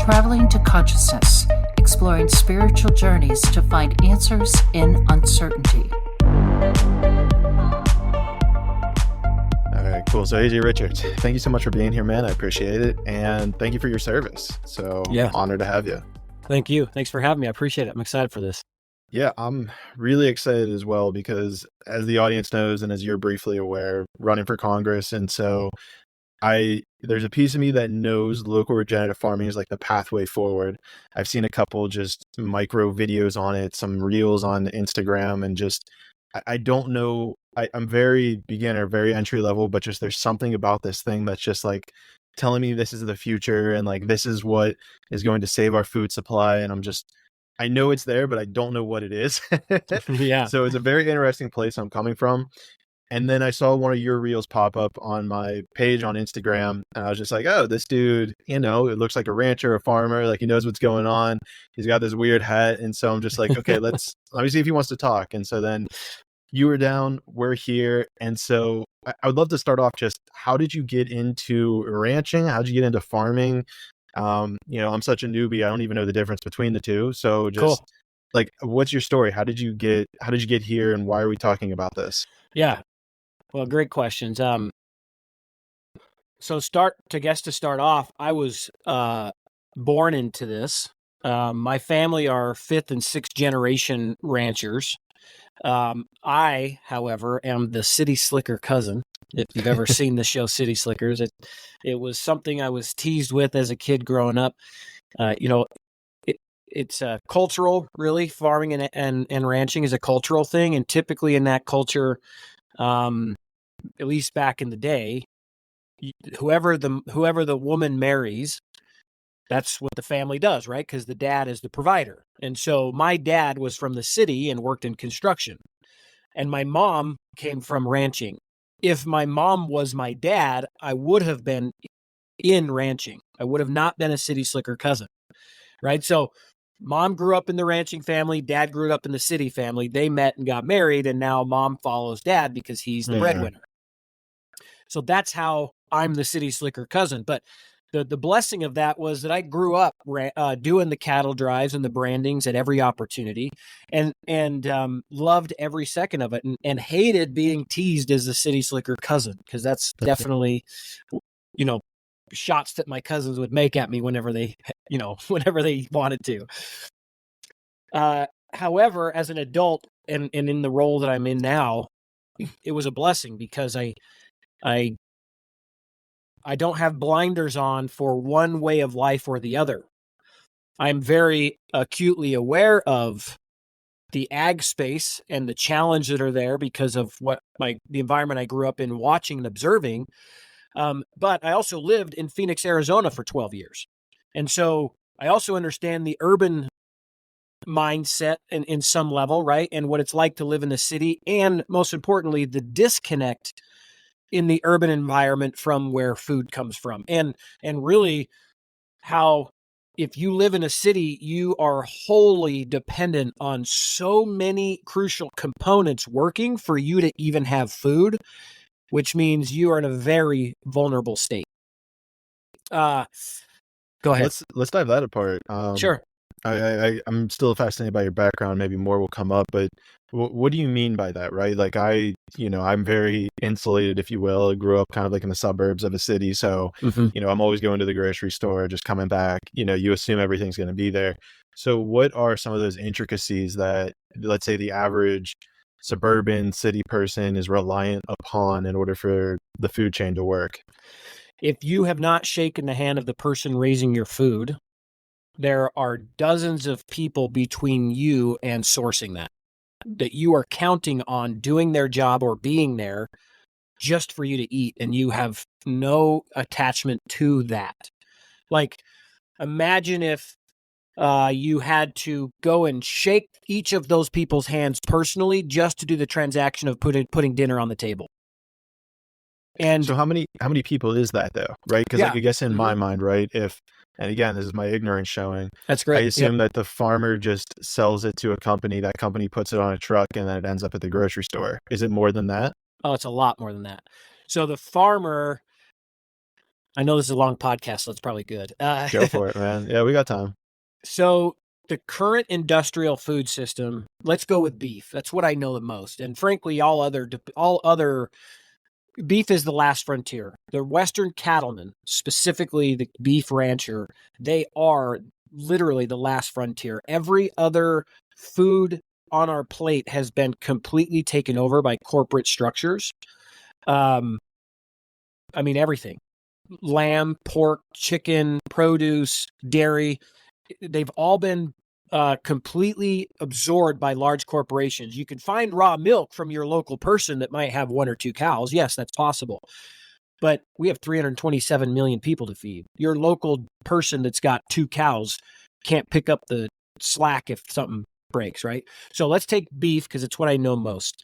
traveling to consciousness, exploring spiritual journeys to find answers in uncertainty. All right, cool. So AJ Richards, thank you so much for being here, man. I appreciate it. And thank you for your service. So honored to have you. Thank you. Thanks for having me. I appreciate it. I'm excited for this. Yeah, I'm really excited as well because as the audience knows, and as you're briefly aware, running for Congress. And so there's a piece of me that knows local regenerative farming is like the pathway forward. I've seen a couple just micro videos on it, some reels on Instagram, and just, I don't know. I'm very beginner, very entry level, but just there's something about this thing that's just like telling me this is the future and like this is what is going to save our food supply. And I know it's there, but I don't know what it is. Yeah. So it's a very interesting place I'm coming from. And then I saw one of your reels pop up on my page on Instagram. And I was just like, oh, this dude, it looks like a rancher, a farmer, like he knows what's going on. He's got this weird hat. And so I'm just like, okay, let me see if he wants to talk. And so then you were down, we're here. And so I would love to start off just, how did you get into ranching? How did you get into farming? I'm such a newbie. I don't even know the difference between the two. So just cool. Like, what's your story? How did you get here? And why are we talking about this? Yeah. Well, great questions. So to start off, I was born into this. My family are 5th and 6th generation ranchers. I, however, am the city slicker cousin. If you've ever seen the show City Slickers, it was something I was teased with as a kid growing up. It's cultural, really. Farming and ranching is a cultural thing, and typically in that culture, at least back in the day, whoever the woman marries, that's what the family does, right? Because the dad is the provider. And so my dad was from the city and worked in construction, and my mom came from ranching. If my mom was my dad, I would have been in ranching. I would have not been a city slicker cousin, right? So mom grew up in the ranching family. Dad grew up in the city family. They met and got married, and now mom follows dad because he's the breadwinner. So that's how I'm the city slicker cousin. But the blessing of that was that I grew up doing the cattle drives and the brandings at every opportunity, and loved every second of it, and hated being teased as the city slicker cousin, because that's definitely, shots that my cousins would make at me whenever they wanted to. However, as an adult and in the role that I'm in now, it was a blessing because I don't have blinders on for one way of life or the other. I'm very acutely aware of the ag space and the challenge that are there because of the environment I grew up in, watching and observing. But I also lived in Phoenix, Arizona for 12 years. And so I also understand the urban mindset in some level, right? And what it's like to live in the city. And most importantly, the disconnect in the urban environment from where food comes from. And really how, if you live in a city, you are wholly dependent on so many crucial components working for you to even have food, which means you are in a very vulnerable state. Go ahead. Let's dive that apart. Sure. I'm still fascinated by your background. Maybe more will come up, but what do you mean by that, right? Like I'm very insulated, if you will. I grew up kind of like in the suburbs of a city. So, I'm always going to the grocery store, just coming back, you assume everything's going to be there. So what are some of those intricacies that, let's say, the average suburban city person is reliant upon in order for the food chain to work? If you have not shaken the hand of the person raising your food, there are dozens of people between you and sourcing that you are counting on doing their job or being there just for you to eat, and you have no attachment to that. Like, imagine if you had to go and shake each of those people's hands personally just to do the transaction of putting dinner on the table. And so how many people is that though, right? Because I guess in my mind, right, and again, this is my ignorance showing. That's great. I assume that the farmer just sells it to a company. That company puts it on a truck, and then it ends up at the grocery store. Is it more than that? Oh, it's a lot more than that. So the farmer, I know this is a long podcast, so it's probably good. Go for it, man. Yeah, we got time. So the current industrial food system, let's go with beef. That's what I know the most. And frankly, all other beef is the last frontier. The Western cattlemen, specifically the beef rancher, they are literally the last frontier. Every other food on our plate has been completely taken over by corporate structures. I mean, everything. Lamb, pork, chicken, produce, dairy, they've all been completely absorbed by large corporations. You can find raw milk from your local person that might have 1 or 2 cows. Yes, that's possible. But we have 327 million people to feed. Your local person that's got 2 cows can't pick up the slack if something breaks, right? So let's take beef because it's what I know most.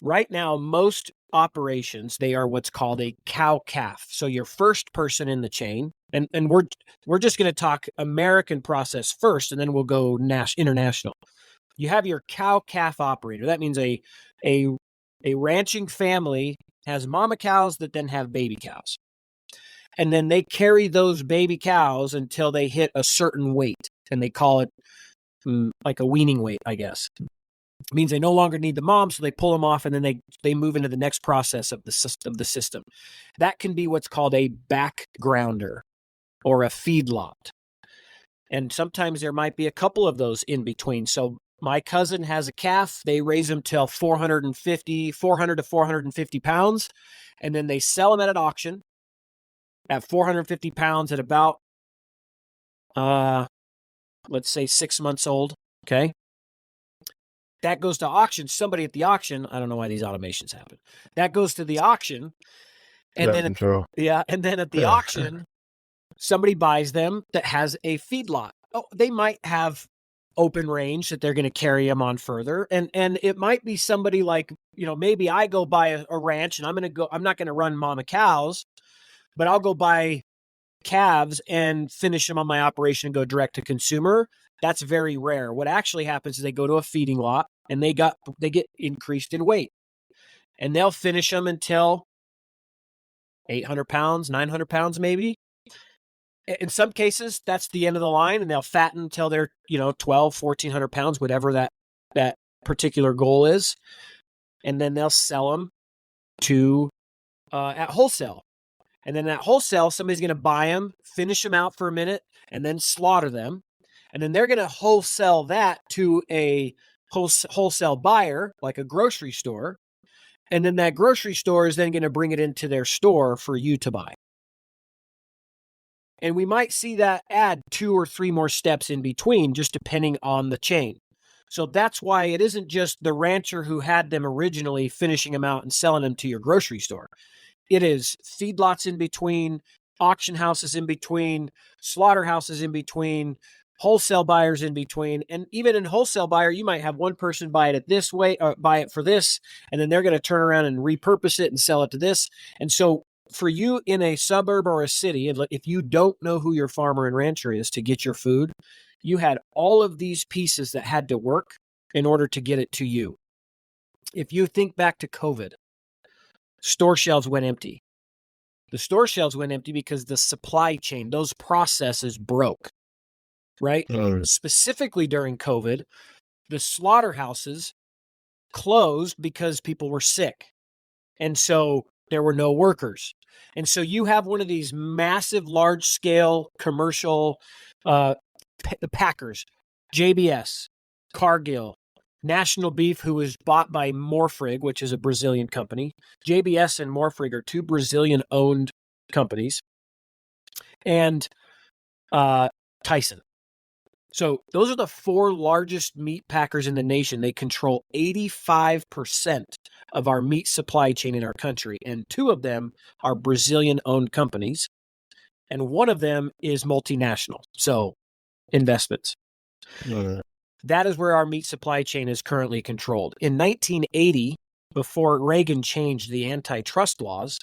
Right now, most operations, they are what's called a cow-calf. So your first person in the chain, and we're just going to talk American process first, and then we'll go international. You have your cow-calf operator. That means a ranching family has mama cows that then have baby cows. And then they carry those baby cows until they hit a certain weight, and they call it like a weaning weight, I guess. It means they no longer need the mom, so they pull them off, and then they move into the next process of the system. That can be what's called a backgrounder or a feedlot. And sometimes there might be a couple of those in between. So my cousin has a calf. They raise them till 400 to 450 pounds, and then they sell them at an auction at 450 pounds at about, let's say 6 months old, okay? That goes to auction. Somebody at the auction, I don't know why these automations happen. That goes to the auction. And then at the auction, somebody buys them that has a feedlot. Oh, they might have open range that they're going to carry them on further. And it might be somebody like, maybe I go buy a ranch and I'm not going to run mama cows, but I'll go buy calves and finish them on my operation and go direct to consumer. That's very rare. What actually happens is they go to a feeding lot and they get increased in weight, and they'll finish them until 800 pounds, 900 pounds, maybe. In some cases, that's the end of the line, and they'll fatten until they're, 12, 1400 pounds, whatever that particular goal is. And then they'll sell them to, at wholesale. And then at wholesale, somebody's going to buy them, finish them out for a minute, and then slaughter them. And then they're going to wholesale that to a wholesale buyer, like a grocery store. And then that grocery store is then going to bring it into their store for you to buy. And we might see that add 2 or 3 more steps in between, just depending on the chain. So that's why it isn't just the rancher who had them originally finishing them out and selling them to your grocery store. It is feedlots in between, auction houses in between, slaughterhouses in between, wholesale buyers in between. And even in wholesale buyer, you might have one person buy it this way, or buy it for this, and then they're going to turn around and repurpose it and sell it to this. And so for you in a suburb or a city, if you don't know who your farmer and rancher is to get your food, you had all of these pieces that had to work in order to get it to you. If you think back to COVID, store shelves went empty. The store shelves went empty because the supply chain, those processes broke, right? Specifically during COVID, the slaughterhouses closed because people were sick. And so there were no workers. And so you have one of these massive, large-scale commercial, the packers, JBS, Cargill, National Beef, who was bought by Morfrig, which is a Brazilian company. JBS and Morfrig are 2 Brazilian-owned companies. And Tyson. So those are the 4 largest meat packers in the nation. They control 85% of our meat supply chain in our country. And 2 of them are Brazilian-owned companies. And one of them is multinational. So investments. That is where our meat supply chain is currently controlled. In 1980, before Reagan changed the antitrust laws,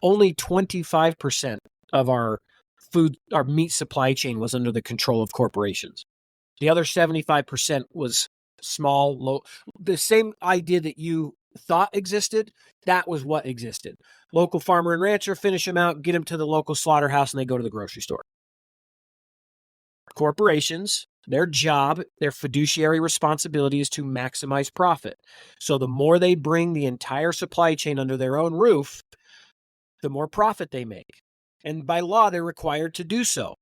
only 25% of our meat supply chain was under the control of corporations. The other 75% was small, low. The same idea that you thought existed, that was what existed. Local farmer and rancher, finish them out, get them to the local slaughterhouse, and they go to the grocery store. Corporations, their job, their fiduciary responsibility is to maximize profit. So the more they bring the entire supply chain under their own roof, the more profit they make. And by law, they're required to do so.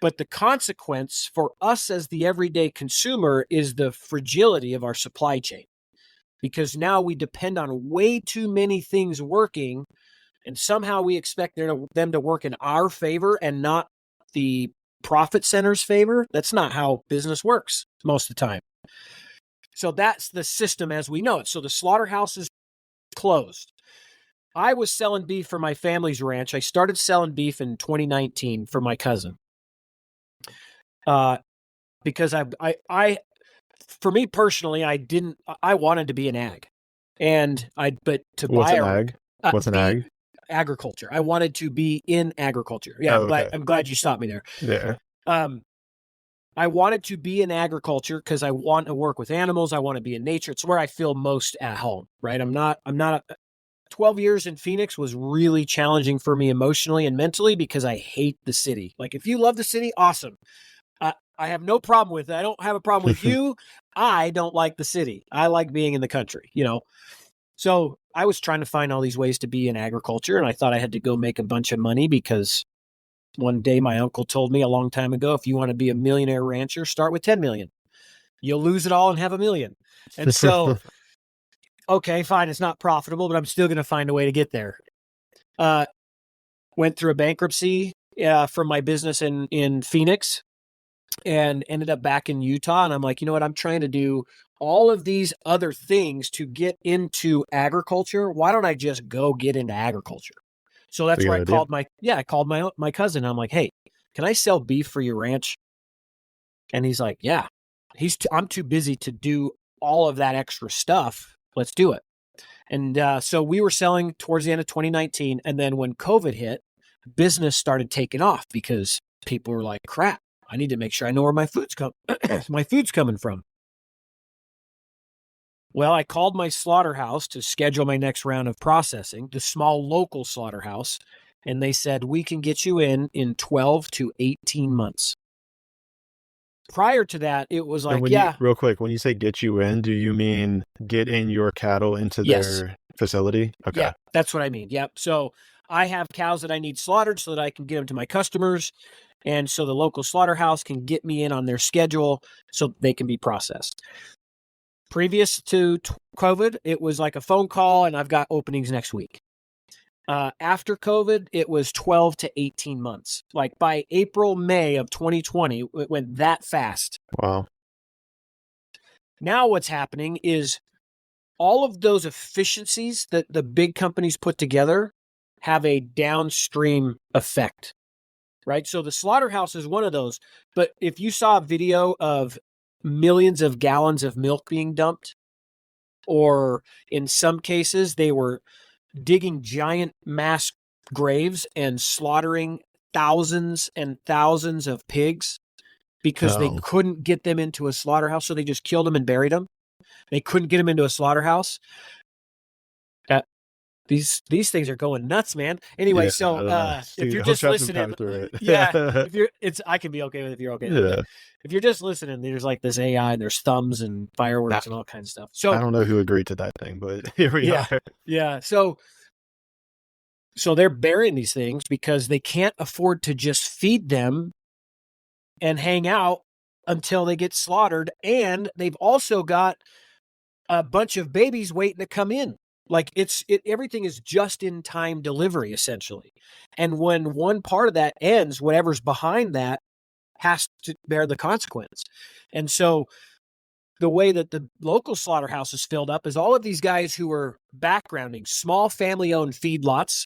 But the consequence for us as the everyday consumer is the fragility of our supply chain. Because now we depend on way too many things working, and somehow we expect them to work in our favor and not the profit center's favor. That's not how business works most of the time. So that's the system as we know it. So the slaughterhouse is closed. I was selling beef for my family's ranch. I started selling beef in 2019 for my cousin. Because I for me personally, I wanted to be an ag, What's an ag? What's an ag? Agriculture. I wanted to be in agriculture. Yeah, okay. I'm glad you stopped me there. Yeah. I wanted to be in agriculture because I want to work with animals. I want to be in nature. It's where I feel most at home, right? 12 years in Phoenix was really challenging for me emotionally and mentally because I hate the city. Like, if you love the city, awesome. I have no problem with it. I don't have a problem with you. I don't like the city. I like being in the country, So I was trying to find all these ways to be in agriculture, and I thought I had to go make a bunch of money because one day my uncle told me a long time ago, if you want to be a millionaire rancher, start with 10 million. You'll lose it all and have $1 million. And so, okay, fine, it's not profitable, but I'm still going to find a way to get there. Went through a bankruptcy from my business in Phoenix and ended up back in Utah. And I'm like, you know what? I'm trying to do all of these other things to get into agriculture. Why don't I just go get into agriculture? So that's where I called my cousin. I'm like, hey, can I sell beef for your ranch? And he's like, yeah. I'm too busy to do all of that extra stuff. Let's do it. And so we were selling towards the end of 2019. And then when COVID hit, business started taking off because people were like, crap, I need to make sure I know where my food's coming from. Well, I called my slaughterhouse to schedule my next round of processing, the small local slaughterhouse, and they said, we can get you in 12 to 18 months. Prior to that, it was like, real quick, when you say get you in, do you mean get in your cattle into their facility? Okay. Yeah, that's what I mean. Yep. So I have cows that I need slaughtered so that I can get them to my customers. And so the local slaughterhouse can get me in on their schedule so they can be processed. Previous to COVID, it was like a phone call and I've got openings next week. After COVID, it was 12 to 18 months. Like by April, May of 2020, it went that fast. Wow. Now what's happening is all of those efficiencies that the big companies put together have a downstream effect, right? So the slaughterhouse is one of those. But if you saw a video of millions of gallons of milk being dumped, or in some cases, they were digging giant mass graves and slaughtering thousands and thousands of pigs because they couldn't get them into a slaughterhouse. So they just killed them and buried them. They couldn't get them into a slaughterhouse. These things are going nuts, man. Anyway, if you're just listening, I can be okay with it if you're okay with it. If you're just listening, there's like this AI and there's thumbs and fireworks and all kinds of stuff. So I don't know who agreed to that thing, but here we are. Yeah. So they're burying these things because they can't afford to just feed them and hang out until they get slaughtered. And they've also got a bunch of babies waiting to come in. Like everything is just in time delivery, essentially. And when one part of that ends, whatever's behind that has to bear the consequence. And so the way that the local slaughterhouse is filled up is all of these guys who are backgrounding small family-owned feedlots.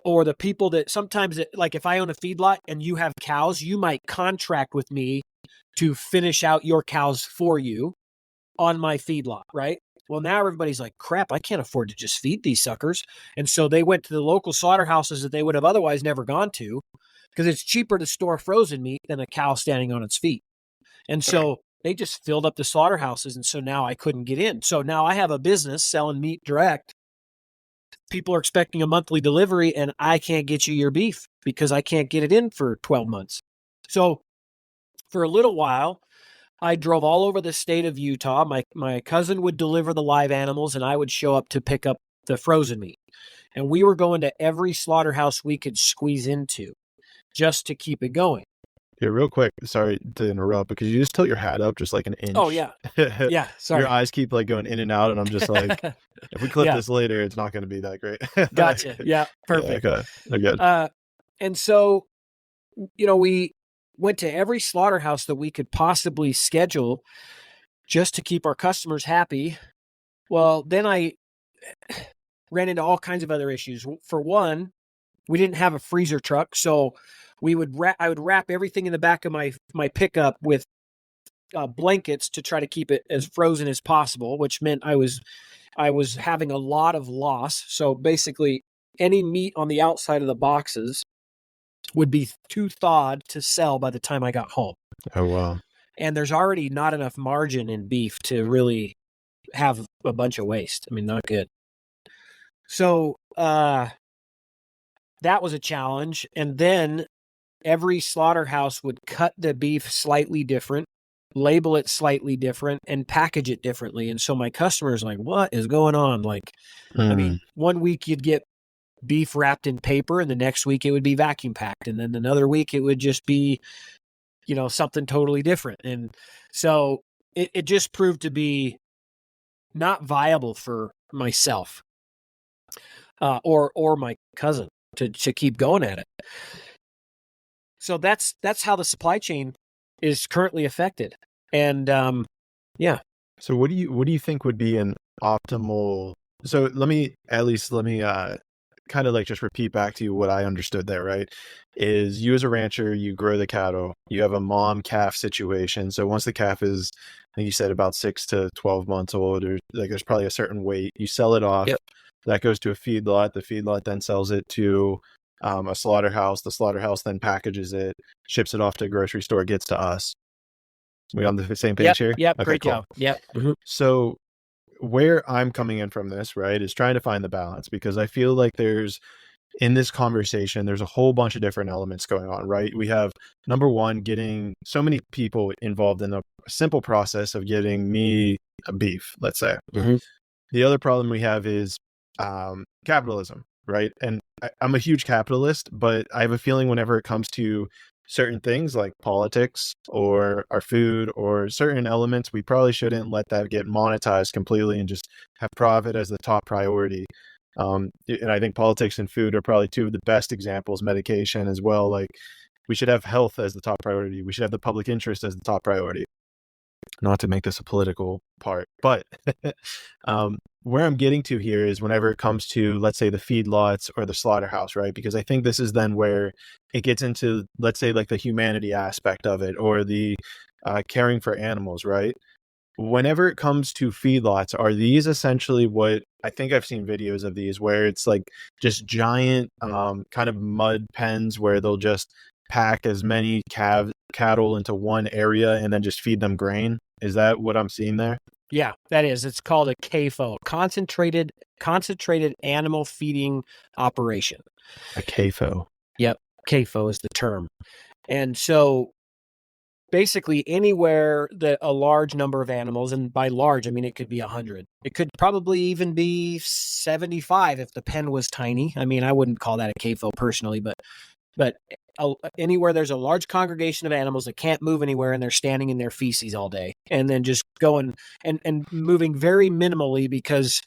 Or the people that sometimes, like if I own a feedlot and you have cows, you might contract with me to finish out your cows for you on my feedlot, right? Well, now everybody's like, crap, I can't afford to just feed these suckers. And so they went to the local slaughterhouses that they would have otherwise never gone to because it's cheaper to store frozen meat than a cow standing on its feet. And so they just filled up the slaughterhouses. And so now I couldn't get in. So now I have a business selling meat direct. People are expecting a monthly delivery and I can't get you your beef because I can't get it in for 12 months. So for a little while, I drove all over the state of Utah. My cousin would deliver the live animals and I would show up to pick up the frozen meat. And we were going to every slaughterhouse we could squeeze into just to keep it going. Yeah, real quick, sorry to interrupt, because you just tilt your hat up just like an inch. Oh, yeah. Yeah, sorry. Your eyes keep like going in and out, and I'm just like, if we clip this later, it's not going to be that great. Gotcha. Yeah, perfect. Yeah, okay, good. And so, we went to every slaughterhouse that we could possibly schedule just to keep our customers happy. Well, then I ran into all kinds of other issues. For one, we didn't have a freezer truck, so I would wrap everything in the back of my pickup with blankets to try to keep it as frozen as possible, which meant I was having a lot of loss. So basically, any meat on the outside of the boxes would be too thawed to sell by the time I got home. Oh, wow. And there's already not enough margin in beef to really have a bunch of waste. I mean, not good. So that was a challenge. And then every slaughterhouse would cut the beef slightly different, label it slightly different, and package it differently. And so my customers like, what is going on? Like, I mean, one week you'd get beef wrapped in paper and the next week it would be vacuum packed. And then another week it would just be, something totally different. And so it just proved to be not viable for myself or my cousin to keep going at it. So that's how the supply chain is currently affected. And yeah. So what do you think would be an optimal? So let me kind of like just repeat back to you what I understood there, right? Is you as a rancher, you grow the cattle, you have a mom calf situation. So once the calf is, I think you said about 6 to 12 months old, or like there's probably a certain weight, you sell it off. Yep. That goes to a feedlot. The feedlot then sells it to a slaughterhouse. The slaughterhouse then packages it, ships it off to a grocery store, gets to us. We on the same page here? Yep. Okay, Great cool. job. Yep. Mm-hmm. So where I'm coming in from this, right, is trying to find the balance, because I feel like in this conversation, there's a whole bunch of different elements going on, right? We have, number one, getting so many people involved in a simple process of getting me a beef, let's say. Mm-hmm. The other problem we have is capitalism, right? And I'm a huge capitalist, but I have a feeling whenever it comes to certain things like politics or our food or certain elements, we probably shouldn't let that get monetized completely and just have profit as the top priority. And I think politics and food are probably two of the best examples, medication as well. Like, we should have health as the top priority. We should have the public interest as the top priority. Not to make this a political part, but where I'm getting to here is whenever it comes to, let's say, the feedlots or the slaughterhouse, right? Because I think this is then where it gets into, let's say, like the humanity aspect of it, or the caring for animals, right? Whenever it comes to feedlots, are these essentially what I think I've seen videos of these where it's like just giant kind of mud pens where they'll just pack as many cattle into one area and then just feed them grain? Is that what I'm seeing there? Yeah, that is. It's called a CAFO, concentrated animal feeding operation. A CAFO. Yep, CAFO is the term. And so basically anywhere that a large number of animals, and by large, I mean, it could be 100. It could probably even be 75 if the pen was tiny. I mean, I wouldn't call that a CAFO personally, but anywhere there's a large congregation of animals that can't move anywhere and they're standing in their feces all day and then just going and moving very minimally because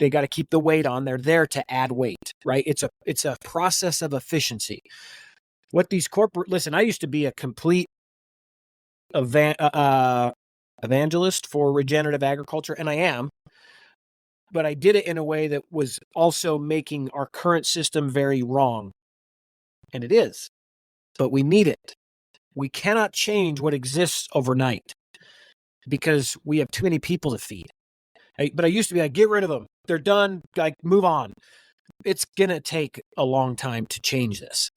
they got to keep the weight on. They're there to add weight, right? It's a process of efficiency. What these listen, I used to be a complete evangelist for regenerative agriculture, and I am, but I did it in a way that was also making our current system very wrong. And it is, but we need it. We cannot change what exists overnight because we have too many people to feed. But I used to be like, get rid of them. They're done. Like, move on. It's going to take a long time to change this.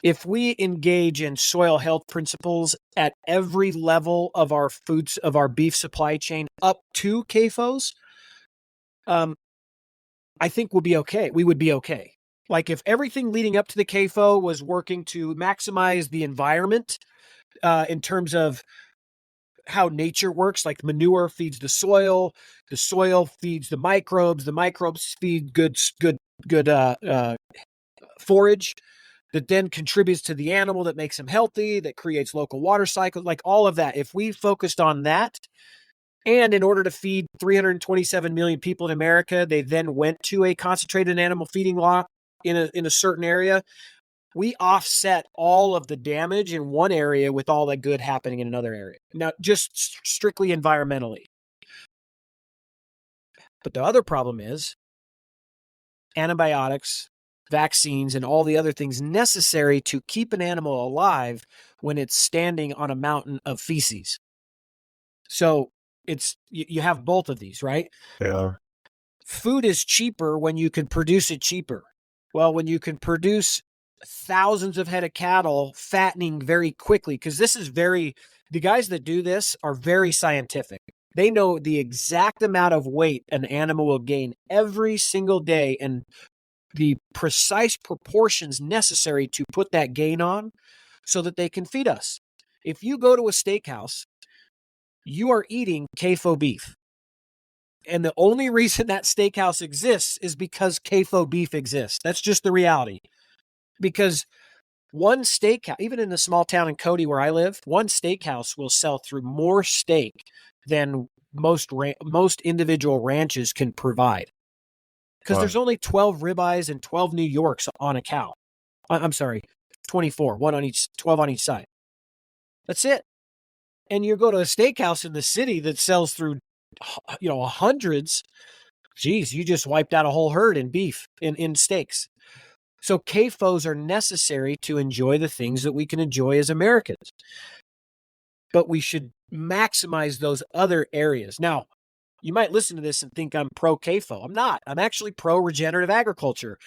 if we engage in soil health principles at every level of our foods, of our beef supply chain up to CAFOs, I think we'll be okay. We would be okay. Like if everything leading up to the CAFO was working to maximize the environment in terms of how nature works, like manure feeds the soil feeds the microbes feed good forage that then contributes to the animal, that makes them healthy, that creates local water cycles, like all of that. If we focused on that, and in order to feed 327 million people in America, they then went to a concentrated animal feeding lot in a certain area, we offset all of the damage in one area with all that good happening in another area. Now, just strictly environmentally. But the other problem is antibiotics, vaccines, and all the other things necessary to keep an animal alive when it's standing on a mountain of feces. So you have both of these, right? Yeah. Food is cheaper when you can produce it cheaper. Well, when you can produce thousands of head of cattle fattening very quickly, because the guys that do this are very scientific. They know the exact amount of weight an animal will gain every single day and the precise proportions necessary to put that gain on so that they can feed us. If you go to a steakhouse, you are eating CAFO beef. And the only reason that steakhouse exists is because CAFO beef exists. That's just the reality. Because one steakhouse, even in the small town in Cody where I live, one steakhouse will sell through more steak than most individual ranches can provide. Because there's only 12 ribeyes and 12 New Yorks on a cow. I'm sorry, 24, 12 on each side. That's it. And you go to a steakhouse in the city that sells through, hundreds. Geez, you just wiped out a whole herd in beef, in steaks. So CAFOs are necessary to enjoy the things that we can enjoy as Americans. But we should maximize those other areas. Now, you might listen to this and think I'm pro-CAFO. I'm not. I'm actually pro-regenerative agriculture.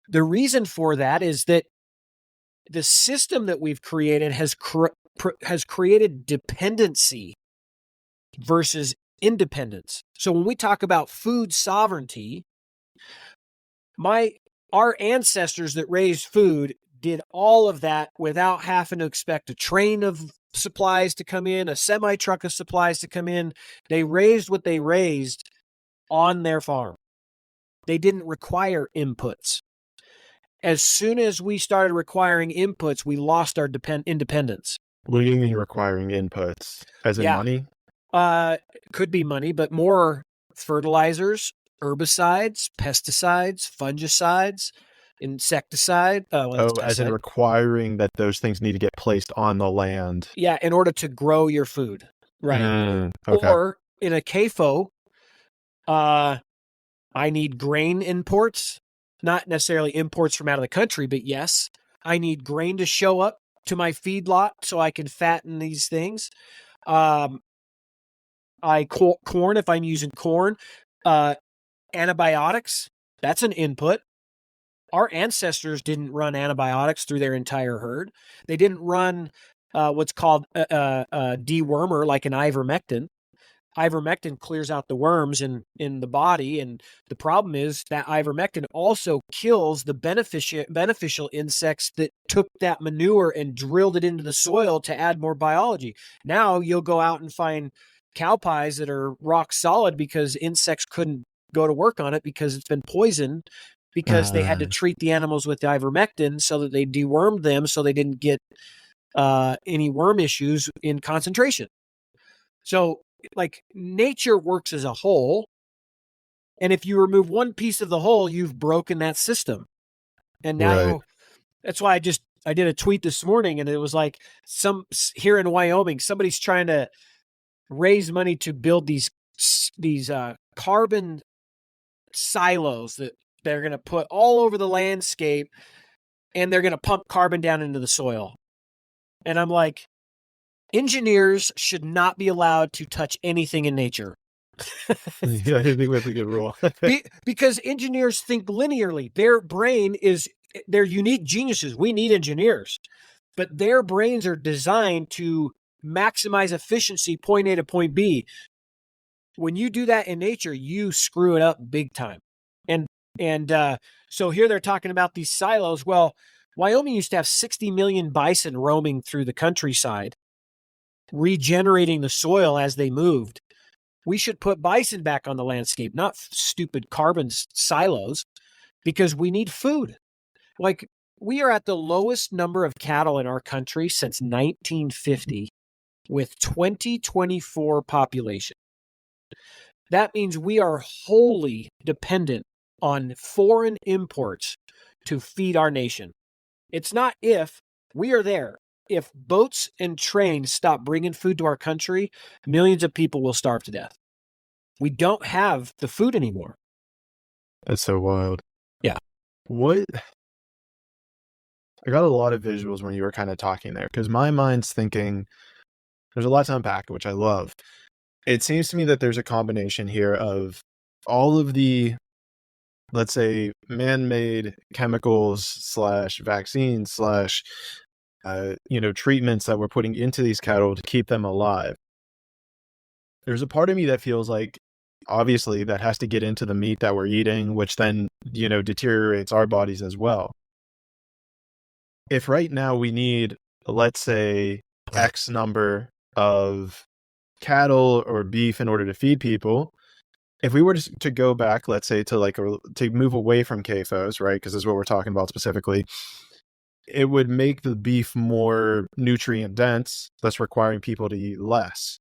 The reason for that is that the system that we've created has created dependency versus independence. So when we talk about food sovereignty, our ancestors that raised food did all of that without having to expect a train of supplies to come in, a semi-truck of supplies to come in. They raised what they raised on their farm. They didn't require inputs. As soon as we started requiring inputs, we lost our independence. What do you mean requiring inputs? As in money? Could be money, but more fertilizers, herbicides, pesticides, fungicides, insecticide. As in requiring that those things need to get placed on the land. Yeah, in order to grow your food. Right. Okay. Or in a CAFO, I need grain imports, not necessarily imports from out of the country, but yes, I need grain to show up to my feedlot so I can fatten these things. Corn, if I'm using corn, antibiotics, that's an input. Our ancestors didn't run antibiotics through their entire herd. They didn't run what's called a dewormer, like an ivermectin. Ivermectin clears out the worms in the body, and the problem is that ivermectin also kills the beneficial insects that took that manure and drilled it into the soil to add more biology. Now you'll go out and find cow pies that are rock solid because insects couldn't go to work on it because it's been poisoned, because they had to treat the animals with the ivermectin so that they dewormed them so they didn't get any worm issues in concentration. So, like, nature works as a whole, and if you remove one piece of the whole, you've broken that system. And now that's why I did a tweet this morning, and it was like, here in Wyoming, somebody's trying to raise money to build these carbon silos that they're going to put all over the landscape, and they're going to pump carbon down into the soil. And I'm like, engineers should not be allowed to touch anything in nature. Yeah, I think that's a good rule. Because engineers think linearly. Their brain is they're unique geniuses. We need engineers, but their brains are designed to maximize efficiency, point A to point B. When you do that in nature, you screw it up big time. And so here they're talking about these silos. Well, Wyoming used to have 60 million bison roaming through the countryside, regenerating the soil as they moved. We should put bison back on the landscape, not stupid carbon silos, because we need food. Like, we are at the lowest number of cattle in our country since 1950 with 2024 population. That means we are wholly dependent on foreign imports to feed our nation. It's not if, we are there. If boats and trains stop bringing food to our country, millions of people will starve to death. We don't have the food anymore. That's so wild. Yeah. What? I got a lot of visuals when you were kind of talking there, because my mind's thinking there's a lot to unpack, which I love. It seems to me that there's a combination here of all of the, let's say, man-made chemicals / vaccines / treatments that we're putting into these cattle to keep them alive. There's a part of me that feels like, obviously, that has to get into the meat that we're eating, which then, deteriorates our bodies as well. If right now we need, let's say, X number of cattle or beef in order to feed people, if we were to go back, let's say, to move away from CAFOs, right? Because this is what we're talking about specifically. It would make the beef more nutrient dense, thus requiring people to eat less.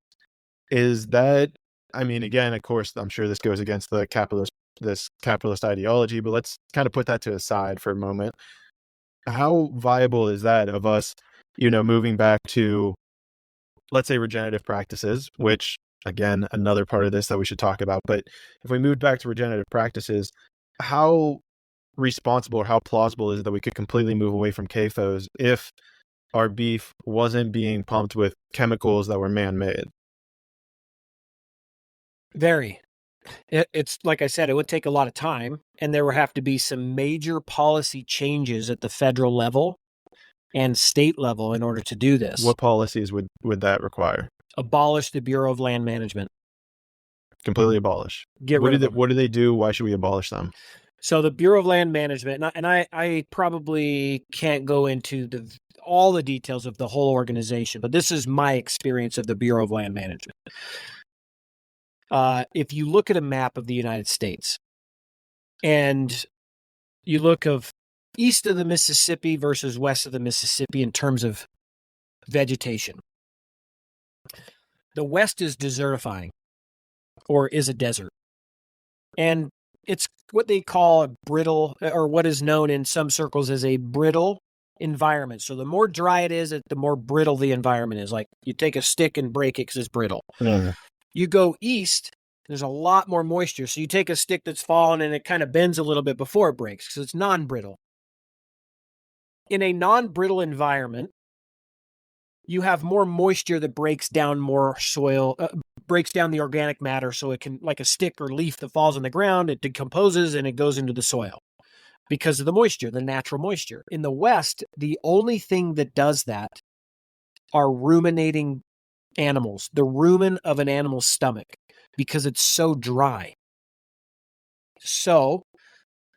Is that, again, of course, I'm sure this goes against the capitalist ideology, but let's kind of put that to the side for a moment. How viable is that of us, moving back to, let's say, regenerative practices, which, again, another part of this that we should talk about. But if we moved back to regenerative practices, how responsible or how plausible is it that we could completely move away from CAFOs if our beef wasn't being pumped with chemicals that were man-made? Very. It's like I said, it would take a lot of time, and there would have to be some major policy changes at the federal level and state level in order to do this. What policies would that require? Abolish the Bureau of Land Management. Completely abolish. Get rid of them. What do they do? Why should we abolish them? So the Bureau of Land Management, and I probably can't go into all the details of the whole organization, but this is my experience of the Bureau of Land Management. If you look at a map of the United States and you look of east of the Mississippi versus west of the Mississippi in terms of vegetation, the west is desertifying or is a desert. And it's what they call a brittle, or what is known in some circles as a brittle environment. So the more dry it is, the more brittle the environment is. Like, you take a stick and break it because it's brittle. Mm. You go east, there's a lot more moisture. So you take a stick that's fallen and it kind of bends a little bit before it breaks because it's non-brittle. In a non-brittle environment, you have more moisture that breaks down more soil, breaks down the organic matter, so it can, like a stick or leaf that falls on the ground, it decomposes and it goes into the soil because of the moisture, the natural moisture. In the West, the only thing that does that are ruminating animals, the rumen of an animal's stomach, because it's so dry. So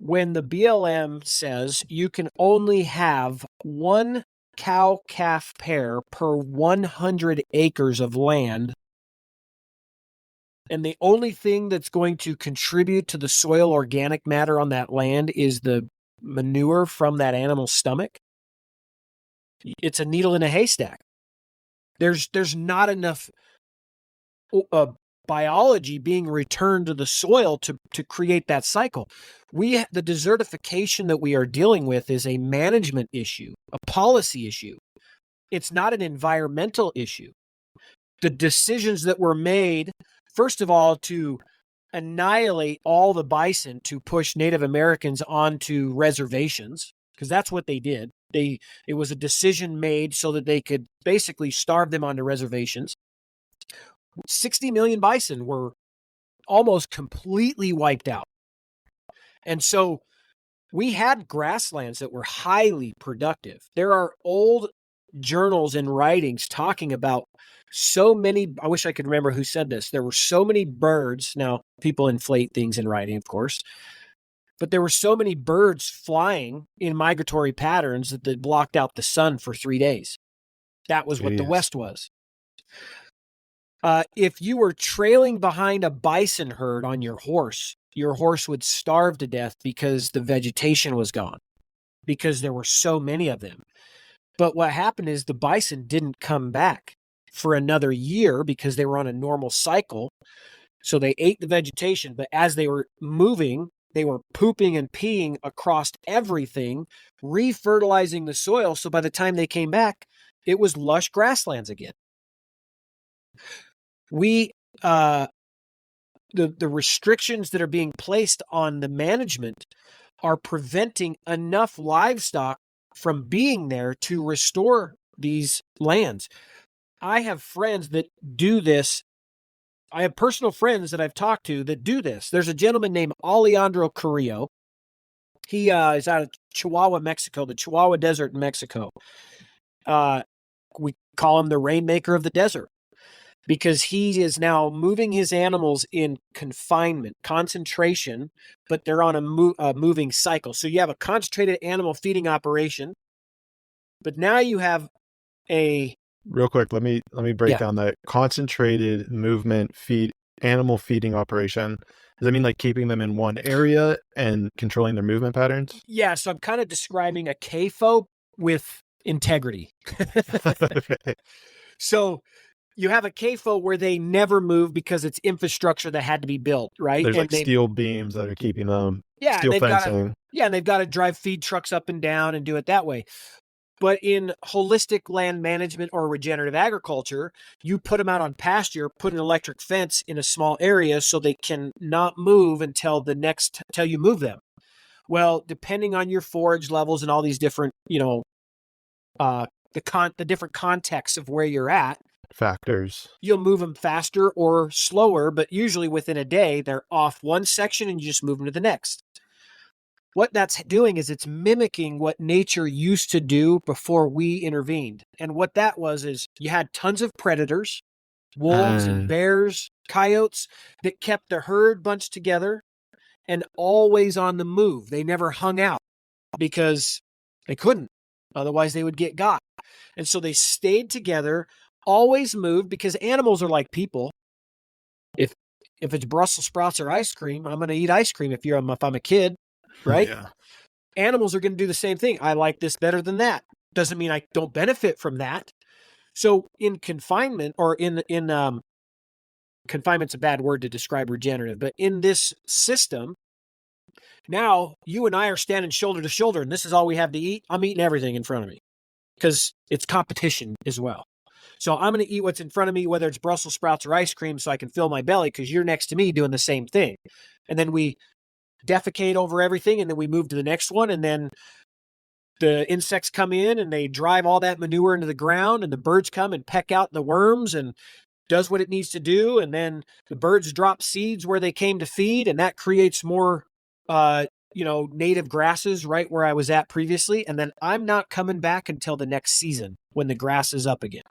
when the BLM says you can only have one cow-calf pair per 100 acres of land, and the only thing that's going to contribute to the soil organic matter on that land is the manure from that animal's stomach, it's a needle in a haystack. There's not enough biology being returned to the soil to create that cycle. The desertification that we are dealing with is a management issue, a policy issue. It's not an environmental issue. The decisions that were made, first of all, to annihilate all the bison to push Native Americans onto reservations, because that's what they did. It was a decision made so that they could basically starve them onto reservations. 60 million bison were almost completely wiped out. And so we had grasslands that were highly productive. There are old journals and writings talking about so many. I wish I could remember who said this. There were so many birds. Now, people inflate things in writing, of course, but there were so many birds flying in migratory patterns that they blocked out the sun for 3 days. That was what the West was. If you were trailing behind a bison herd on your horse would starve to death because the vegetation was gone, because there were so many of them. But what happened is the bison didn't come back for another year because they were on a normal cycle. So they ate the vegetation, but as they were moving, they were pooping and peeing across everything, refertilizing the soil. So by the time they came back, it was lush grasslands again. The restrictions that are being placed on the management are preventing enough livestock from being there to restore these lands. I have friends that do this. I have personal friends that I've talked to that do this. There's a gentleman named Alejandro Carrillo. He is out of Chihuahua, Mexico, the Chihuahua Desert in Mexico. We call him the rainmaker of the desert, because he is now moving his animals in confinement, concentration, but they're on a moving cycle. So you have a concentrated animal feeding operation, but now you have a... Real quick, let me break down that concentrated movement animal feeding operation. Does that mean like keeping them in one area and controlling their movement patterns? Yeah, so I'm kind of describing a CAFO with integrity. Okay. So you have a CAFO where they never move because it's infrastructure that had to be built, right? There's like steel beams that are keeping them. Yeah, steel fencing. And they've got to drive feed trucks up and down and do it that way. But in holistic land management or regenerative agriculture, you put them out on pasture, put an electric fence in a small area so they can not move until you move them. Well, depending on your forage levels and all these different, the different contexts of where you're at, factors, you'll move them faster or slower, but usually within a day, they're off one section and you just move them to the next. What that's doing is it's mimicking what nature used to do before we intervened. And what that was is you had tons of predators, wolves and bears, coyotes, that kept the herd bunched together and always on the move. They never hung out because they couldn't. Otherwise, they would get got. And so they stayed together, always moved, because animals are like people. If it's Brussels sprouts or ice cream, I'm going to eat ice cream if I'm a kid. Right? Yeah. Animals are going to do the same thing. I like this better than that. Doesn't mean I don't benefit from that. So in confinement, or in confinement's a bad word to describe regenerative, but in this system, now you and I are standing shoulder to shoulder, and this is all we have to eat. I'm eating everything in front of me because it's competition as well. So I'm going to eat what's in front of me, whether it's Brussels sprouts or ice cream, so I can fill my belly because you're next to me doing the same thing. And then we defecate over everything, and then we move to the next one, and then the insects come in and they drive all that manure into the ground, and the birds come and peck out the worms and does what it needs to do, and then the birds drop seeds where they came to feed, and that creates more native grasses right where I was at previously, and then I'm not coming back until the next season when the grass is up again.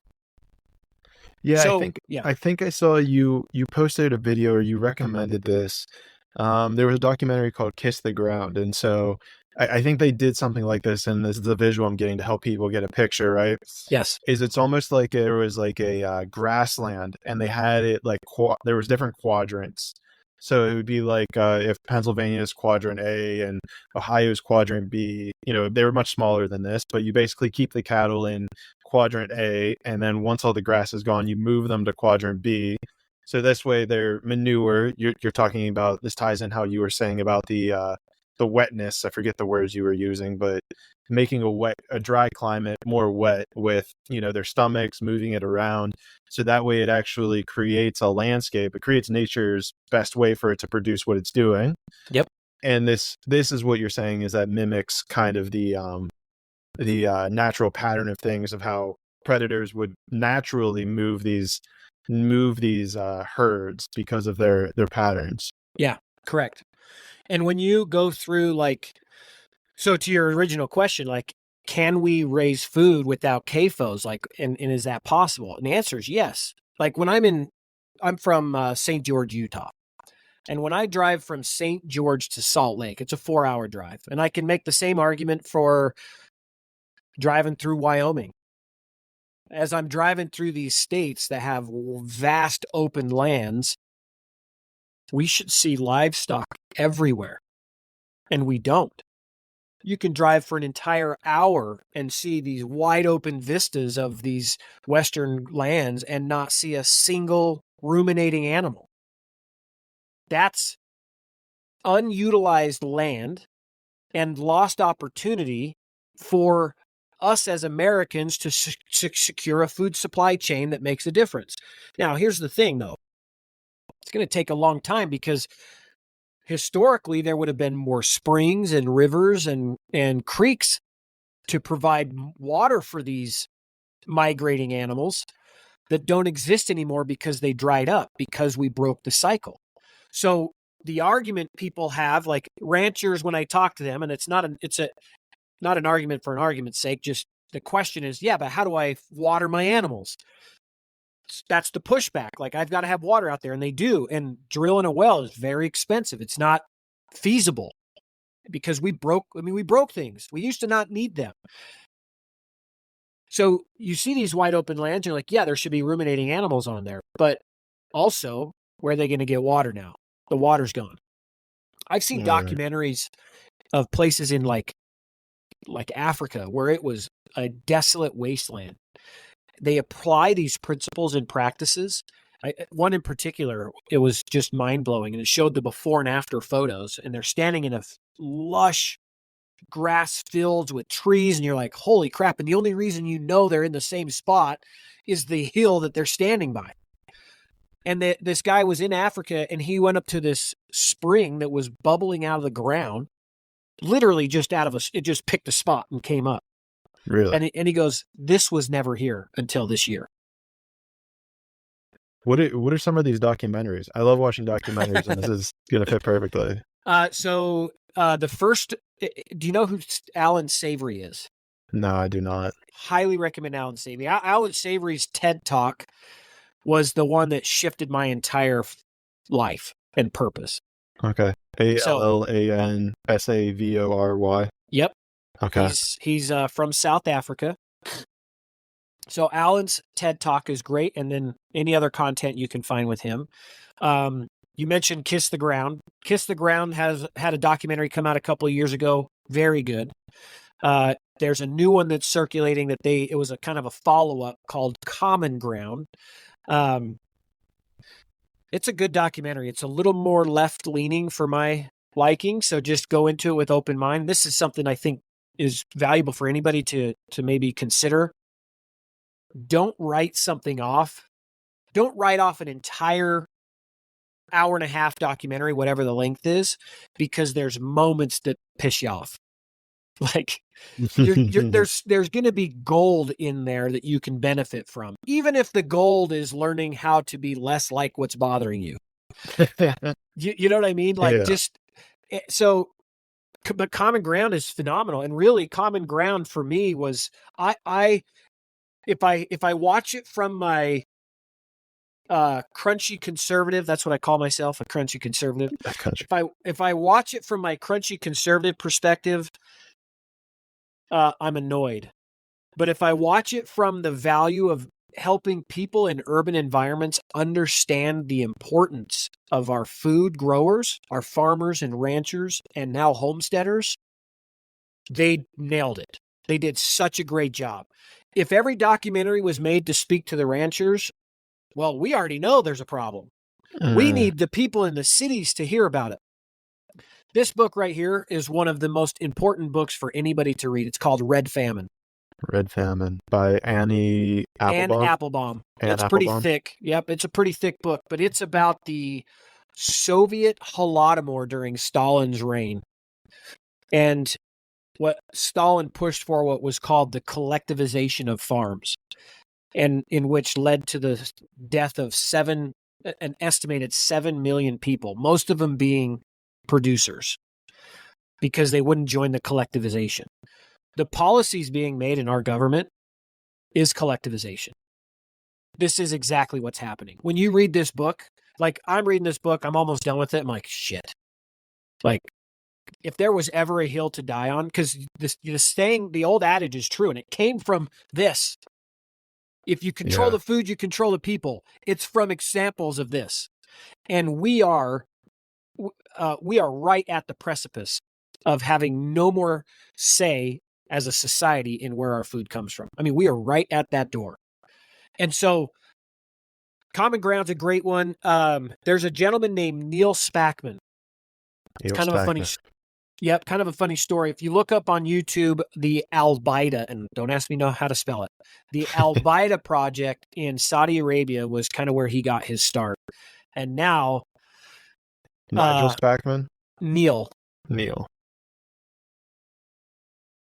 Yeah, so, I think I saw you posted a video, or you recommended this. There was a documentary called Kiss the Ground. And so I think they did something like this, and this is the visual I'm getting to help people get a picture, right? Yes. It's almost like there was like a grassland, and they had it like, there was different quadrants. So it would be like if Pennsylvania's quadrant A and Ohio's quadrant B, they were much smaller than this, but you basically keep the cattle in quadrant A, and then once all the grass is gone, you move them to quadrant B. So this way their manure, you're talking about, this ties in how you were saying about the wetness. I forget the words you were using, but making a dry climate more wet with, their stomachs, moving it around. So that way it actually creates a landscape. It creates nature's best way for it to produce what it's doing. Yep. And this is what you're saying, is that mimics kind of the natural pattern of things, of how predators would naturally move these herds because of their patterns. Yeah, correct. And when you go through like So to your original question, like, can we raise food without CAFOs? Like, and is that possible? And the answer is yes. Like when I'm from St. George, Utah. And when I drive from St. George to Salt Lake, it's a 4-hour drive. And I can make the same argument for driving through Wyoming. As I'm driving through these states that have vast open lands, we should see livestock everywhere. And we don't. You can drive for an entire hour and see these wide open vistas of these Western lands and not see a single ruminating animal. That's unutilized land and lost opportunity for us as Americans to secure a food supply chain that makes a difference. Now, here's the thing, though. It's going to take a long time because historically there would have been more springs and rivers and creeks to provide water for these migrating animals that don't exist anymore because they dried up, because we broke the cycle. So the argument people have, like ranchers, when I talk to them, and it's not an argument for an argument's sake, just the question is, yeah, but how do I water my animals? That's the pushback. Like, I've got to have water out there, and they do. And drilling a well is very expensive. It's not feasible because we broke things. We used to not need them. So you see these wide open lands, you're like, yeah, there should be ruminating animals on there. But also, where are they going to get water now? The water's gone. I've seen documentaries of places in like Africa where it was a desolate wasteland. They apply these principles and practices. One in particular, it was just mind-blowing, and it showed the before and after photos, and they're standing in a lush grass fields with trees, and you're like, holy crap. And the only reason you know they're in the same spot is the hill that they're standing by. And this guy was in Africa, and he went up to this spring that was bubbling out of the ground, literally just it just picked a spot and came up. Really? And he goes, this was never here until this year. What are some of these documentaries? I love watching documentaries, and this is going to fit perfectly. So the first, do you know who Alan Savory is? No, I do not. Highly recommend Alan Savory. Alan Savory's TED Talk was the one that shifted my entire life and purpose. Okay. ALLANSAVORY. Yep. Okay. He's from South Africa. So Alan's TED Talk is great, and then any other content you can find with him. You mentioned Kiss the Ground. Kiss the Ground has had a documentary come out a couple of years ago. Very good. There's a new one that's circulating it was a kind of a follow-up called Common Ground. It's a good documentary. It's a little more left-leaning for my liking, so just go into it with open mind. This is something I think is valuable for anybody to maybe consider. Don't write something off. Don't write off an entire hour-and-a-half documentary, whatever the length is, because there's moments that piss you off. Like, there's going to be gold in there that you can benefit from, even if the gold is learning how to be less like what's bothering you. You know what I mean? Like, but Common Ground is phenomenal. And really, Common Ground for me was, if I watch it from my crunchy conservative, that's what I call myself, a crunchy conservative. If I watch it from my crunchy conservative perspective, I'm annoyed. But if I watch it from the value of helping people in urban environments understand the importance of our food growers, our farmers and ranchers, and now homesteaders, they nailed it. They did such a great job. If every documentary was made to speak to the ranchers, well, we already know there's a problem. We need the people in the cities to hear about it. This book right here is one of the most important books for anybody to read. It's called Red Famine. Red Famine by Annie Applebaum. Anne Applebaum. It's pretty thick. Yep, it's a pretty thick book, but it's about the Soviet Holodomor during Stalin's reign. And what Stalin pushed for, what was called the collectivization of farms, and in which led to the death of an estimated 7 million people, most of them being producers. because they wouldn't join the collectivization. The policies being made in our government is collectivization. This is exactly what's happening. When you read this book, like I'm reading this book, I'm almost done with it. I'm like, shit. Like, if there was ever a hill to die on, because the old adage is true, and it came from this. If you control the food, you control the people. It's from examples of this. And we are right at the precipice of having no more say as a society in where our food comes from. I mean, we are right at that door. And so Common Ground's a great one. There's a gentleman named Neil Spackman. It's kind of a funny kind of a funny story. If you look up on YouTube the Al-Baida, and don't ask me how to spell it, the Al-Baida project in Saudi Arabia was kind of where he got his start. And now Nigel Spackman? Neil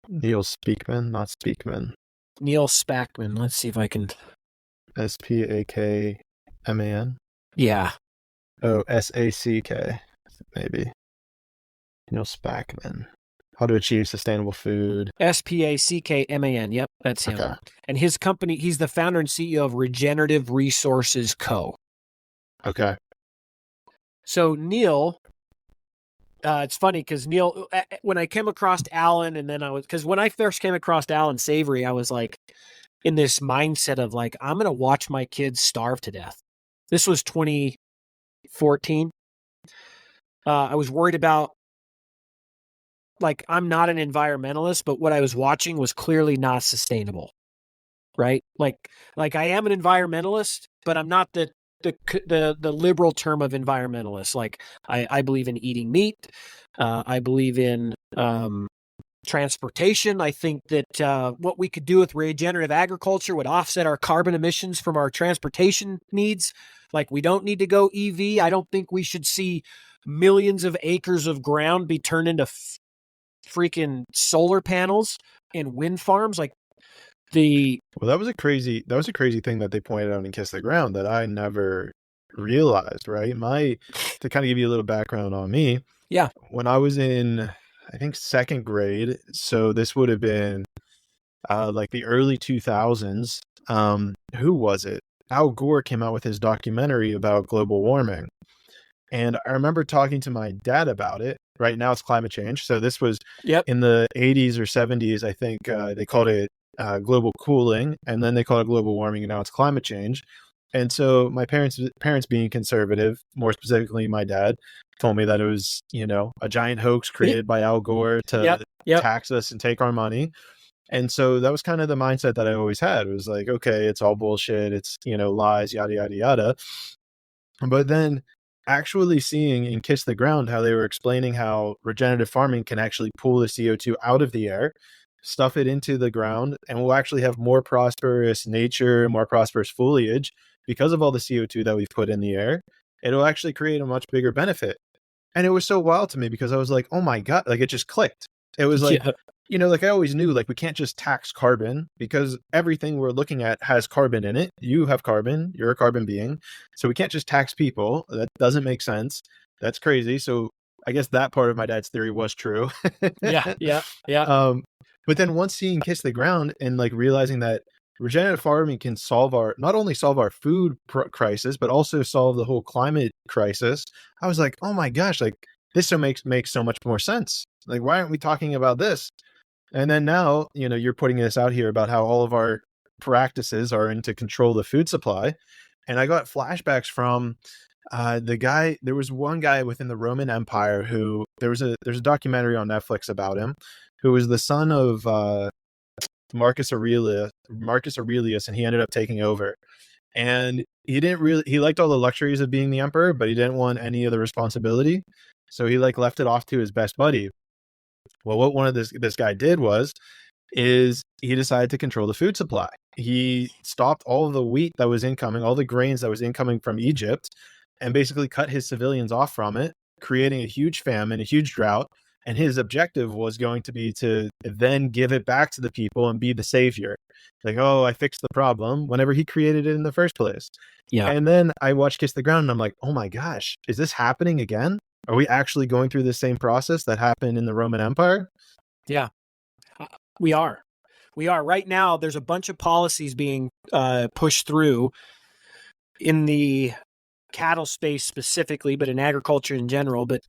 Speakman, not Speakman. Neil Spackman. Let's see if I can. Spackman? Yeah. Oh, SACK, maybe. Neil Spackman. How to achieve sustainable food. SPACKMAN. Yep, that's him. Okay. And his company, he's the founder and CEO of Regenerative Resources Co. Okay. So Neil, it's funny because Neil, when I came across Alan, and then because when I first came across Alan Savory, I was like in this mindset of like, I'm going to watch my kids starve to death. This was 2014. I was worried about, like, I'm not an environmentalist, but what I was watching was clearly not sustainable, right? Like I am an environmentalist, but I'm not the liberal term of environmentalist. Like I believe in eating meat. I believe in transportation. I think that what we could do with regenerative agriculture would offset our carbon emissions from our transportation needs. Like we don't need to go EV. I don't think we should see millions of acres of ground be turned into freaking solar panels and wind farms. Like that was a crazy thing that they pointed out in Kiss the Ground that I never realized, right? To kind of give you a little background on me. Yeah. When I was in, I think, second grade, so this would have been like the early 2000s. Who was it? Al Gore came out with his documentary about global warming. And I remember talking to my dad about it. Right now it's climate change. So this was in the 80s or 70s, I think they called it global cooling, and then they called it global warming, and now it's climate change. And so my parents being conservative, more specifically my dad, told me that it was, a giant hoax created by Al Gore to tax us and take our money. And so that was kind of the mindset that I always had. It was like, okay, it's all bullshit. It's, lies, yada, yada, yada. But then actually seeing in Kiss the Ground how they were explaining how regenerative farming can actually pull the CO2 out of the air, stuff it into the ground, and we'll actually have more prosperous nature, more prosperous foliage because of all the CO2 that we've put in the air. It'll actually create a much bigger benefit. And it was so wild to me because I was like, oh my God, like it just clicked. It was like, like I always knew, like we can't just tax carbon because everything we're looking at has carbon in it. You have carbon, you're a carbon being. So we can't just tax people. That doesn't make sense. That's crazy. So I guess that part of my dad's theory was true. Yeah. But then once seeing Kiss the Ground and like realizing that regenerative farming can not only solve our food crisis, but also solve the whole climate crisis, I was like, oh my gosh, like this makes so much more sense. Like, why aren't we talking about this? And then now, you're putting this out here about how all of our practices are in to control the food supply. And I got flashbacks from there was one guy within the Roman Empire who there's a documentary on Netflix about him, who was the son of Marcus Aurelius, and he ended up taking over. And he liked all the luxuries of being the emperor, but he didn't want any of the responsibility. So he left it off to his best buddy. Well, what this guy did is he decided to control the food supply. He stopped all of the wheat that was incoming, all the grains that was incoming from Egypt, and basically cut his civilians off from it, creating a huge famine, a huge drought. And his objective was going to be to then give it back to the people and be the savior. Like, oh, I fixed the problem whenever he created it in the first place. Yeah. And then I watched Kiss the Ground and I'm like, oh my gosh, is this happening again? Are we actually going through the same process that happened in the Roman Empire? Yeah, we are. We are. Right now, there's a bunch of policies being pushed through in the cattle space specifically, but in agriculture in general. But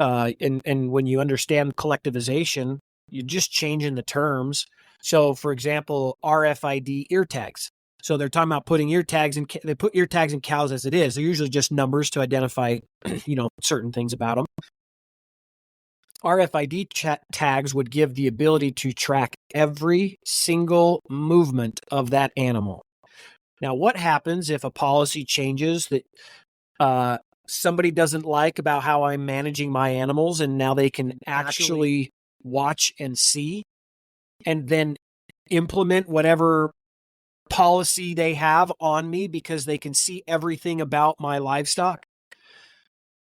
and when you understand collectivization, you're just changing the terms. So, for example, RFID ear tags. So they're talking about putting ear tags in. They put ear tags in cows as it is. They're usually just numbers to identify, certain things about them. RFID tags would give the ability to track every single movement of that animal. Now, what happens if a policy changes that somebody doesn't like about how I'm managing my animals, and now they can actually watch and see and then implement whatever policy they have on me because they can see everything about my livestock?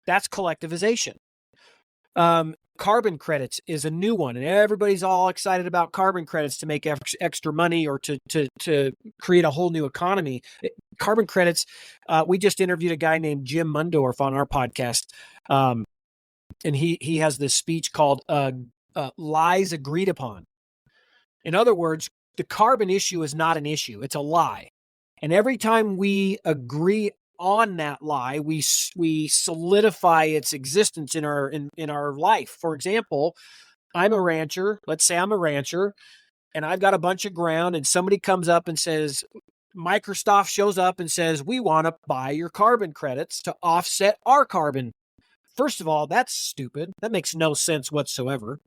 That's collectivization. Carbon credits is a new one, and everybody's all excited about carbon credits to make extra money or to create a whole new economy. Carbon credits, we just interviewed a guy named Jim Mundorf on our podcast, and he has this speech called Lies Agreed Upon. In other words, the carbon issue is not an issue. It's a lie. And every time we agree on that lie, we solidify its existence in our life. For example, I'm a rancher. Let's say I'm a rancher and I've got a bunch of ground, and somebody comes up and says, Microsoft shows up and says, we want to buy your carbon credits to offset our carbon. First of all, that's stupid. That makes no sense whatsoever.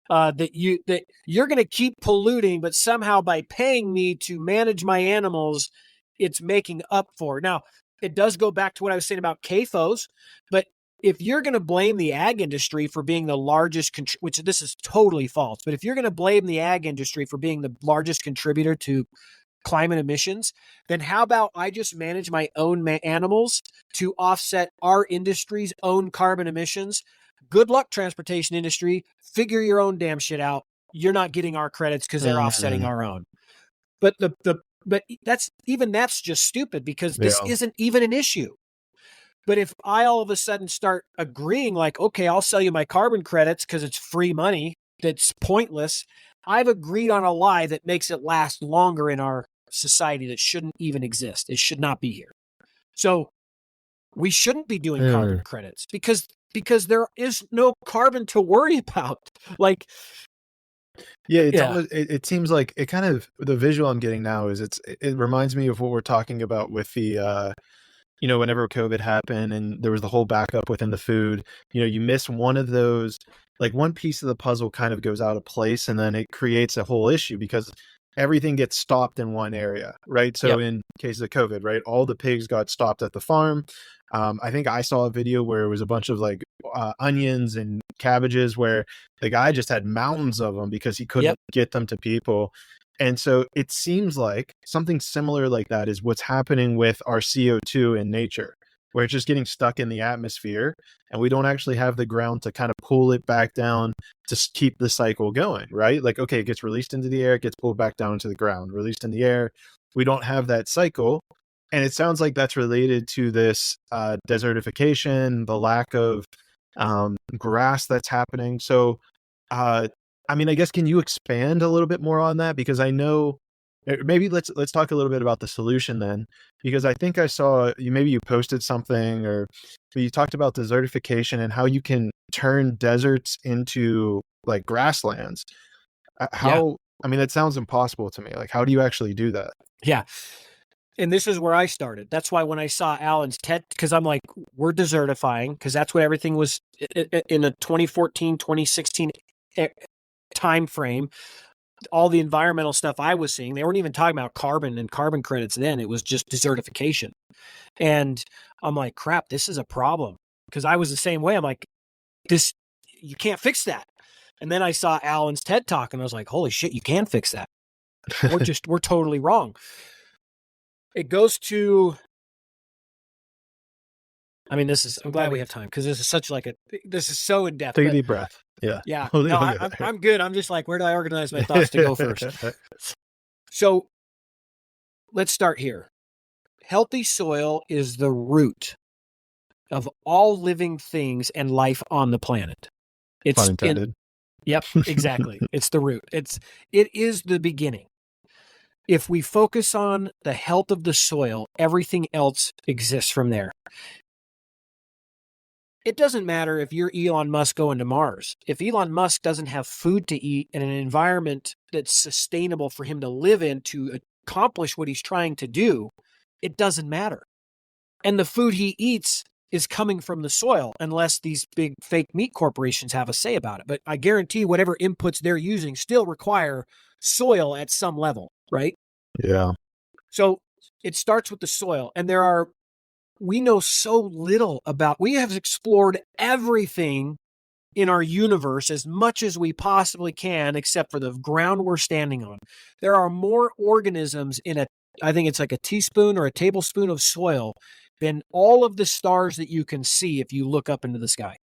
That you're going to keep polluting, but somehow by paying me to manage my animals, it's making up for it. Now, it does go back to what I was saying about CAFOs, but if you're going to blame the ag industry for being the largest, which this is totally false, but if you're going to blame the ag industry for being the largest contributor to climate emissions, then how about I just manage my own animals to offset our industry's own carbon emissions? Good luck, transportation industry. Figure your own damn shit out. You're not getting our credits because they're offsetting our own. But that's just stupid because this isn't even an issue. But if I all of a sudden start agreeing like, okay, I'll sell you my carbon credits because it's free money that's pointless, I've agreed on a lie that makes it last longer in our society that shouldn't even exist. It should not be here. So we shouldn't be doing carbon credits because there is no carbon to worry about. Like, almost, it seems like it kind of, the visual I'm getting now is it reminds me of what we're talking about with the, whenever COVID happened and there was the whole backup within the food, you miss one of those, like one piece of the puzzle kind of goes out of place, and then it creates a whole issue because everything gets stopped in one area, right? So in cases of COVID, right, all the pigs got stopped at the farm. I think I saw a video where it was a bunch of like onions and cabbages where the guy just had mountains of them because he couldn't get them to people. And so it seems like something similar like that is what's happening with our CO2 in nature, where it's just getting stuck in the atmosphere and we don't actually have the ground to kind of pull it back down to keep the cycle going, right? Like, okay, it gets released into the air, it gets pulled back down into the ground, released in the air. We don't have that cycle. And it sounds like that's related to this desertification, the lack of grass that's happening. So, I guess, can you expand a little bit more on that? Because I know, maybe let's talk a little bit about the solution then, because I think I saw you posted something, or you talked about desertification and how you can turn deserts into like grasslands. That sounds impossible to me. Like, how do you actually do that? Yeah. And this is where I started. That's why when I saw Alan's TED, because I'm like, we're desertifying, because that's what everything was in a 2014, 2016 time frame. All the environmental stuff I was seeing, they weren't even talking about carbon and carbon credits then. It was just desertification. And I'm like, crap, this is a problem. Because I was the same way. I'm like, you can't fix that. And then I saw Alan's TED Talk and I was like, holy shit, you can fix that. We're totally wrong. It goes to, I'm glad we have time because this is this is so in depth. Take a deep breath. Yeah. Yeah. No, I'm good. I'm just like, where do I organize my thoughts to go first? So let's start here. Healthy soil is the root of all living things and life on the planet. It's Pun intended. Yep, exactly. It's the root. It is the beginning. If we focus on the health of the soil, everything else exists from there. It doesn't matter if you're Elon Musk going to Mars. If Elon Musk doesn't have food to eat and an environment that's sustainable for him to live in to accomplish what he's trying to do, it doesn't matter. And the food he eats is coming from the soil, unless these big fake meat corporations have a say about it. But I guarantee whatever inputs they're using still require soil at some level, right? Yeah. So it starts with the soil. And we know so little about, we have explored everything in our universe as much as we possibly can, except for the ground we're standing on. There are more organisms in I think it's like a teaspoon or a tablespoon of soil than all of the stars that you can see if you look up into the sky.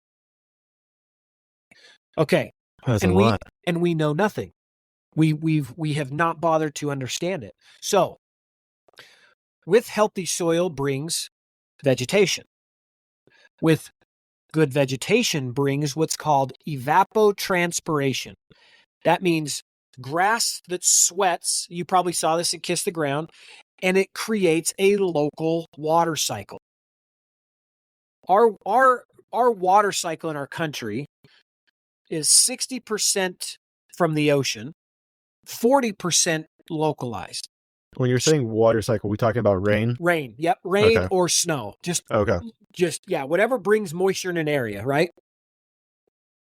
Okay. That's a lot. And we know nothing. We have not bothered to understand it. So, with healthy soil brings vegetation. With good vegetation brings what's called evapotranspiration. That means grass that sweats. You probably saw this at Kiss the Ground, and it creates a local water cycle. Our water cycle in our country is 60% from the ocean, 40% localized. When you're saying water cycle, we talking about rain? Rain. Yep. Rain Okay. or snow. Just whatever brings moisture in an area, right?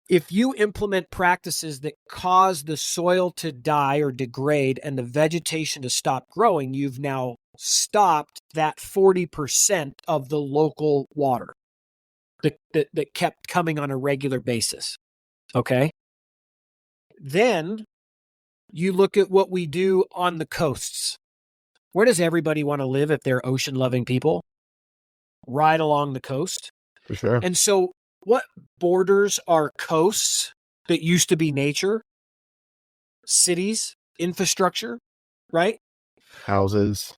If you implement practices that cause the soil to die or degrade and the vegetation to stop growing, you've now stopped that 40% of the local water that kept coming on a regular basis. Okay? Then you look at what we do on the coasts. Where does everybody want to live if they're ocean-loving people? Right along the coast. For sure. And so what borders our coasts that used to be nature? Cities, infrastructure, right? Houses.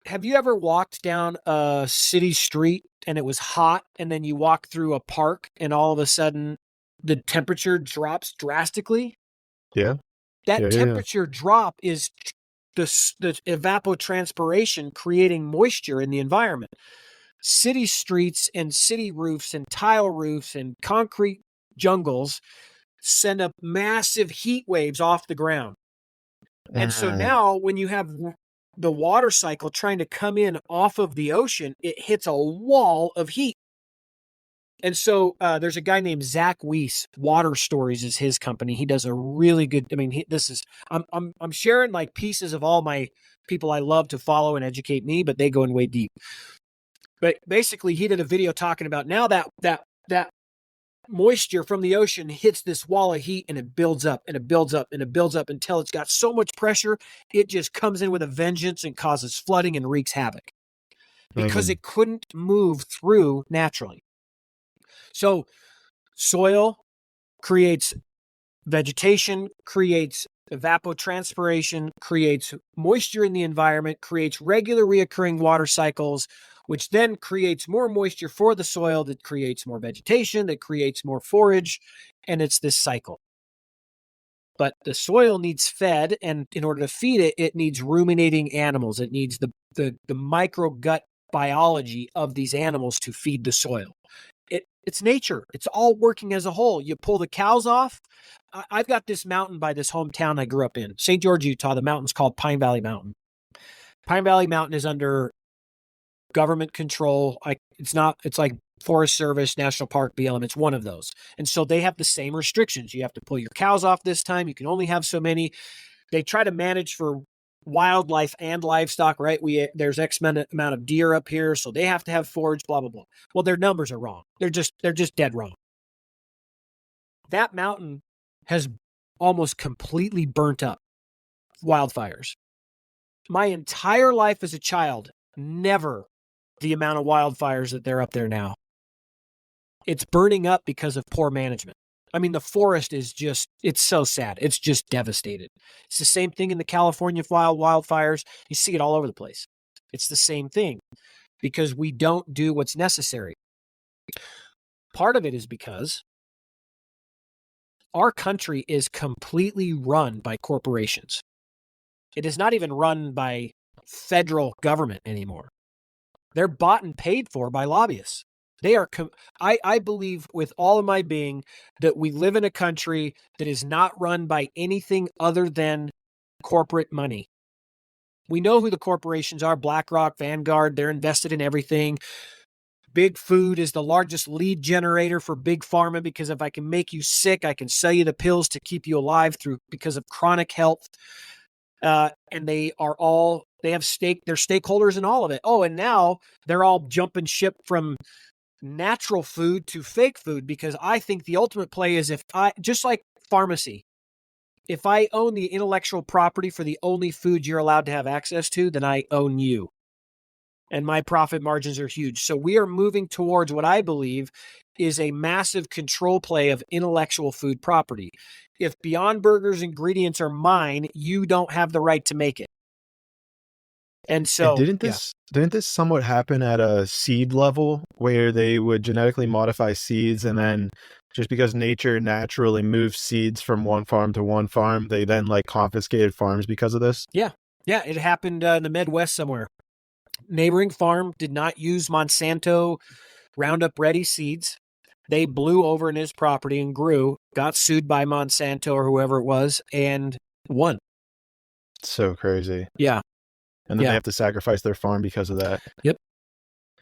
Have you ever walked down a city street and it was hot, and then you walk through a park and all of a sudden the temperature drops drastically? Yeah. That temperature drop is the evapotranspiration creating moisture in the environment. City streets and city roofs and tile roofs and concrete jungles send up massive heat waves off the ground. And so now when you have the water cycle trying to come in off of the ocean, it hits a wall of heat. And so there's a guy named Zach Weiss. Water Stories is his company. He does a really good. I mean, I'm sharing like pieces of all my people I love to follow and educate me, but they go in way deep. But basically, he did a video talking about now that moisture from the ocean hits this wall of heat, and it builds up and it builds up and it builds up until it's got so much pressure, it just comes in with a vengeance and causes flooding and wreaks havoc because it couldn't move through naturally. So soil creates vegetation, creates evapotranspiration, creates moisture in the environment, creates regular reoccurring water cycles, which then creates more moisture for the soil, that creates more vegetation, that creates more forage, and it's this cycle. But the soil needs fed, and in order to feed it, it needs ruminating animals. It needs the micro gut biology of these animals to feed the soil. It's nature. It's all working as a whole. You pull the cows off. I've got this mountain by this hometown I grew up in, St. George, Utah. The mountain's called Pine Valley Mountain. Pine Valley Mountain is under government control. It's like Forest Service, National Park, BLM. It's one of those. And so they have the same restrictions. You have to pull your cows off this time. You can only have so many. They try to manage for wildlife and livestock, right? There's X amount of deer up here, so they have to have forage, blah, blah, blah. Well, their numbers are wrong. They're just dead wrong. That mountain has almost completely burnt up. Wildfires. My entire life as a child, never the amount of wildfires that they're up there now. It's burning up because of poor management. I mean, the forest is it's so sad. It's just devastated. It's the same thing in the California wildfires. You see it all over the place. It's the same thing because we don't do what's necessary. Part of it is because our country is completely run by corporations. It is not even run by federal government anymore. They're bought and paid for by lobbyists. They are. I believe with all of my being that we live in a country that is not run by anything other than corporate money. We know who the corporations are: BlackRock, Vanguard. They're invested in everything. Big Food is the largest lead generator for Big Pharma because if I can make you sick, I can sell you the pills to keep you alive because of chronic health. And they have they're stakeholders in all of it. Oh, and now they're all jumping ship from natural food to fake food because I think the ultimate play is just like pharmacy, if I own the intellectual property for the only food you're allowed to have access to, then I own you. And my profit margins are huge. So we are moving towards what I believe is a massive control play of intellectual food property. If Beyond Burger's ingredients are mine, you don't have the right to make it. And so didn't this somewhat happen at a seed level where they would genetically modify seeds, and then just because nature naturally moves seeds from one farm to one farm, they then like confiscated farms because of this? Yeah, it happened in the Midwest somewhere. Neighboring farm did not use Monsanto Roundup Ready seeds. They blew over in his property and grew, got sued by Monsanto or whoever it was, and won. So crazy. Yeah. And then they have to sacrifice their farm because of that. Yep.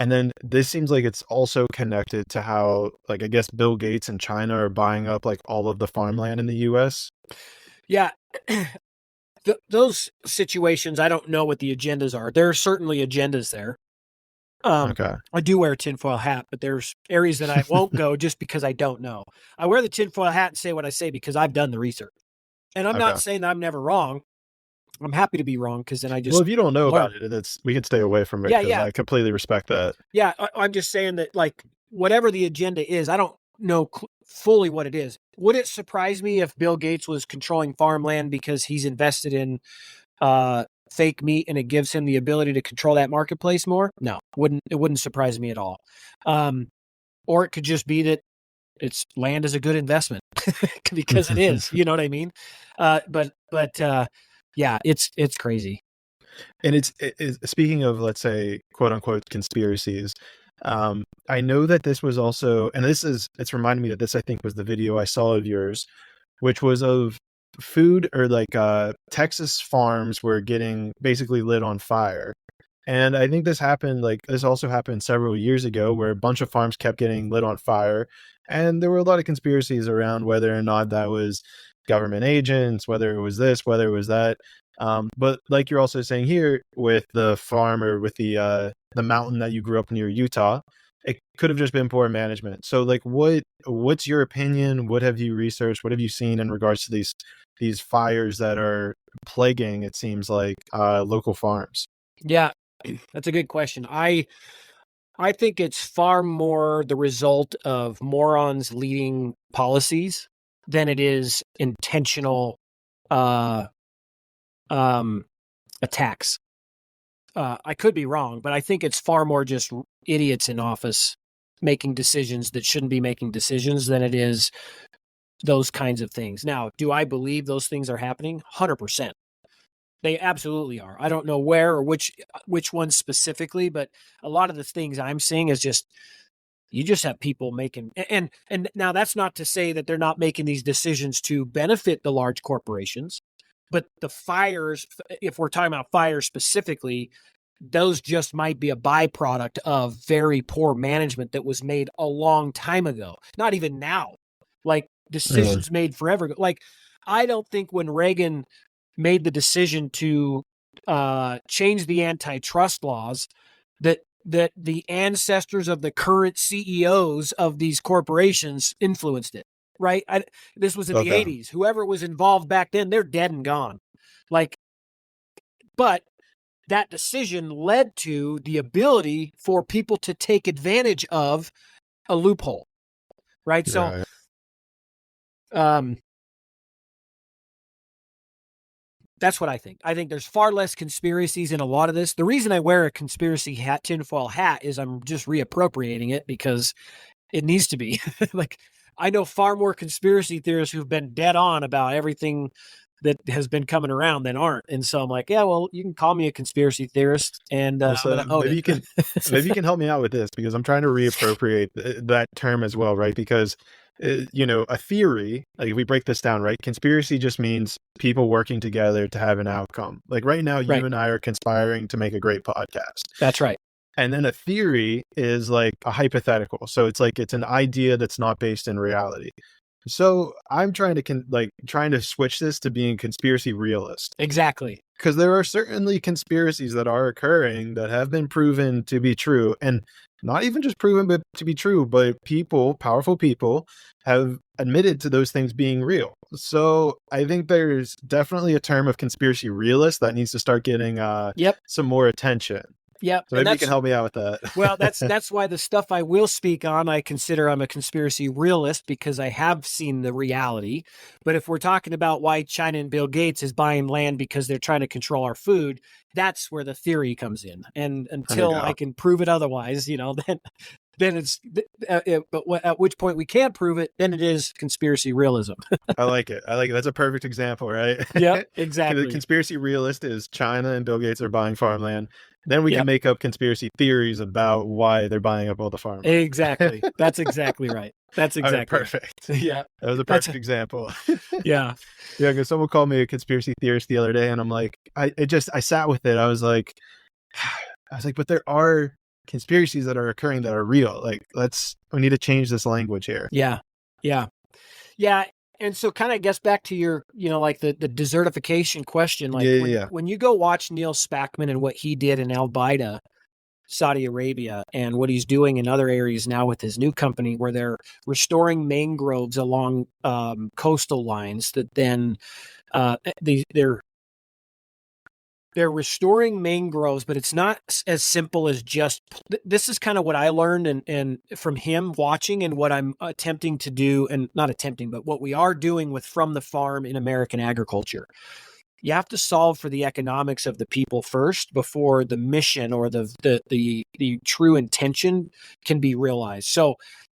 And then this seems like it's also connected to how, like, I guess Bill Gates and China are buying up like all of the farmland in the US. Yeah. Those situations, I don't know what the agendas are. There are certainly agendas there. Okay. I do wear a tinfoil hat, but there's areas that I won't go just because I don't know. I wear the tinfoil hat and say what I say because I've done the research. And I'm not saying that I'm never wrong. I'm happy to be wrong because then I just... Well, if you don't know about it, we can stay away from it because I completely respect that. Yeah, I'm just saying that, like, whatever the agenda is, I don't know fully what it is. Would it surprise me if Bill Gates was controlling farmland because he's invested in fake meat and it gives him the ability to control that marketplace more? No, it wouldn't surprise me at all. Or it could just be that it's land is a good investment because it is. You know what I mean? But yeah, it's crazy. And it's speaking of, let's say, quote unquote conspiracies. I know that this was also, and it's reminded me that this, I think, was the video I saw of yours, which was of food or like Texas farms were getting basically lit on fire. And I think this also happened several years ago where a bunch of farms kept getting lit on fire. And there were a lot of conspiracies around whether or not that was government agents, whether it was this, whether it was that. But like you're also saying here with the farm or with the mountain that you grew up near Utah, it could have just been poor management. So like what's your opinion? What have you researched? What have you seen in regards to these fires that are plaguing, it seems like, local farms? Yeah, that's a good question. I think it's far more the result of morons leading policies than it is intentional attacks. I could be wrong, but I think it's far more just idiots in office making decisions that shouldn't be making decisions than it is those kinds of things. Now, do I believe those things are happening? 100%. They absolutely are. I don't know where or which ones specifically, but a lot of the things I'm seeing is just, you just have people making, and now that's not to say that they're not making these decisions to benefit the large corporations, but the fires, if we're talking about fires specifically, those just might be a byproduct of very poor management that was made a long time ago. Not even now, like decisions made forever ago. Like, I don't think when Reagan made the decision to change the antitrust laws that the ancestors of the current CEOs of these corporations influenced it, right? This was in the 80s. Whoever was involved back then, they're dead and gone. Like, but that decision led to the ability for people to take advantage of a loophole, right? So, That's what I think. I think there's far less conspiracies in a lot of this. The reason I wear a conspiracy hat, tinfoil hat, is I'm just reappropriating it because it needs to be. Like, I know far more conspiracy theorists who've been dead on about everything that has been coming around than aren't. And so I'm like, yeah, well, you can call me a conspiracy theorist, and Also, I'm going to own it. maybe you can help me out with this, because I'm trying to reappropriate that term as well, right? Because a theory, like if we break this down, right, conspiracy just means people working together to have an outcome. Like right now, you and I are conspiring to make a great podcast. That's right. And then a theory is like a hypothetical. So it's like it's an idea that's not based in reality. So I'm trying to switch this to being conspiracy realist. Exactly. Because there are certainly conspiracies that are occurring that have been proven to be true, and not even just proven to be true, but powerful people have admitted to those things being real. So I think there's definitely a term of conspiracy realist that needs to start getting some more attention. Yeah. So maybe you can help me out with that. Well, that's why the stuff I will speak on, I consider I'm a conspiracy realist, because I have seen the reality. But if we're talking about why China and Bill Gates is buying land because they're trying to control our food, that's where the theory comes in. And until I can prove it otherwise, then it's, but at which point we can't prove it, then it is conspiracy realism. I like it. That's a perfect example, right? Yeah, exactly. The conspiracy realist is China and Bill Gates are buying farmland. Then we can make up conspiracy theories about why they're buying up all the farmland. Exactly. That's exactly right. That's exactly perfect. Right. Yeah. That was a perfect example. Yeah. Yeah, because someone called me a conspiracy theorist the other day, and I'm like, I sat with it. I was like, but there are conspiracies that are occurring that are real. Like, we need to change this language here. Yeah. Yeah. Yeah. And so kind of gets back to your, like the desertification question. Like when you go watch Neil Spackman and what he did in Al Baida, Saudi Arabia, and what he's doing in other areas now with his new company, where they're restoring mangroves along coastal lines that then they're restoring mangroves, but it's not as simple as just, this is kind of what I learned and from him watching, and what I'm attempting to do, and not attempting, but what we are doing with From the Farm in American agriculture. You have to solve for the economics of the people first before the mission or the true intention can be realized. So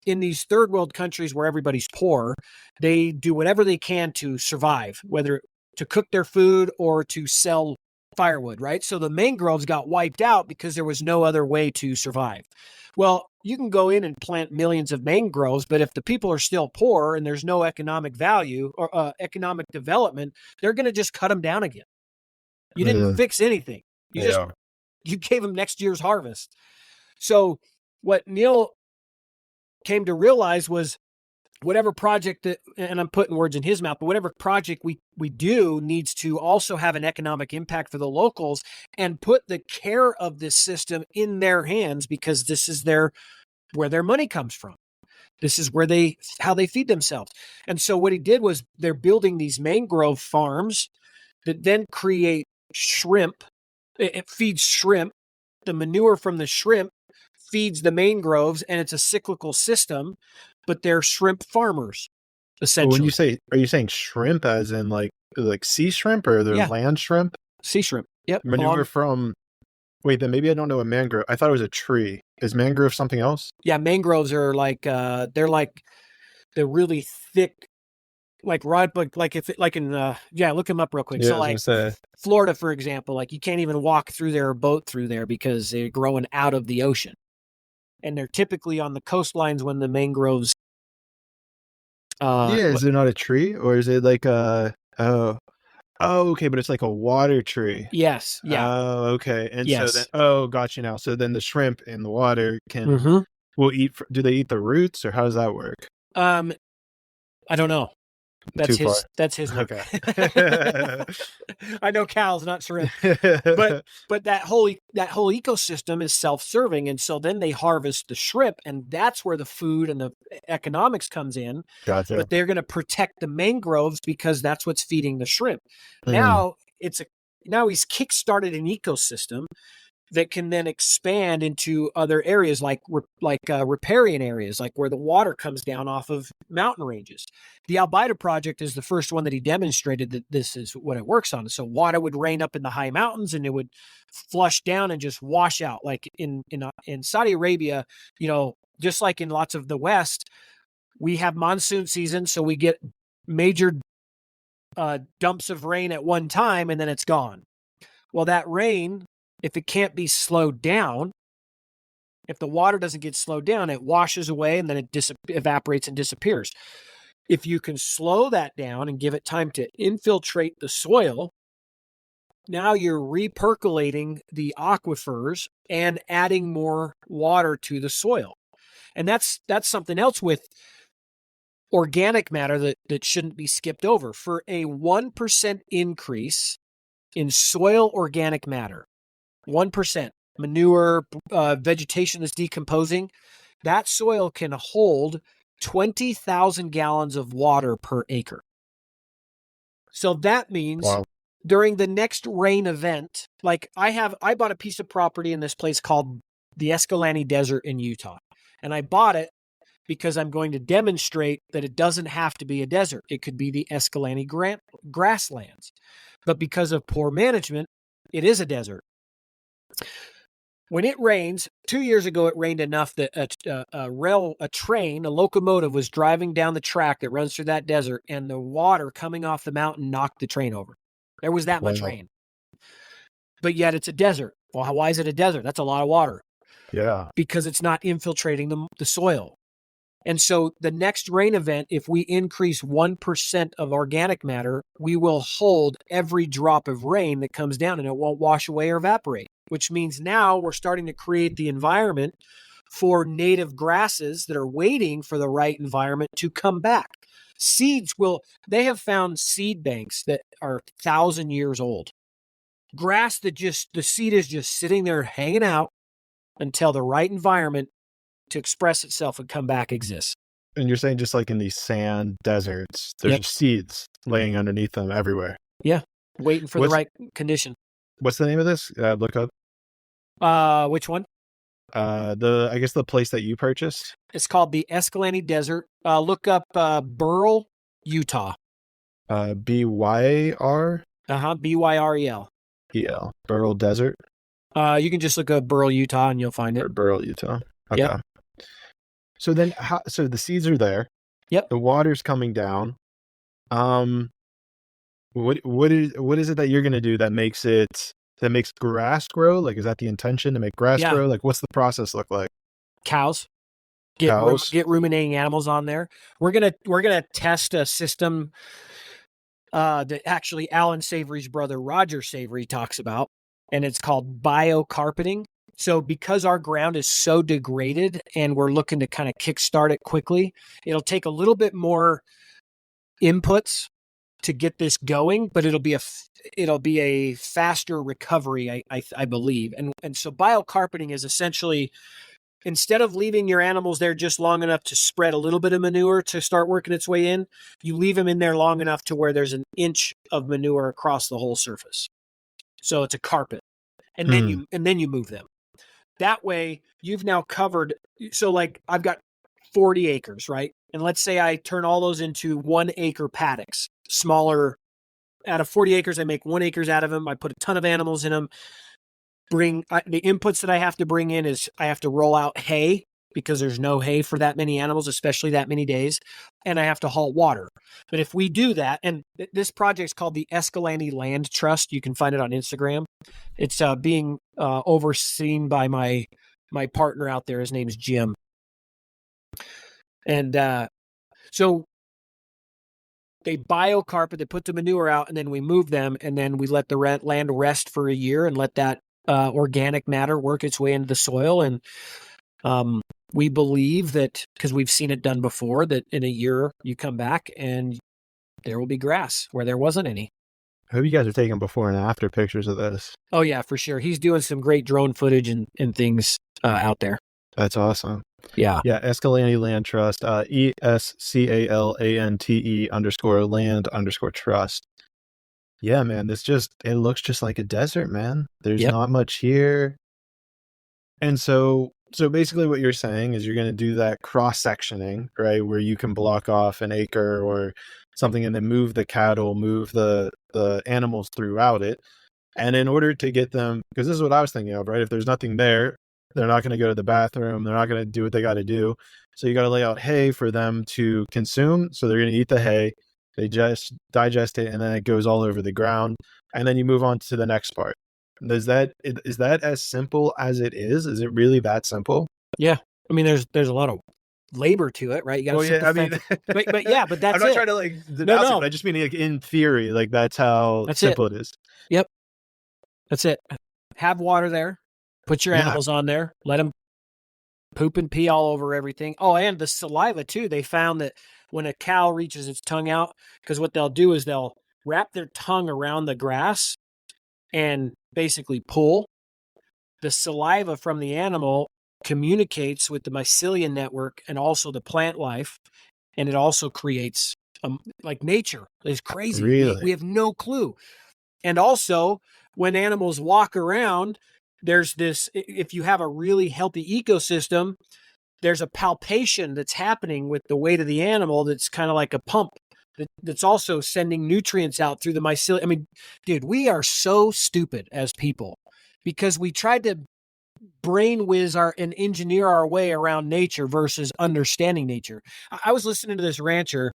in these third world countries where everybody's poor, they do whatever they can to survive, whether to cook their food or to sell firewood, right? So the mangroves got wiped out because there was no other way to survive. Well, you can go in and plant millions of mangroves, but if the people are still poor and there's no economic value or economic development, they're going to just cut them down again. You didn't fix anything. You gave them next year's harvest. So what Neil came to realize was, whatever project that, and I'm putting words in his mouth, but whatever project we do needs to also have an economic impact for the locals, and put the care of this system in their hands, because this is where their money comes from. This is how they feed themselves. And so what he did was, they're building these mangrove farms that then create shrimp. It feeds shrimp. The manure from the shrimp feeds the mangroves, and it's a cyclical system. But they're shrimp farmers, essentially. When are you saying shrimp as in like sea shrimp, or the land shrimp? Sea shrimp. Yep. Manure from. Wait, then maybe I don't know a mangrove. I thought it was a tree. Is mangrove something else? Yeah, mangroves are like they're really thick, like look them up real quick. Yeah, so Florida, for example, like you can't even walk through there or boat through there because they're growing out of the ocean. And they're typically on the coastlines when the mangroves. Is it not a tree, or is it like okay, but it's like a water tree. Yes. Yeah. Oh, okay. And yes. So then, got you now. So then the shrimp in the water will eat. Do they eat the roots, or how does that work? I don't know. That's Too far. That's his. Okay. I know cows, not shrimp, but that whole ecosystem is self-serving, and so then they harvest the shrimp, and that's where the food and the economics comes in. Gotcha. But they're going to protect the mangroves because that's what's feeding the shrimp. Now he's kickstarted an ecosystem that can then expand into other areas like riparian areas, like where the water comes down off of mountain ranges. The Albeida project is the first one that he demonstrated that this is what it works on. So water would rain up in the high mountains and it would flush down and just wash out. Like in Saudi Arabia, just like in lots of the West, we have monsoon season, so we get major dumps of rain at one time and then it's gone. Well, that rain, if it can't be slowed down, if the water doesn't get slowed down, it washes away and then it evaporates and disappears. If you can slow that down and give it time to infiltrate the soil, now you're repercolating the aquifers and adding more water to the soil. And that's something else with organic matter that shouldn't be skipped over. For a 1% increase in soil organic matter, 1%, manure, vegetation that's decomposing, that soil can hold 20,000 gallons of water per acre. So that means during the next rain event, like I bought a piece of property in this place called the Escalante Desert in Utah. And I bought it because I'm going to demonstrate that it doesn't have to be a desert. It could be the Escalante grasslands. But because of poor management, it is a desert. When it rains, 2 years ago, it rained enough that a locomotive was driving down the track that runs through that desert, and the water coming off the mountain knocked the train over. There was that much rain. But yet it's a desert. Well, why is it a desert? That's a lot of water. Yeah. Because it's not infiltrating the soil. And so the next rain event, if we increase 1% of organic matter, we will hold every drop of rain that comes down and it won't wash away or evaporate, which means now we're starting to create the environment for native grasses that are waiting for the right environment to come back. They have found seed banks that are 1,000 years old. Grass the seed is just sitting there hanging out until the right environment to express itself and come back exists. And you're saying just like in these sand deserts, there's seeds laying underneath them everywhere. Yeah, waiting for the right condition. What's the name of this? Look up. Which one? I guess the place that you purchased. It's called the Escalante Desert. Look up Burrell, Utah. BYR. BYREL. EL. Burrell Desert. You can just look up Burrell, Utah, and you'll find it. Or Burrell, Utah. Okay. Yep. So then, so the seeds are there. Yep. The water's coming down. What is it that you're gonna do that makes grass grow? Like, is that the intention to make grass grow? Like, what's the process look like? Cows. Cows. Get ruminating animals on there. We're gonna test a system that actually Alan Savory's brother Roger Savory talks about, and it's called biocarpeting. So because our ground is so degraded and we're looking to kind of kickstart it quickly, it'll take a little bit more inputs to get this going, but it'll be a faster recovery, I believe. And so biocarpeting is essentially, instead of leaving your animals there just long enough to spread a little bit of manure to start working its way in, you leave them in there long enough to where there's an inch of manure across the whole surface. So it's a carpet. And then you move them. That way you've now covered. So like I've got 40 acres, right? And let's say I turn all those into 1 acre paddocks, smaller. Out of 40 acres, I make 1 acre out of them. I put a ton of animals in them. The inputs that I have to bring in is I have to roll out hay because there's no hay for that many animals, especially that many days. And I have to haul water. But if we do that, and this project is called the Escalante Land Trust. You can find it on Instagram. It's being overseen by my partner out there. His name's Jim. And so they biocarpet, they put the manure out, and then we move them, and then we let the land rest for a year and let that organic matter work its way into the soil. And we believe that, because we've seen it done before, that in a year you come back and there will be grass where there wasn't any. I hope you guys are taking before and after pictures of this. Oh, yeah, for sure. He's doing some great drone footage and things out there. That's awesome. Yeah. Yeah. Escalante Land Trust, ESCALANTE_land_trust. Yeah, man. It looks just like a desert, man. There's not much here. And so basically what you're saying is you're going to do that cross-sectioning, right, where you can block off an acre or something and then move the cattle, move the animals throughout it. And in order to get them, because this is what I was thinking of, right? If there's nothing there, they're not going to go to the bathroom. They're not going to do what they got to do. So you got to lay out hay for them to consume. So they're going to eat the hay. They just digest it, and then it goes all over the ground. And then you move on to the next part. Is that as simple as it is? Is it really that simple? Yeah. I mean, there's a lot of labor to it, right? You got to Well, yeah, I mean, but yeah, but that's I'm not it. trying to like denounce it, but I just mean like in theory, like that's how simple it is. Yep. That's it. Have water there. Put your animals on there. Let them poop and pee all over everything. Oh, and the saliva too. They found that when a cow reaches its tongue out, because what they'll do is they'll wrap their tongue around the grass and basically pull. The saliva from the animal communicates with the mycelium network and also the plant life, and it also creates like nature. It's crazy. Really? We have no clue. And also, when animals walk around, there's this, if you have a really healthy ecosystem, there's a palpation that's happening with the weight of the animal that's kind of like a pump that's also sending nutrients out through the mycelium. I mean, dude, we are so stupid as people because we tried to brain whiz and engineer our way around nature versus understanding nature. I was listening to this rancher.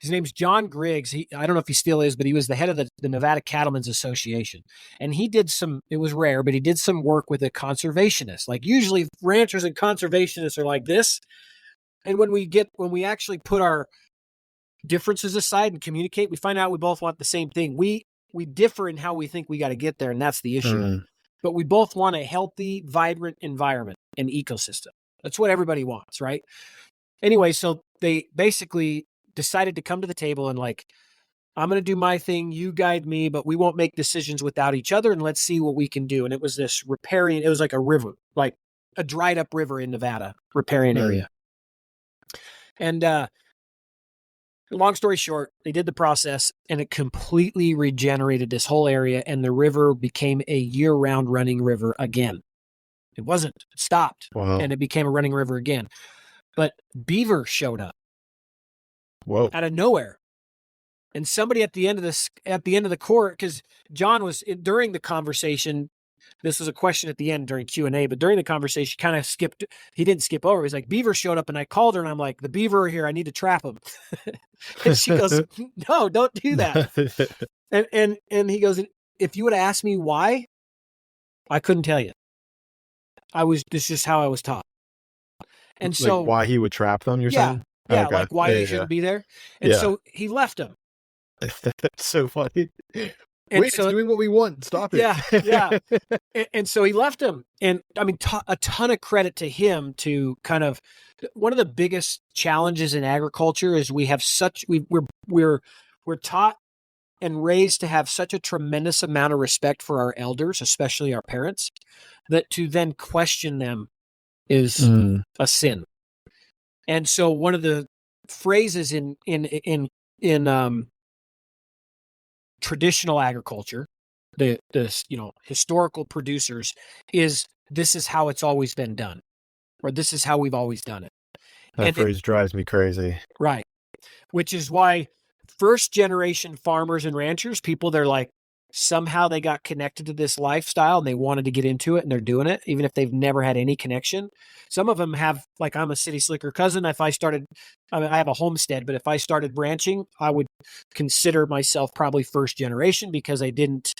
His name's John Griggs. I don't know if he still is, but he was the head of the Nevada Cattlemen's Association. And he did it was rare, but he did some work with a conservationist. Like usually ranchers and conservationists are like this. And when we actually put our differences aside and communicate, we find out we both want the same thing. We differ in how we think we got to get there, and that's the issue. Mm. But we both want a healthy, vibrant environment and ecosystem. That's what everybody wants, right? Anyway, so they basically decided to come to the table and like, I'm going to do my thing, you guide me, but we won't make decisions without each other, and let's see what we can do. And it was this riparian, it was like a river, like a dried up river in Nevada, riparian area. And long story short, they did the process and it completely regenerated this whole area, and the river became a year-round running river again. It wasn't. It stopped. Wow. And it became a running river again. But beaver showed up. Whoa. Out of nowhere. And somebody at the end of the court, because John was during the conversation, this was a question at the end during Q&A, but during the conversation, kind of he didn't skip over. He's like, beaver showed up, and I called her and I'm like, the beaver are here. I need to trap them. And she goes, no, don't do that. and he goes, if you would have asked me why, I couldn't tell you. This is just how I was taught. And like so why he would trap them, you're saying? Yeah, Okay. like why they shouldn't be there. And so he left them. That's so funny. And Wait, so, it's doing what we want. Stop it. Yeah. And so he left them. And I mean, a ton of credit to him to kind of, one of the biggest challenges in agriculture is we have we're taught and raised to have such a tremendous amount of respect for our elders, especially our parents, that to then question them is a sin. And so one of the phrases in traditional agriculture, the historical producers, is this is how it's always been done, or this is how we've always done it. That phrase drives me crazy. Right. Which is why first generation farmers and ranchers, people, they're like, somehow they got connected to this lifestyle and they wanted to get into it and they're doing it, even if they've never had any connection. Some of them have, like, I'm a city slicker cousin. I have a homestead, but if I started branching, I would consider myself probably first generation because I didn't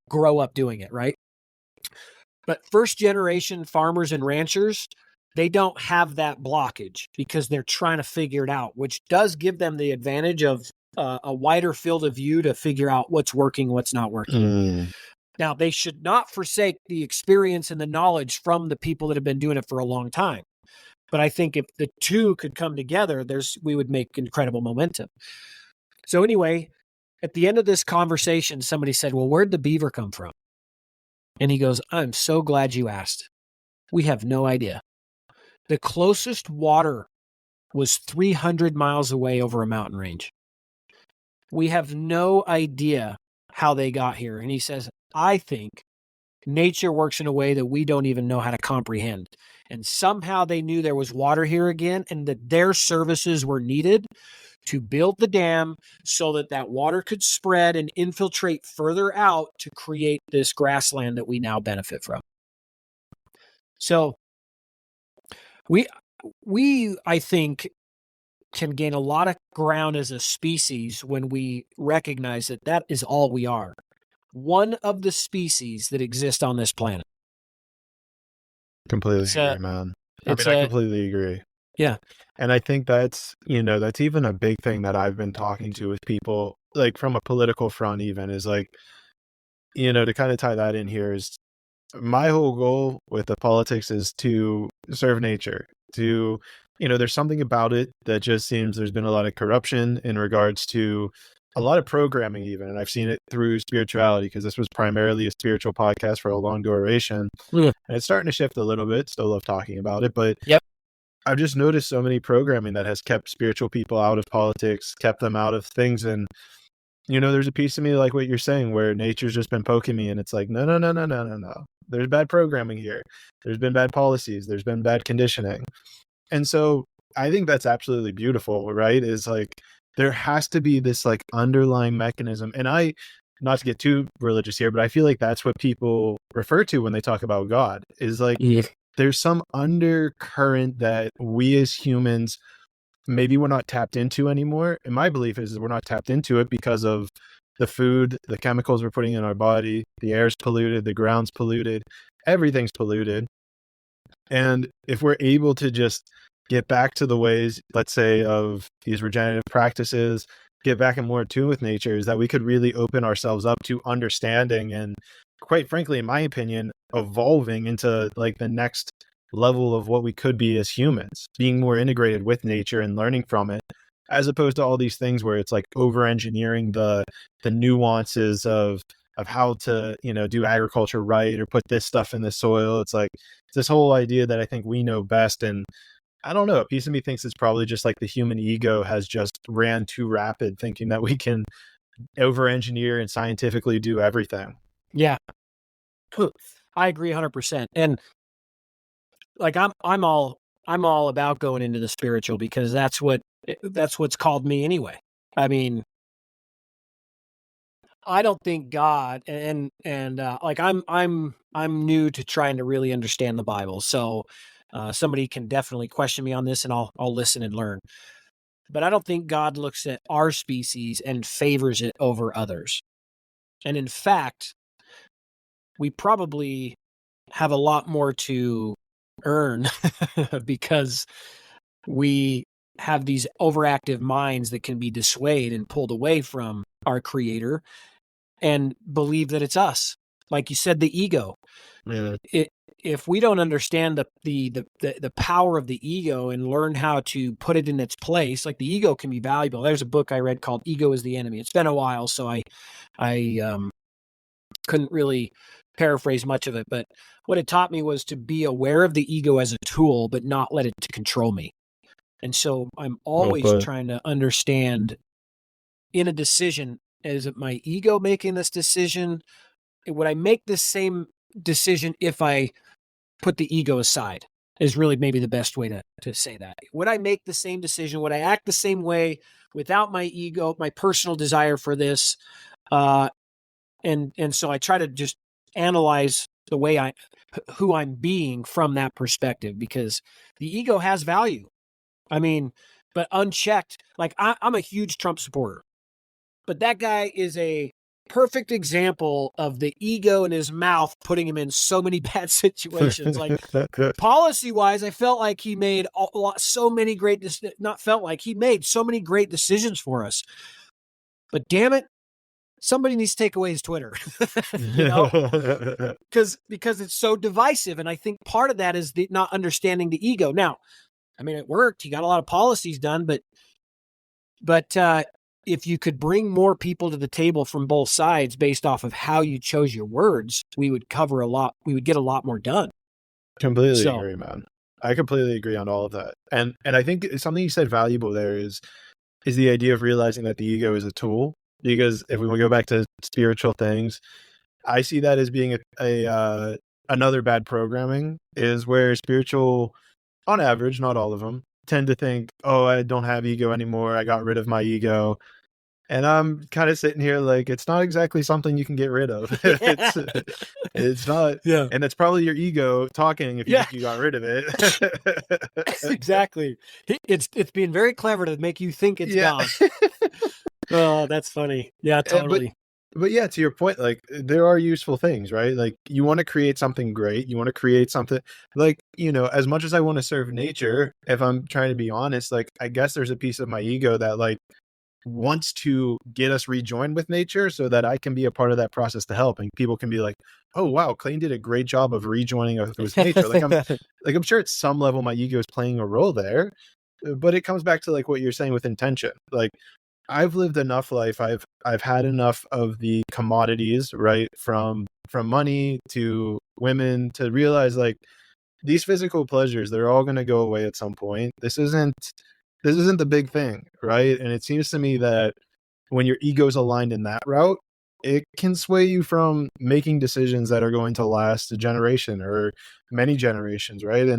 grow up doing it, right? But first generation farmers and ranchers, they don't have that blockage because they're trying to figure it out, which does give them the advantage of a wider field of view to figure out what's working, what's not working. Now, they should not forsake the experience and the knowledge from the people that have been doing it for a long time. But I think if the two could come together, we would make incredible momentum. So anyway, at the end of this conversation, somebody said, well, where'd the beaver come from? And he goes, I'm so glad you asked. We have no idea. The closest water was 300 miles away over a mountain range. We have no idea how they got here. And he says, I think nature works in a way that we don't even know how to comprehend. And somehow they knew there was water here again and that their services were needed to build the dam so that that water could spread and infiltrate further out to create this grassland that we now benefit from. So we I think can gain a lot of ground as a species when we recognize that that is all we are. One of the species that exist on this planet. Completely agree, man. I completely agree. Yeah. And I think that's even a big thing that I've been talking to with people, like from a political front even, is like, to kind of tie that in here is my whole goal with the politics is to serve nature, there's something about it that just seems there's been a lot of corruption in regards to a lot of programming even. And I've seen it through spirituality because this was primarily a spiritual podcast for a long duration. Yeah. And it's starting to shift a little bit. Still love talking about it, but yep. I've just noticed so many programming that has kept spiritual people out of politics, kept them out of things. And, there's a piece of me like what you're saying where nature's just been poking me and it's like, no. There's bad programming here. There's been bad policies. There's been bad conditioning. And so I think that's absolutely beautiful, right? Is like, there has to be this like underlying mechanism. And not to get too religious here, but I feel like that's what people refer to when they talk about God is like, there's some undercurrent that we as humans, maybe we're not tapped into anymore. And my belief is we're not tapped into it because of the food, the chemicals we're putting in our body, the air's polluted, the ground's polluted, everything's polluted. And if we're able to just get back to the ways, let's say, of these regenerative practices, get back and more in tune with nature, is that we could really open ourselves up to understanding and, quite frankly, in my opinion, evolving into like the next level of what we could be as humans, being more integrated with nature and learning from it, as opposed to all these things where it's like over engineering the nuances of how to, do agriculture right or put this stuff in the soil. It's like this whole idea that I think we know best. And I don't know, a piece of me thinks it's probably just like the human ego has just ran too rapid, thinking that we can over engineer and scientifically do everything. Yeah. I agree 100%. And like, I'm all about going into the spiritual because that's what's called me anyway. I mean, I don't think God and like I'm new to trying to really understand the Bible. So somebody can definitely question me on this and I'll listen and learn. But I don't think God looks at our species and favors it over others. And in fact, we probably have a lot more to earn because we have these overactive minds that can be dissuaded and pulled away from our creator and believe that it's us. Like you said, the ego. Yeah. If we don't understand the power of the ego and learn how to put it in its place, like the ego can be valuable. There's a book I read called Ego is the Enemy. It's been a while, so I couldn't really paraphrase much of it, but what it taught me was to be aware of the ego as a tool, but not let it to control me. And so I'm always trying to understand in a decision, is it my ego making this decision? Would I make this same decision if I put the ego aside? Is really maybe the best way to say that. Would I make the same decision? Would I act the same way without my ego, my personal desire for this? And so I try to just analyze the way who I'm being from that perspective, because the ego has value. I mean, but unchecked, like I'm a huge Trump supporter, but that guy is a perfect example of the ego in his mouth, putting him in so many bad situations. Like policy wise, I felt like he made so many great decisions for us, but damn it, somebody needs to take away his Twitter, because it's so divisive. And I think part of that is the not understanding the ego. Now, I mean, it worked. He got a lot of policies done, but if you could bring more people to the table from both sides based off of how you chose your words, we would cover a lot. We would get a lot more done. Completely agree, man. I completely agree on all of that. And I think something you said valuable there is the idea of realizing that the ego is a tool. Because if we go back to spiritual things, I see that as being another bad programming, is where spiritual, on average, not all of them, tend to think, oh, I don't have ego anymore. I got rid of my ego. And I'm kind of sitting here like, it's not exactly something you can get rid of. It's not. Yeah. And that's probably your ego talking if you Yeah. think you got rid of it. Exactly. It's being very clever to make you think it's Yeah. gone. Oh, that's funny. Yeah, totally. But yeah, to your point, like there are useful things, right? Like you want to create something great. You want to create something like, as much as I want to serve nature, if I'm trying to be honest, like I guess there's a piece of my ego that like wants to get us rejoined with nature so that I can be a part of that process to help. And people can be like, oh wow, Clayton did a great job of rejoining us with nature. I'm sure at some level my ego is playing a role there, but it comes back to like what you're saying with intention. Like I've lived enough life. I've had enough of the commodities, right? From money to women to realize like these physical pleasures, they're all going to go away at some point. This isn't the big thing, right? And it seems to me that when your ego's aligned in that route, it can sway you from making decisions that are going to last a generation or many generations, right?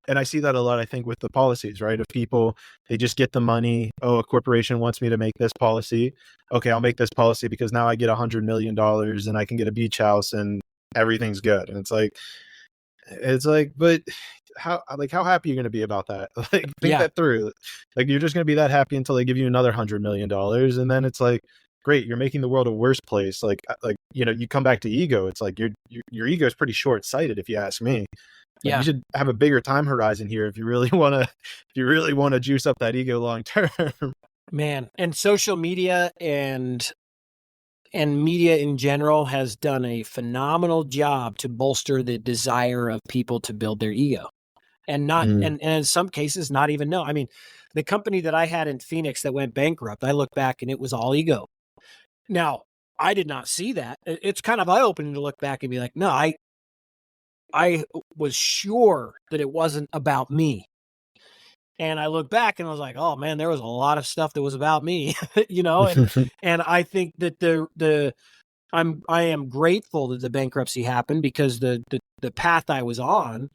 And I see that a lot, I think, with the policies, right? Of people, they just get the money. Oh, a corporation wants me to make this policy. Okay, I'll make this policy because now I get $100 million and I can get a beach house and everything's good. And it's like, but how happy are you going to be about that? Like, think that through. Like, you're just going to be that happy until they give you another $100 million. And then it's like, great, you're making the world a worse place. Like, you come back to ego. It's like your ego is pretty short-sighted, if you ask me. Like, you should have a bigger time horizon here if you really want to juice up that ego long term. Man, and social media and media in general has done a phenomenal job to bolster the desire of people to build their ego. And and in some cases not even know. I mean, the company that I had in Phoenix that went bankrupt, I look back and it was all ego. Now, I did not see that. It's kind of eye-opening to look back and be like, no, I was sure that it wasn't about me. And I look back and I was like, oh man, there was a lot of stuff that was about me, and I think that I am grateful that the bankruptcy happened because the path I was on,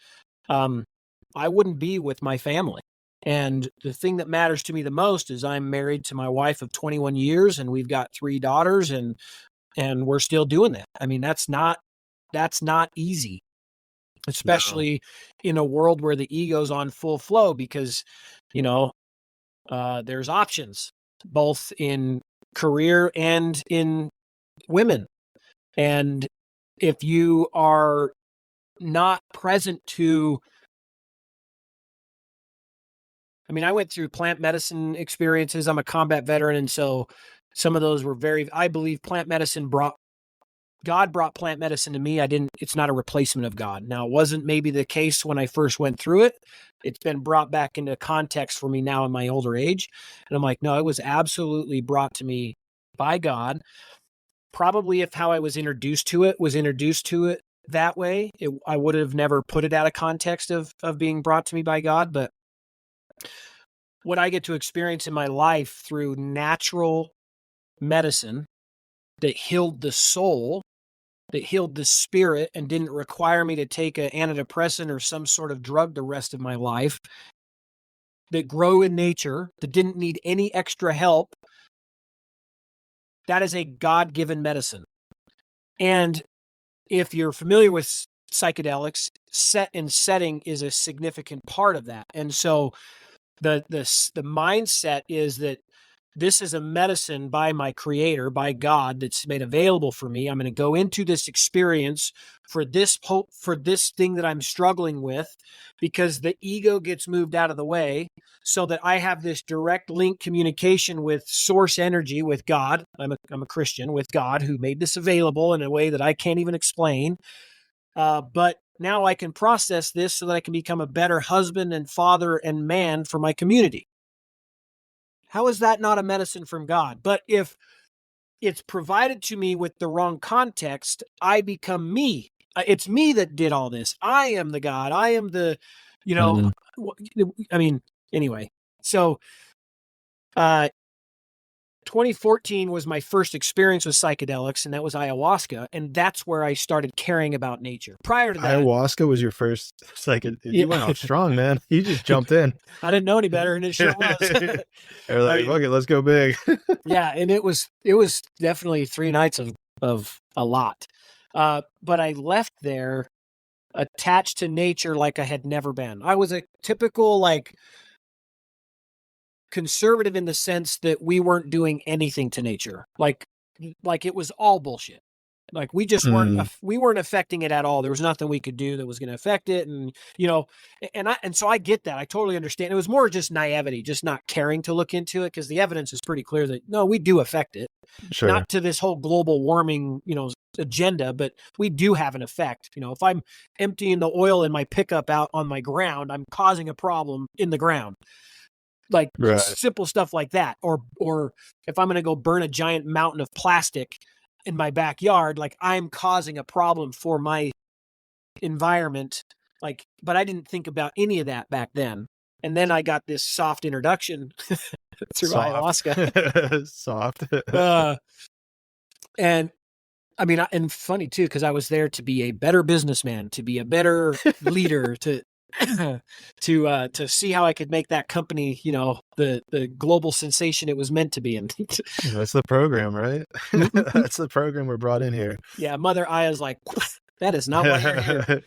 I wouldn't be with my family. And the thing that matters to me the most is I'm married to my wife of 21 years and we've got 3 daughters and we're still doing that. I mean, that's not easy. Especially in a world where the ego's on full flow because, there's options both in career and in women. And if you are not present to, I went through plant medicine experiences. I'm a combat veteran. And so some of those were I believe God brought plant medicine to me. It's not a replacement of God. Now, it wasn't maybe the case when I first went through it. It's been brought back into context for me now in my older age. And I'm like, no, it was absolutely brought to me by God. Probably if how I was introduced to it that way, I would have never put it out of context of being brought to me by God. But what I get to experience in my life through natural medicine that healed the soul, that healed the spirit and didn't require me to take an antidepressant or some sort of drug the rest of my life, that grow in nature, that didn't need any extra help, that is a God-given medicine. And if you're familiar with psychedelics, setting is a significant part of that. And so the mindset is that this is a medicine by my creator, by God, that's made available for me. I'm going to go into this experience for this hope, for this thing that I'm struggling with, because the ego gets moved out of the way so that I have this direct link communication with source energy, with God. I'm a Christian, with God, who made this available in a way that I can't even explain. But now I can process this so that I can become a better husband and father and man for my community. How is that not a medicine from God? But if it's provided to me with the wrong context, I become me. It's me that did all this. I am the God. I am the, anyway. So, 20 2014 was my first experience with psychedelics, and that was ayahuasca, and that's where I started caring about nature. Prior to that, Ayahuasca was your first psychedelic. Yeah. You went off strong, man. You just jumped in. I didn't know any better, and it sure was. They're like, okay, let's go big. Yeah, and it was definitely 3 nights of a lot. But I left there attached to nature like I had never been. I was a typical conservative in the sense that we weren't doing anything to nature. Like it was all bullshit. Like we just weren't affecting it at all. There was nothing we could do that was going to affect it. And, and so I get that. I totally understand. It was more just naivety, just not caring to look into it, because the evidence is pretty clear that no, we do affect it. Sure. Not to this whole global warming, agenda, but we do have an effect. If I'm emptying the oil in my pickup out on my ground, I'm causing a problem in the ground. Like simple stuff like that. Or if I'm going to go burn a giant mountain of plastic in my backyard, like I'm causing a problem for my environment. But I didn't think about any of that back then. And then I got this soft introduction through ayahuasca. Soft. And I mean, and funny too, because I was there to be a better businessman, to be a better leader, to see how I could make that company, the global sensation it was meant to be in. That's the program, right? That's the program we're brought in here. Yeah, Mother Aya's like, that is not why you're here.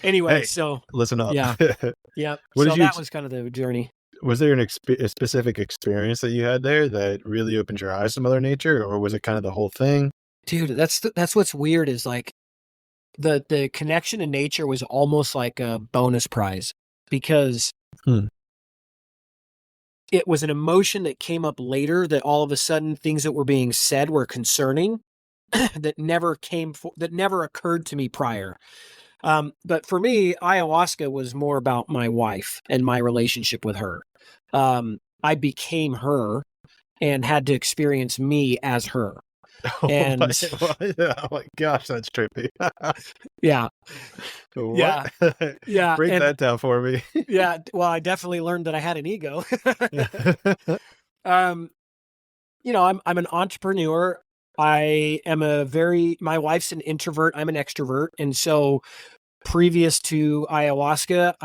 Anyway, hey, so listen up. Yeah. That was kind of the journey. Was there a specific experience that you had there that really opened your eyes to Mother Nature, or was it kind of the whole thing? Dude, that's what's weird is like the connection to nature was almost like a bonus prize, because it was an emotion that came up later that all of a sudden things that were being said were concerning that never occurred to me prior. But for me, ayahuasca was more about my wife and my relationship with her. I became her and had to experience me as her. And oh my gosh, that's trippy. Yeah. What? Yeah. Break that down for me. Yeah. Well, I definitely learned that I had an ego. I'm an entrepreneur. My wife's an introvert. I'm an extrovert. And so previous to ayahuasca,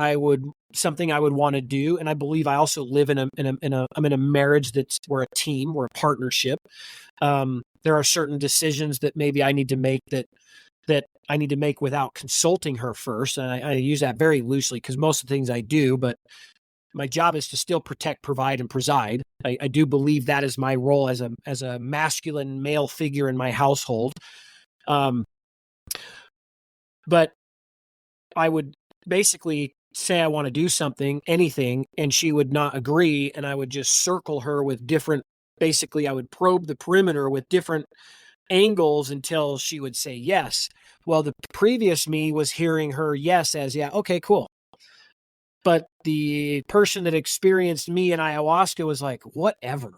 something I would want to do. And I believe I also live I'm in a marriage we're a team, we're a partnership. There are certain decisions that maybe I need to make that I need to make without consulting her first. And I use that very loosely because most of the things I do, but my job is to still protect, provide, and preside. I do believe that is my role as a masculine male figure in my household. But I would basically say I want to do anything, and she would not agree. And I would just circle her with basically I would probe the perimeter with different angles until she would say yes. Well, the previous me was hearing her yes as, yeah, okay, cool. But the person that experienced me in ayahuasca was like, whatever.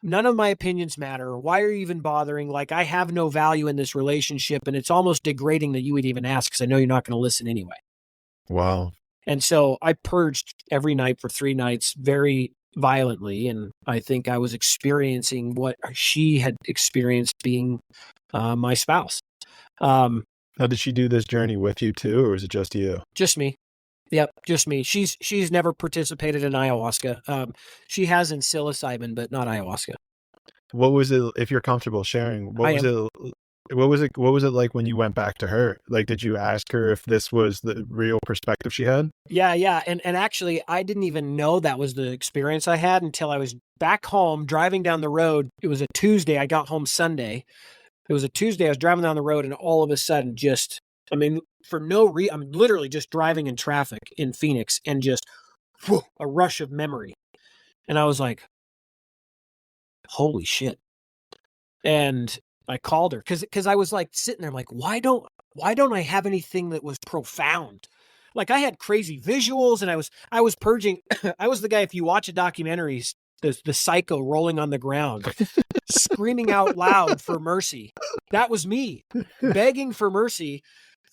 None of my opinions matter. Why are you even bothering? Like, I have no value in this relationship, and it's almost degrading that you would even ask because I know you're not going to listen anyway. Wow. And so I purged every night for 3 nights very violently, and I think I was experiencing what she had experienced being my spouse. Now, did she do this journey with you too, or was it just you? Just me. Yep, just me. She's never participated in ayahuasca. She has in psilocybin, but not ayahuasca. What was it, if you're comfortable sharing? What was it like when you went back to her? Like, did you ask her if this was the real perspective she had? Yeah. And actually, I didn't even know that was the experience I had until I was back home driving down the road. It was a Tuesday. I got home Sunday. It was a Tuesday. I was driving down the road, and all of a sudden, for no reason, I'm literally just driving in traffic in Phoenix, and just a rush of memory. And I was like, holy shit. And I called her because I was like sitting there, I'm like, why don't I have anything that was profound? Like, I had crazy visuals, and I was purging. I was the guy, if you watch a documentary, the psycho rolling on the ground, screaming out loud for mercy. That was me begging for mercy.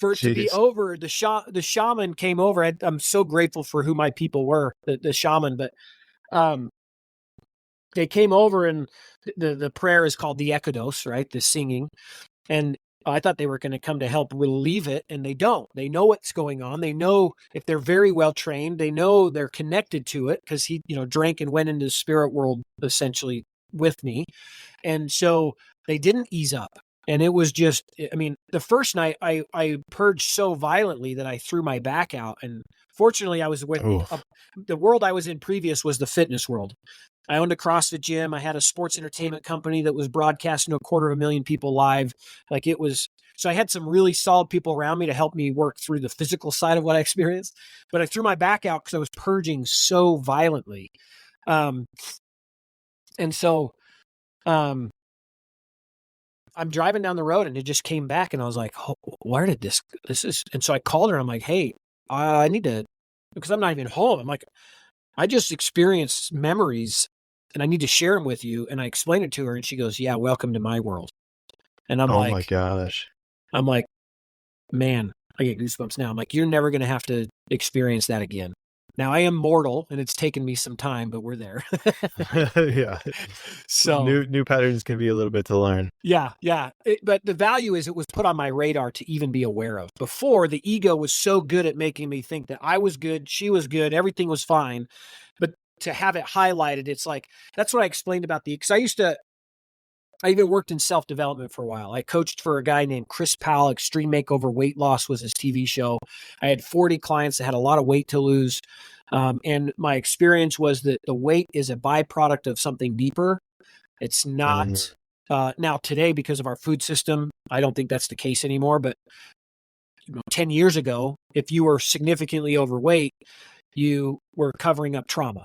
For it to be over. The shaman came over. I'm so grateful for who my people were, the shaman, but they came over, and the prayer is called the Econos, right? The singing. And I thought they were going to come to help relieve it, and they don't. They know what's going on. They know, if they're very well trained, they know they're connected to it, because he, drank and went into the spirit world essentially with me. And so they didn't ease up. And it was just, I mean, the first night I purged so violently that I threw my back out. And fortunately, I was with the world I was in previous was the fitness world. I owned a CrossFit gym. I had a sports entertainment company that was broadcasting to 250,000 people live. Like, it was, so I had some really solid people around me to help me work through the physical side of what I experienced. But I threw my back out because I was purging so violently. And so I'm driving down the road, and it just came back, and I was like, oh, where did this is? And so I called her. I'm like, hey, I need to, because I'm not even home. I'm like, I just experienced memories, and I need to share them with you. And I explained it to her, and she goes, yeah, welcome to my world. And I'm oh my gosh. I'm like, man, I get goosebumps now. I'm like, you're never going to have to experience that again. Now, I am mortal, and it's taken me some time, but we're there. Yeah. So new patterns can be a little bit to learn. Yeah. But the value is it was put on my radar to even be aware of. Before, the ego was so good at making me think that I was good, she was good, everything was fine. But to have it highlighted, it's like, that's what I explained about because I even worked in self-development for a while. I coached for a guy named Chris Powell. Extreme Makeover Weight Loss was his TV show. I had 40 clients that had a lot of weight to lose. And my experience was that the weight is a byproduct of something deeper. It's not now today, because of our food system. I don't think that's the case anymore. But 10 years ago, if you were significantly overweight, you were covering up trauma.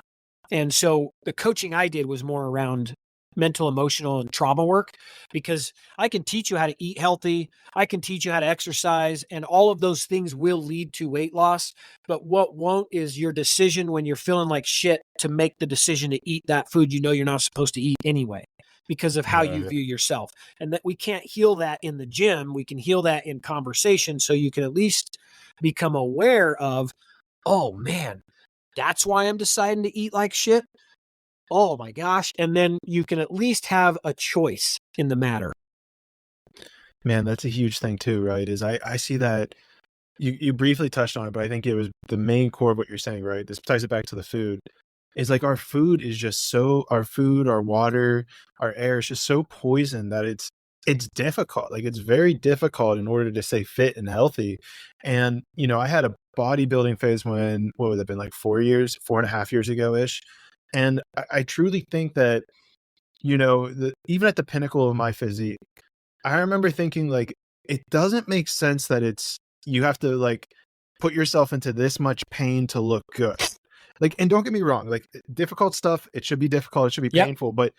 And so the coaching I did was more around mental, emotional, and trauma work, because I can teach you how to eat healthy. I can teach you how to exercise, and all of those things will lead to weight loss. But what won't is your decision when you're feeling like shit to make the decision to eat that food you're not supposed to eat anyway, because of how you view yourself. And that we can't heal that in the gym. We can heal that in conversation. So you can at least become aware of, oh man, that's why I'm deciding to eat like shit. Oh my gosh. And then you can at least have a choice in the matter. Man, that's a huge thing too, right? Is I see that you briefly touched on it, but I think it was the main core of what you're saying, right? This ties it back to the food. Is like our food is just our food, our water, our air is just so poisoned that it's difficult. Like, it's very difficult in order to stay fit and healthy. And, I had a bodybuilding phase when, what would that have been, like 4.5 years ago-ish. And I truly think that, even at the pinnacle of my physique, I remember thinking, like, it doesn't make sense that you have to, like, put yourself into this much pain to look good. Like, and don't get me wrong, like, difficult stuff, it should be difficult, it should be painful, but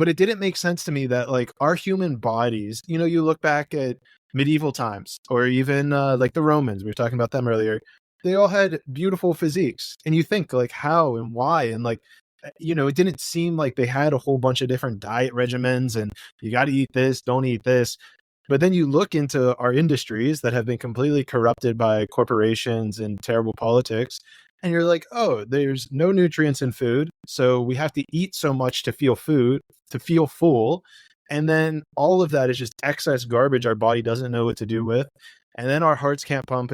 it didn't make sense to me that, like, our human bodies, you look back at medieval times, or even like the Romans, we were talking about them earlier, they all had beautiful physiques, and you think, like, how and why, and like, it didn't seem like they had a whole bunch of different diet regimens and you got to eat this, don't eat this. But then you look into our industries that have been completely corrupted by corporations and terrible politics, and you're like, oh, there's no nutrients in food, so we have to eat so much to feel full. And then all of that is just excess garbage our body doesn't know what to do with. And then our hearts can't pump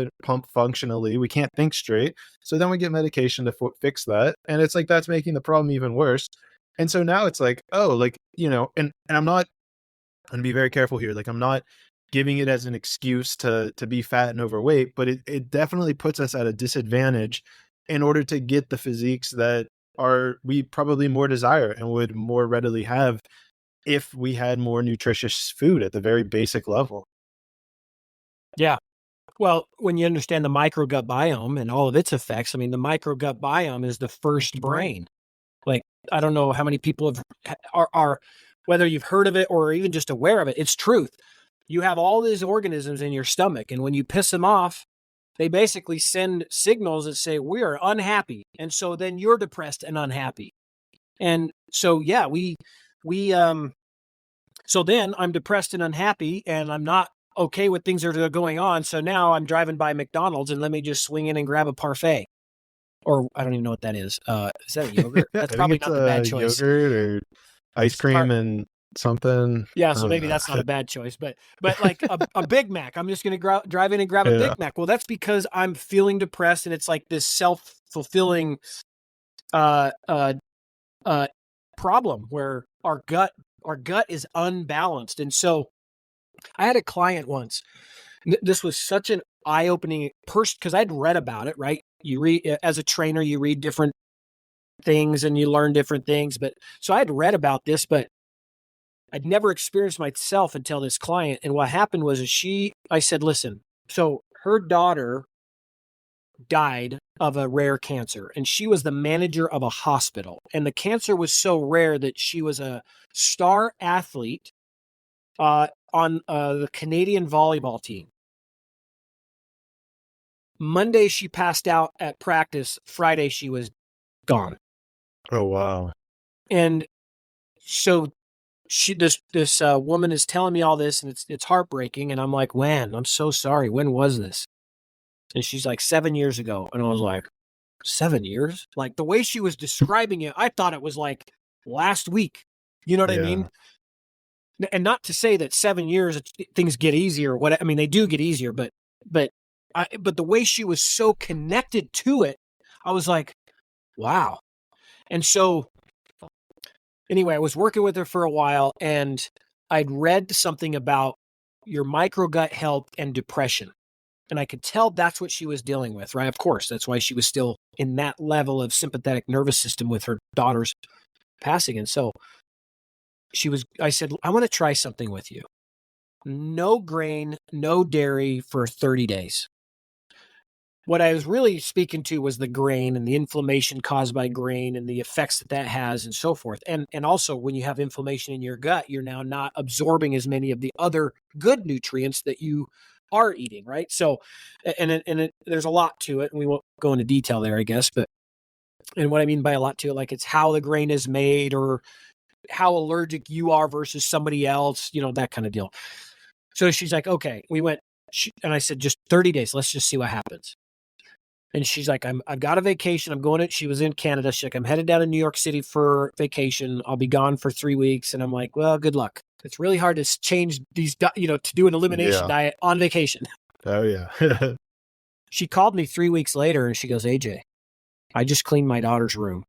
functionally. We can't think straight. So then we get medication to fix that. And it's like, that's making the problem even worse. And so now it's like, oh, like, and I'm not going to be very careful here. Like, I'm not giving it as an excuse to be fat and overweight, but it definitely puts us at a disadvantage in order to get the physiques that we probably more desire and would more readily have if we had more nutritious food at the very basic level. Yeah. Well, when you understand the microgut biome and all of its effects, I mean, the microgut biome is the first brain. Like, I don't know how many people are whether you've heard of it or even just aware of it. It's truth. You have all these organisms in your stomach, and when you piss them off, they basically send signals that say, we are unhappy. And so then you're depressed and unhappy. And so, yeah, so then I'm depressed and unhappy, and I'm not okay with things that are going on. So now I'm driving by McDonald's and let me just swing in and grab a parfait. Or I don't even know what that is. Is that a yogurt? That's probably not the bad choice. Yogurt, or ice cream and something. Yeah, so maybe that's not a bad choice, but like a Big Mac. I'm just going to drive in and grab a Big Mac. Well, that's because I'm feeling depressed, and it's like this self-fulfilling problem where our gut is unbalanced. And so I had a client once. This was such an eye-opening because I'd read about it, right? You read as a trainer, you read different things and you learn different things. But so I had read about this, but I'd never experienced myself until this client. And what happened was I said, listen, so her daughter died of a rare cancer, and she was the manager of a hospital. And the cancer was so rare that she was a star athlete on the Canadian volleyball team. Monday, she passed out at practice. Friday, she was gone. Oh, wow. And so this woman is telling me all this, and it's heartbreaking. And I'm like, man, I'm so sorry. When was this? And she's like, 7 years ago. And I was like, 7 years? Like the way she was describing it, I thought it was like last week. You know what I mean? And not to say that 7 years things get easier. What I mean, they do get easier, but the way she was so connected to it, I was like, wow. And so anyway, I was working with her for a while, and I'd read something about your microgut health and depression. And I could tell that's what she was dealing with, right? Of course, that's why she was still in that level of sympathetic nervous system with her daughter's passing. And so I said, I want to try something with you. No grain, no dairy for 30 days. What I was really speaking to was the grain and the inflammation caused by grain and the effects that has and so forth. And also when you have inflammation in your gut, you're now not absorbing as many of the other good nutrients that you are eating, right? So, there's a lot to it, and we won't go into detail there, I guess. And what I mean by a lot to it, like it's how the grain is made or how allergic you are versus somebody else, that kind of deal. So she's like, okay, we went, and I said, just 30 days. Let's just see what happens. And she's like, I've got a vacation. she was in Canada. She's like, I'm headed down to New York City for vacation. I'll be gone for 3 weeks. And I'm like, well, good luck. It's really hard to change these, to do an elimination diet on vacation. Oh, yeah. She called me 3 weeks later and she goes, AJ, I just cleaned my daughter's room.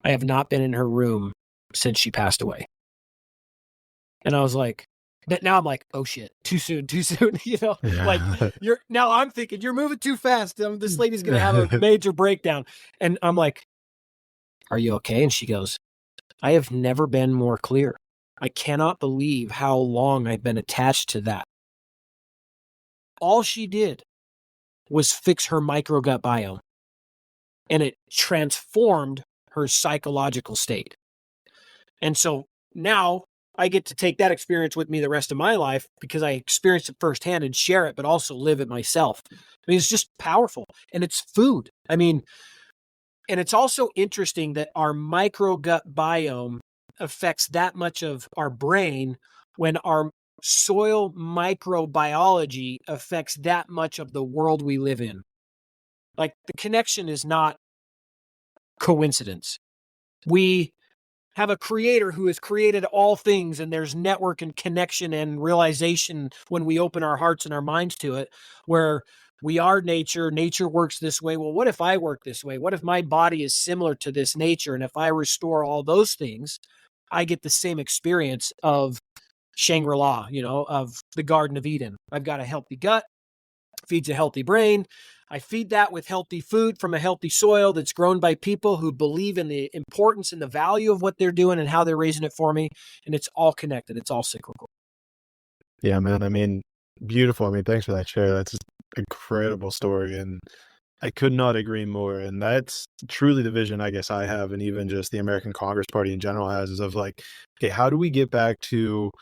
I have not been in her room since she passed away. And I was like, now I'm like, oh shit, too soon. Like now I'm thinking you're moving too fast. This lady's going to have a major breakdown. And I'm like, are you okay? And she goes, I have never been more clear. I cannot believe how long I've been attached to that. All she did was fix her microgut biome, and it transformed her psychological state. And so now I get to take that experience with me the rest of my life because I experienced it firsthand and share it, but also live it myself. I mean, it's just powerful, and it's food. I mean, and it's also interesting that our microgut biome affects that much of our brain when our soil microbiology affects that much of the world we live in. Like the connection is not coincidence. We have a creator who has created all things, and there's network and connection and realization when we open our hearts and our minds to it, where we are nature. Nature works this way. Well, what if I work this way? What if my body is similar to this nature? And if I restore all those things, I get the same experience of Shangri-La, of the Garden of Eden. I've got a healthy gut, feeds a healthy brain. I feed that with healthy food from a healthy soil that's grown by people who believe in the importance and the value of what they're doing and how they're raising it for me. And it's all connected. It's all cyclical. Yeah, man. I mean, beautiful. I mean, thanks for that share. That's an incredible story. And I could not agree more. And that's truly the vision I guess I have, and even just the American Congress Party in general has, is of like, okay, how do we get back to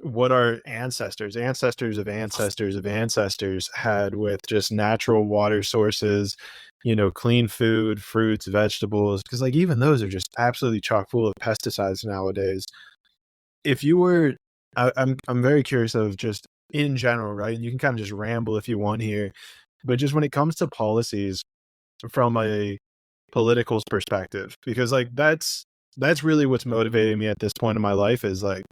what our ancestors of ancestors had with just natural water sources, clean food, fruits, vegetables, because like even those are just absolutely chock full of pesticides nowadays. If you were, I'm very curious of just in general, right? And you can kind of just ramble if you want here, but just when it comes to policies from a political perspective, because like that's that's really what's motivating me at this point in my life is like,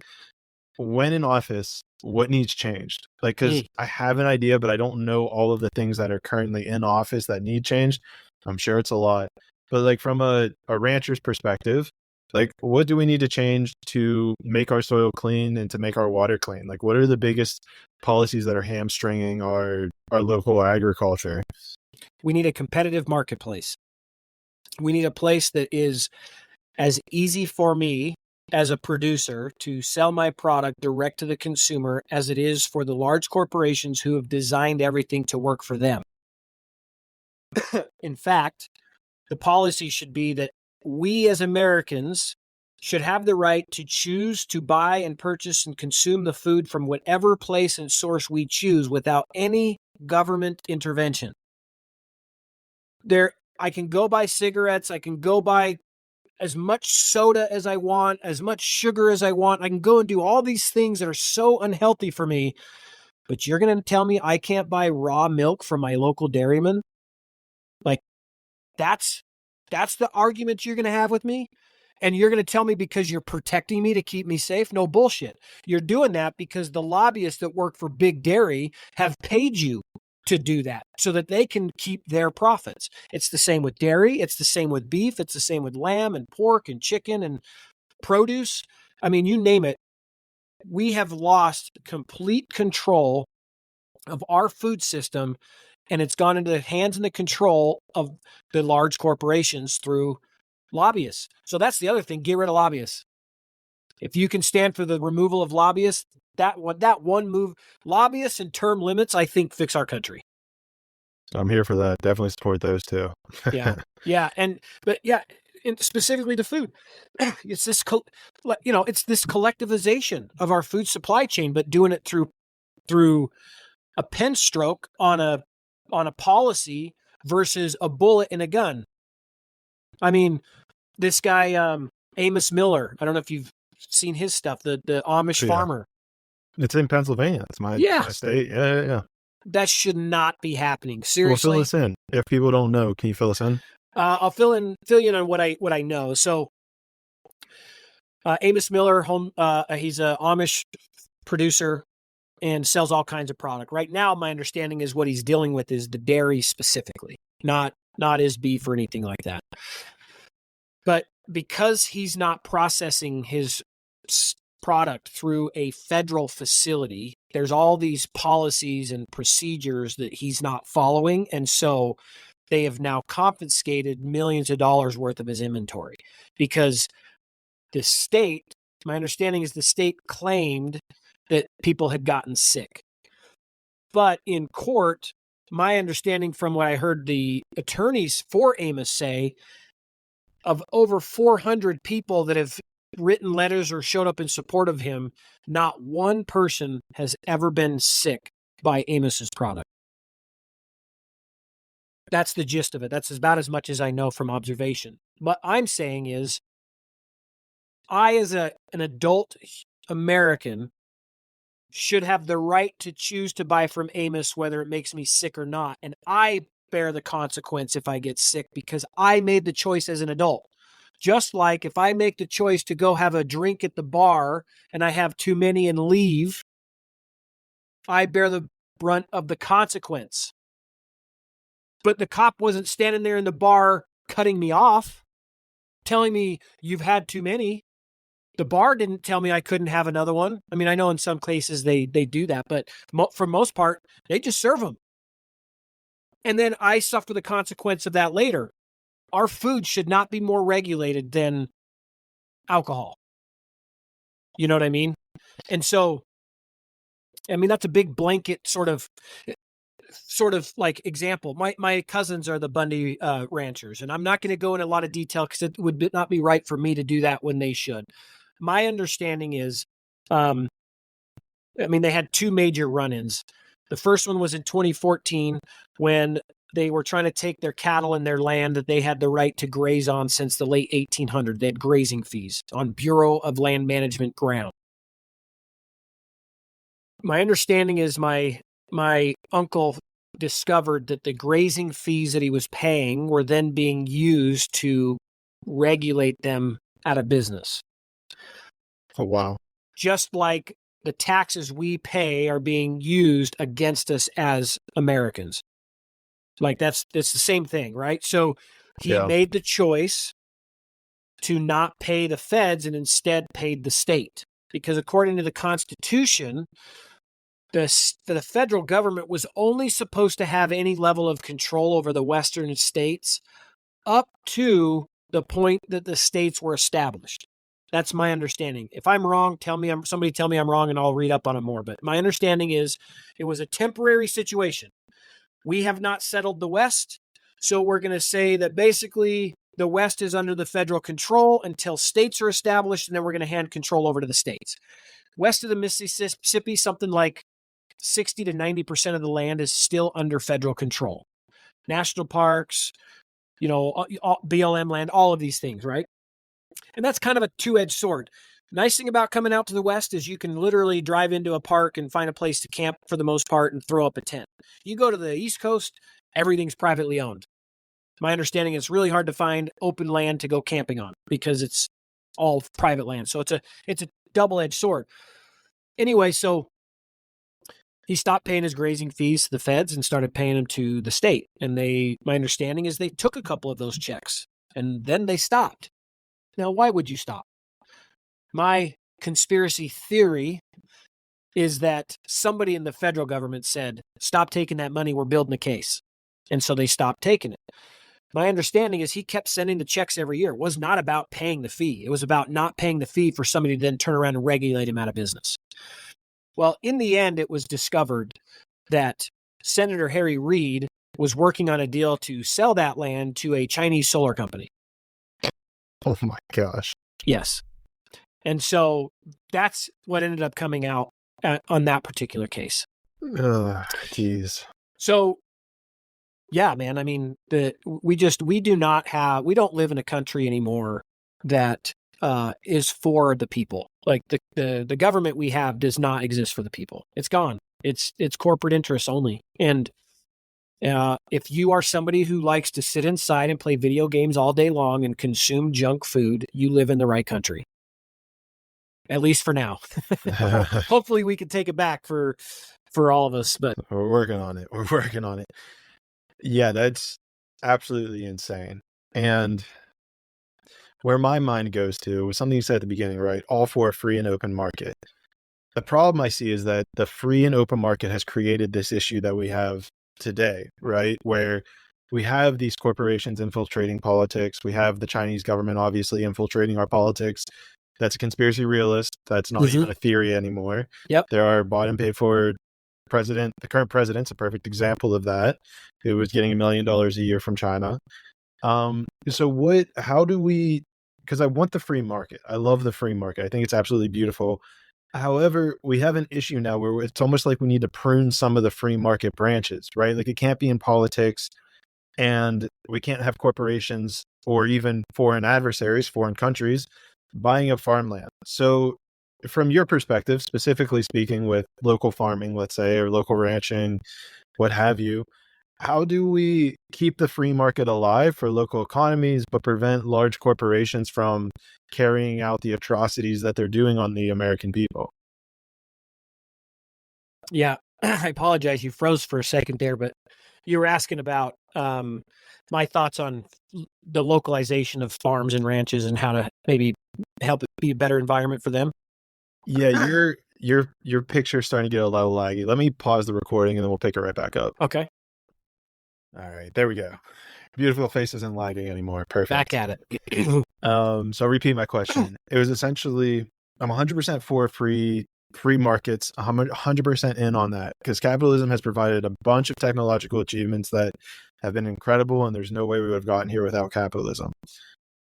when in office, what needs changed? Like, because I have an idea, but I don't know all of the things that are currently in office that need changed. I'm sure it's a lot. But like from a rancher's perspective, like what do we need to change to make our soil clean and to make our water clean? Like what are the biggest policies that are hamstringing our local agriculture? We need a competitive marketplace. We need a place that is as easy for me as a producer to sell my product direct to the consumer as it is for the large corporations who have designed everything to work for them. In fact, the policy should be that we as Americans should have the right to choose to buy and purchase and consume the food from whatever place and source we choose without any government intervention. I can go buy cigarettes, I can go buy as much soda as I want, as much sugar as I want. I can go and do all these things that are so unhealthy for me, but you're going to tell me I can't buy raw milk from my local dairyman? Like, that's the argument you're going to have with me? And you're going to tell me because you're protecting me to keep me safe? No bullshit. You're doing that because the lobbyists that work for Big Dairy have paid you to do that so that they can keep their profits. It's the same with dairy. It's the same with beef. It's the same with lamb and pork and chicken and produce. I mean, you name it. We have lost complete control of our food system, and it's gone into the hands and the control of the large corporations through lobbyists. So that's the other thing. Get rid of lobbyists. If you can stand for the removal of lobbyists, that one move, lobbyists and term limits, I think fix our country. I'm here for that. Definitely support those too. Yeah. And specifically to food, it's this, it's this collectivization of our food supply chain, but doing it through a pen stroke on a policy versus a bullet in a gun. I mean, this guy, Amos Miller, I don't know if you've seen his stuff, the Amish farmer. It's in Pennsylvania. It's my state. Yeah. That should not be happening. Seriously. Well, fill us in. If people don't know, can you fill us in? I'll fill you in on what I know. So, Amos Miller, he's an Amish producer and sells all kinds of product. Right now, my understanding is what he's dealing with is the dairy specifically, not his beef or anything like that. But because he's not processing his product through a federal facility, there's all these policies and procedures that he's not following. And so they have now confiscated millions of dollars worth of his inventory because the state, my understanding is the state claimed that people had gotten sick. But in court, my understanding from what I heard the attorneys for Amos say, of over 400 people that have written letters or showed up in support of him, not one person has ever been sick by Amos's product. That's the gist of it. That's about as much as I know from observation. What I'm saying is, I as an adult American should have the right to choose to buy from Amos whether it makes me sick or not. And I bear the consequence if I get sick because I made the choice as an adult. Just like if I make the choice to go have a drink at the bar and I have too many and leave, I bear the brunt of the consequence. But the cop wasn't standing there in the bar cutting me off, telling me you've had too many. The bar didn't tell me I couldn't have another one. I mean, I know in some cases they do that, but for most part, they just serve them. And then I suffer the consequence of that later. Our food should not be more regulated than alcohol. You know what I mean? And so, I mean, that's a big blanket sort of like example. My cousins are the Bundy ranchers, and I'm not going to go into a lot of detail because it would not be right for me to do that when they should. My understanding is, they had two major run-ins. The first one was in 2014 when they were trying to take their cattle and their land that they had the right to graze on since the late 1800s. They had grazing fees on Bureau of Land Management ground. My understanding is my uncle discovered that the grazing fees that he was paying were then being used to regulate them out of business. Oh, wow. Just like the taxes we pay are being used against us as Americans. Like it's the same thing, right? So he made the choice to not pay the feds and instead paid the state. Because according to the Constitution, the federal government was only supposed to have any level of control over the western states up to the point that the states were established. That's my understanding. If I'm wrong, somebody tell me I'm wrong and I'll read up on it more. But my understanding is it was a temporary situation. We have not settled the West, so we're going to say that basically the West is under the federal control until states are established, and then we're going to hand control over to the states. West of the Mississippi, something like 60 to 90% of the land is still under federal control. National parks, BLM land, all of these things, right? And that's kind of a two-edged sword. Nice thing about coming out to the West is you can literally drive into a park and find a place to camp for the most part and throw up a tent. You go to the East Coast, everything's privately owned. My understanding is it's really hard to find open land to go camping on because it's all private land. So it's a double-edged sword. Anyway, so he stopped paying his grazing fees to the feds and started paying them to the state. And my understanding is they took a couple of those checks and then they stopped. Now, why would you stop? My conspiracy theory is that somebody in the federal government said, stop taking that money, we're building a case. And so they stopped taking it. My understanding is he kept sending the checks every year. It was not about paying the fee. It was about not paying the fee for somebody to then turn around and regulate him out of business. Well, in the end, it was discovered that Senator Harry Reid was working on a deal to sell that land to a Chinese solar company. Oh my gosh. Yes. And so that's what ended up coming out on that particular case. Jeez. So, yeah, man, I mean, we don't live in a country anymore that is for the people. Like the government we have does not exist for the people. It's gone. It's corporate interests only. And if you are somebody who likes to sit inside and play video games all day long and consume junk food, you live in the right country. At least for now. Hopefully we can take it back for all of us, but we're working on it. Yeah, that's absolutely insane. And where my mind goes to was something you said at the beginning, right? All for a free and open market. The problem I see is that the free and open market has created this issue that we have today, right? Where we have these corporations infiltrating politics. We have the Chinese government obviously infiltrating our politics. That's a conspiracy realist. That's not even a theory anymore. Yep. There are bought and paid for president. The current president's a perfect example of that, who was getting $1 million a year from China. So how do we, because I want the free market. I love the free market. I think it's absolutely beautiful. However, we have an issue now where it's almost like we need to prune some of the free market branches, right? Like it can't be in politics, and we can't have corporations or even foreign adversaries, foreign countries, buying up farmland. So from your perspective, specifically speaking with local farming, let's say, or local ranching, what have you, how do we keep the free market alive for local economies, but prevent large corporations from carrying out the atrocities that they're doing on the American people? Yeah, I apologize. You froze for a second there, but you were asking about my thoughts on the localization of farms and ranches and how to maybe help it be a better environment for them. Yeah, your picture's starting to get a little laggy. Let me pause the recording and then we'll pick it right back up. Okay. All right, there we go. Beautiful face isn't lagging anymore. Perfect. Back at it. So I'll repeat my question. It was essentially, I'm 100% for free markets, 100% in on that, because capitalism has provided a bunch of technological achievements that have been incredible, and there's no way we would have gotten here without capitalism.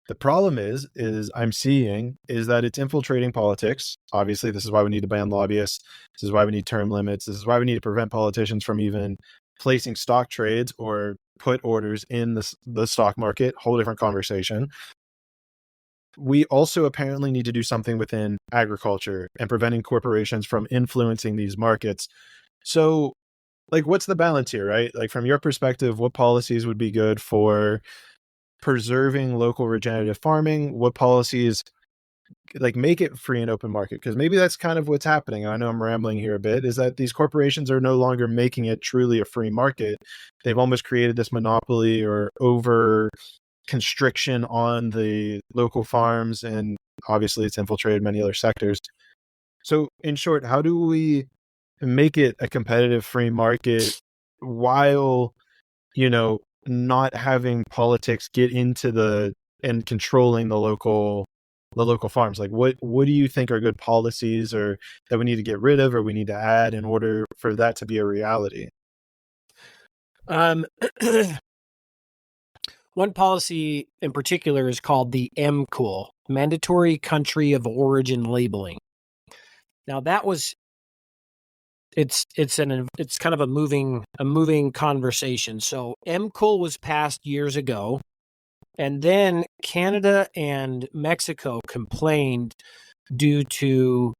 The problem is I'm seeing is that it's infiltrating politics. Obviously, this is why we need to ban lobbyists. This is why we need term limits. This is why we need to prevent politicians from even placing stock trades or put orders in the stock market. Whole different conversation. We also apparently need to do something within agriculture and preventing corporations from influencing these markets. So, like, what's the balance here, right? Like, from your perspective, what policies would be good for preserving local regenerative farming? What policies like make it free and open market? Because maybe that's kind of what's happening. I know I'm rambling here a bit, is that these corporations are no longer making it truly a free market. They've almost created this monopoly or over constriction on the local farms, and obviously it's infiltrated many other sectors. So in short, how do we make it a competitive free market while, not having politics get into and controlling the local farms? Like what do you think are good policies or that we need to get rid of or we need to add in order for that to be a reality? One policy in particular is called the MCOOL, Mandatory Country of Origin Labeling. Now that was it's kind of a moving conversation. So MCOOL was passed years ago, and then Canada and Mexico complained due to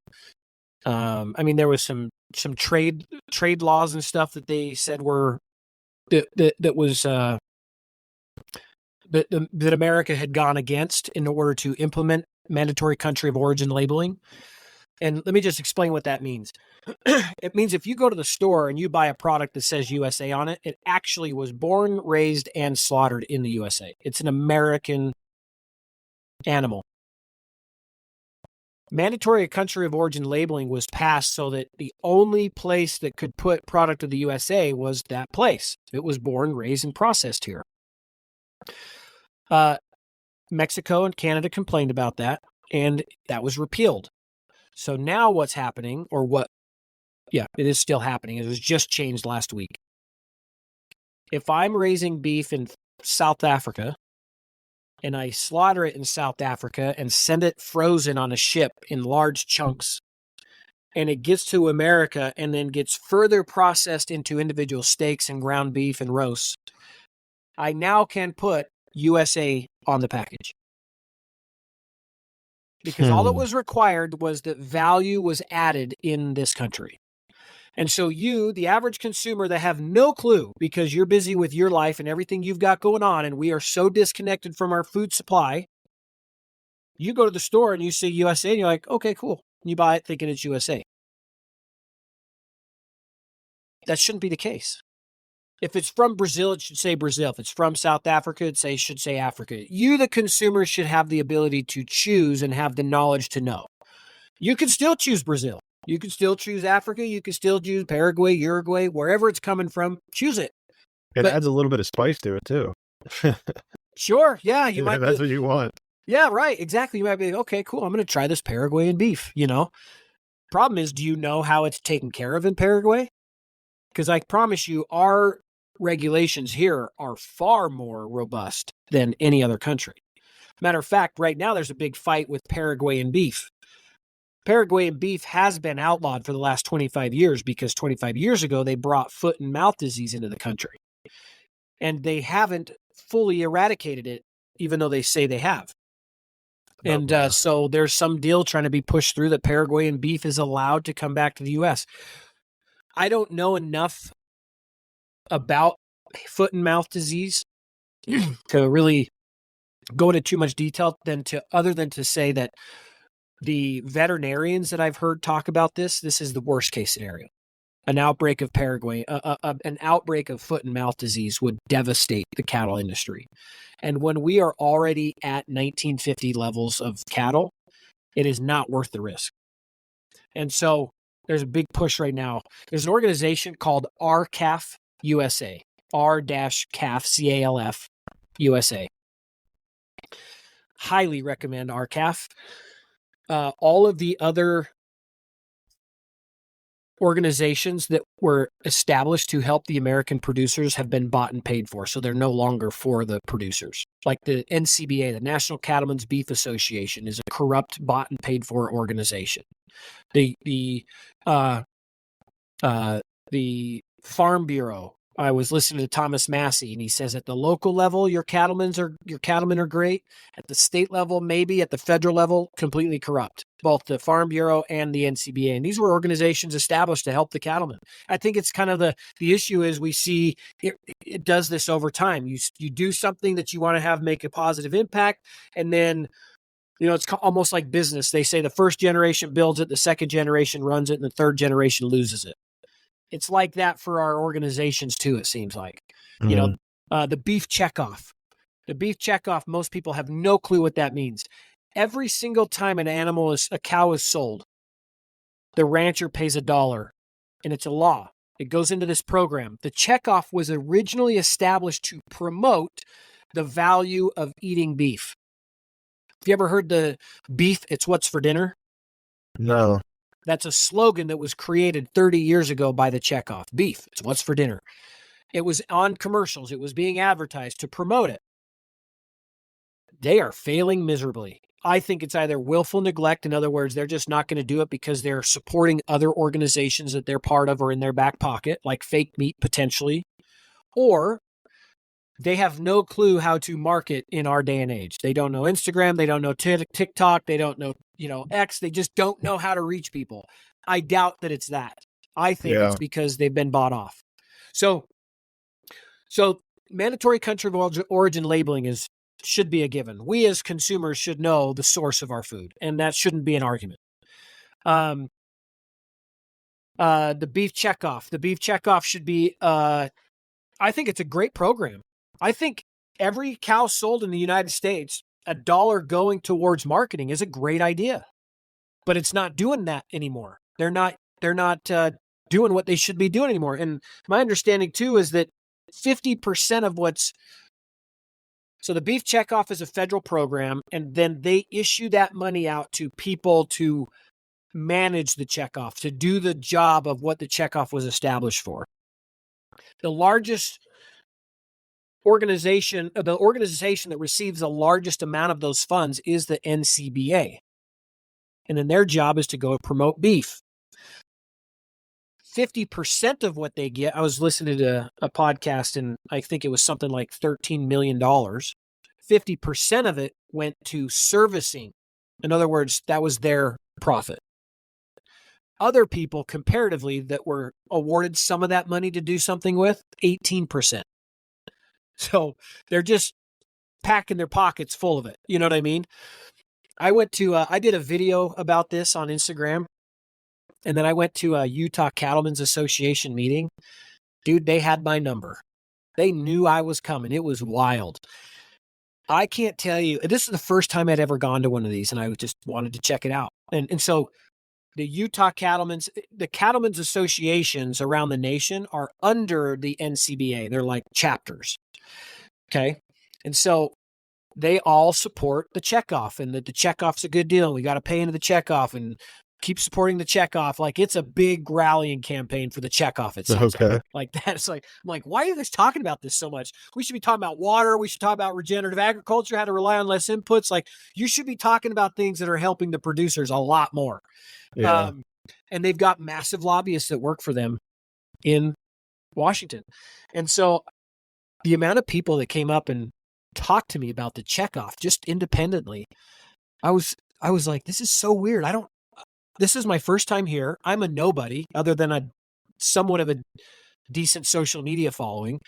there was some trade laws and stuff that they said were that America had gone against in order to implement mandatory country of origin labeling. And let me just explain what that means. It means if you go to the store and you buy a product that says USA on it, it actually was born, raised, and slaughtered in the USA. It's an American animal. Mandatory country of origin labeling was passed so that the only place that could put product of the USA was that place. It was born, raised, and processed here. Mexico and Canada complained about that, and that was repealed. So now what's happening, it is still happening. It was just changed last week. If I'm raising beef in South Africa and I slaughter it in South Africa and send it frozen on a ship in large chunks, and it gets to America and then gets further processed into individual steaks and ground beef and roasts, I now can put USA on the package. Because all that was required was that value was added in this country. And so you, the average consumer that have no clue because you're busy with your life and everything you've got going on, and we are so disconnected from our food supply, you go to the store and you see USA and you're like, okay, cool. And you buy it thinking it's USA. That shouldn't be the case. If it's from Brazil, it should say Brazil. If it's from South Africa, it should say Africa. You, the consumer, should have the ability to choose and have the knowledge to know. You can still choose Brazil. You can still choose Africa. You can still choose Paraguay, Uruguay, wherever it's coming from. Choose it. It adds a little bit of spice to it too. Sure. Yeah. You might. That's what you want. Yeah. Right. Exactly. You might be okay. Cool. I'm going to try this Paraguayan beef. Problem is, do you know how it's taken care of in Paraguay? Because I promise you, our regulations here are far more robust than any other country. Matter of fact, right now there's a big fight with Paraguayan beef. Paraguayan beef has been outlawed for the last 25 years because 25 years ago they brought foot and mouth disease into the country. And they haven't fully eradicated it, even though they say they have. And so there's some deal trying to be pushed through that Paraguayan beef is allowed to come back to the U.S. I don't know enough about foot and mouth disease to really go into too much detail other than to say that the veterinarians that I've heard talk about this is the worst case scenario. An outbreak of an outbreak of foot and mouth disease would devastate the cattle industry. And when we are already at 1950 levels of cattle, it is not worth the risk. And so there's a big push right now. There's an organization called RCAF USA, R-CAF, C-A-L-F, USA. Highly recommend RCAF. All of the other organizations that were established to help the American producers have been bought and paid for, so they're no longer for the producers. Like the NCBA, the National Cattlemen's Beef Association, is a corrupt, bought and paid for organization. The Farm Bureau I was listening to Thomas Massey, and he says at the local level, your cattlemen are great. At the state level, maybe. At the federal level, completely corrupt. Both the Farm Bureau and the NCBA. And these were organizations established to help the cattlemen. I think it's kind of the issue is we see it does this over time. You do something that you want to have make a positive impact, and then it's almost like business. They say the first generation builds it, the second generation runs it, and the third generation loses it. It's like that for our organizations too, it seems like. The beef checkoff. The beef checkoff, most people have no clue what that means. Every single time a cow is sold, the rancher pays $1, and it's a law. It goes into this program. The checkoff was originally established to promote the value of eating beef. Have you ever heard the beef, it's what's for dinner? No. That's a slogan that was created 30 years ago by the checkoff. Beef, it's what's for dinner. It was on commercials. It was being advertised to promote it. They are failing miserably. I think it's either willful neglect. In other words, they're just not going to do it because they're supporting other organizations that they're part of or in their back pocket, like fake meat potentially, or they have no clue how to market in our day and age. They don't know Instagram. They don't know TikTok. They don't know, X. They just don't know how to reach people. I doubt that it's that. I think it's because they've been bought off. So mandatory country of origin labeling should be a given. We as consumers should know the source of our food, and that shouldn't be an argument. The beef checkoff. The beef checkoff should be, I think it's a great program. I think every cow sold in the United States, $1 going towards marketing is a great idea, but it's not doing that anymore. They're not doing what they should be doing anymore. And my understanding too is that 50% of so the beef checkoff is a federal program, and then they issue that money out to people to manage the checkoff, to do the job of what the checkoff was established for. The largest organization that receives the largest amount of those funds is the NCBA. And then their job is to go promote beef. 50% of what they get, I was listening to a podcast, and I think it was something like $13 million. 50% of it went to servicing. In other words, that was their profit. Other people, comparatively, that were awarded some of that money to do something with, 18%. So they're just packing their pockets full of it. You know what I mean? I did a video about this on Instagram, and then I went to a Utah Cattlemen's Association meeting. Dude, they had my number. They knew I was coming. It was wild. I can't tell you, this is the first time I'd ever gone to one of these, and I just wanted to check it out. And so the Utah the Cattlemen's Associations around the nation are under the NCBA. They're like chapters. Okay. And so they all support the checkoff, and that the checkoff's a good deal. We got to pay into the checkoff and keep supporting the checkoff. Like, it's a big rallying campaign for the checkoff. It sounds like that. It's like, I'm like, why are you guys talking about this so much? We should be talking about water. We should talk about regenerative agriculture, how to rely on less inputs. Like, you should be talking about things that are helping the producers a lot more. Yeah. And they've got massive lobbyists that work for them in Washington. And so the amount of people that came up and talked to me about the checkoff just independently, I was like, this is so weird. This is my first time here. I'm a nobody other than somewhat of a decent social media following.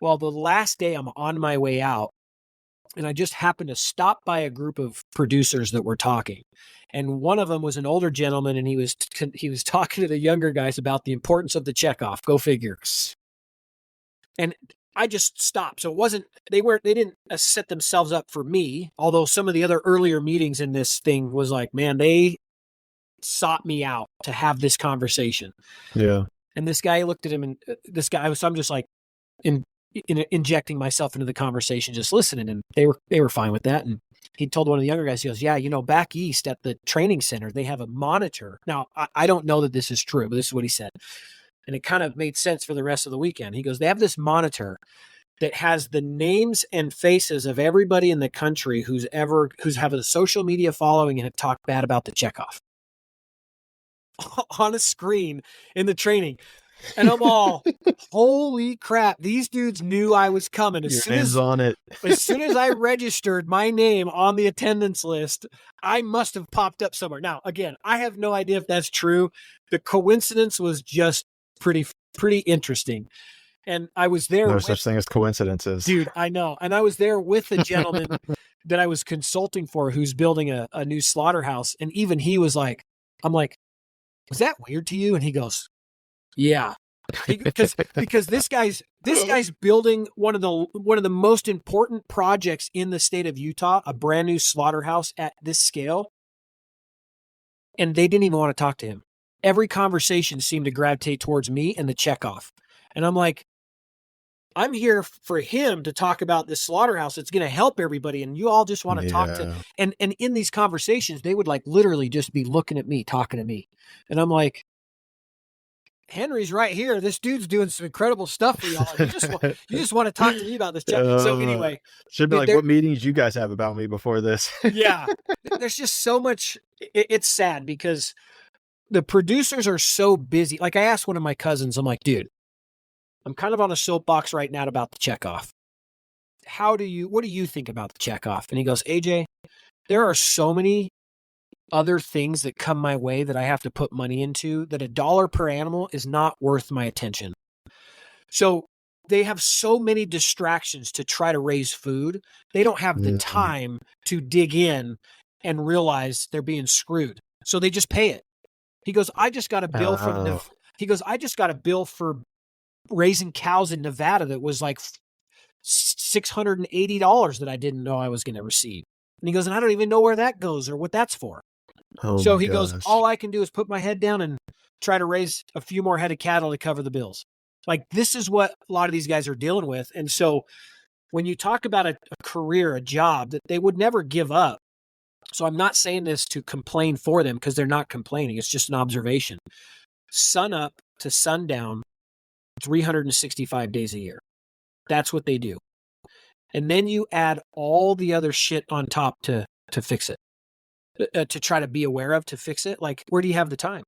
Well, the last day I'm on my way out, and I just happened to stop by a group of producers that were talking. And one of them was an older gentleman, and he was talking to the younger guys about the importance of the checkoff. Go figure. And I just stopped. So they didn't set themselves up for me. Although some of the other earlier meetings in this thing was like, man, they sought me out to have this conversation. Yeah. And this guy looked at him, and so I'm just like injecting myself into the conversation, just listening. And they were fine with that. And he told one of the younger guys, he goes, yeah, back east at the training center, they have a monitor. Now, I don't know that this is true, but this is what he said. And it kind of made sense for the rest of the weekend. He goes, they have this monitor that has the names and faces of everybody in the country who's have a social media following and have talked bad about the checkoff on a screen in the training. And I'm all, holy crap, these dudes knew I was coming. Your name's on it. As soon as I registered my name on the attendance list, I must have popped up somewhere. Now, again, I have no idea if that's true. The coincidence was just pretty interesting. And I was there. No such thing as coincidences. Dude, I know. And I was there with the gentleman that I was consulting for who's building a new slaughterhouse. And even he was like, I'm like, was that weird to you? And he goes, yeah. Because this guy's building one of the most important projects in the state of Utah, a brand new slaughterhouse at this scale. And they didn't even want to talk to him. Every conversation seemed to gravitate towards me and the checkoff. And I'm like, I'm here for him to talk about this slaughterhouse. It's going to help everybody. And you all just want to talk to, and in these conversations, they would like literally just be looking at me, talking to me. And I'm like, Henry's right here. This dude's doing some incredible stuff for y'all. You just want to talk to me about this. So anyway, should be like, what meetings you guys have about me before this? Yeah, there's just so much. It's sad because the producers are so busy. Like I asked one of my cousins, I'm like, dude, I'm kind of on a soapbox right now about the checkoff. What do you think about the checkoff? And he goes, AJ, there are so many other things that come my way that I have to put money into that $1 per animal is not worth my attention. So they have so many distractions to try to raise food. They don't have the time to dig in and realize they're being screwed. So they just pay it. He goes, I just got a bill I just got a bill for raising cows in Nevada that was like $680 that I didn't know I was going to receive. And he goes, and I don't even know where that goes or what that's for. So he goes, all I can do is put my head down and try to raise a few more head of cattle to cover the bills. Like this is what a lot of these guys are dealing with. And so when you talk about a career, a job that they would never give up. So I'm not saying this to complain for them because they're not complaining. It's just an observation. Sun up to sundown, 365 days a year. That's what they do. And then you add all the other shit on top to fix it. To try to be aware of, to fix it. Like, where do you have the time?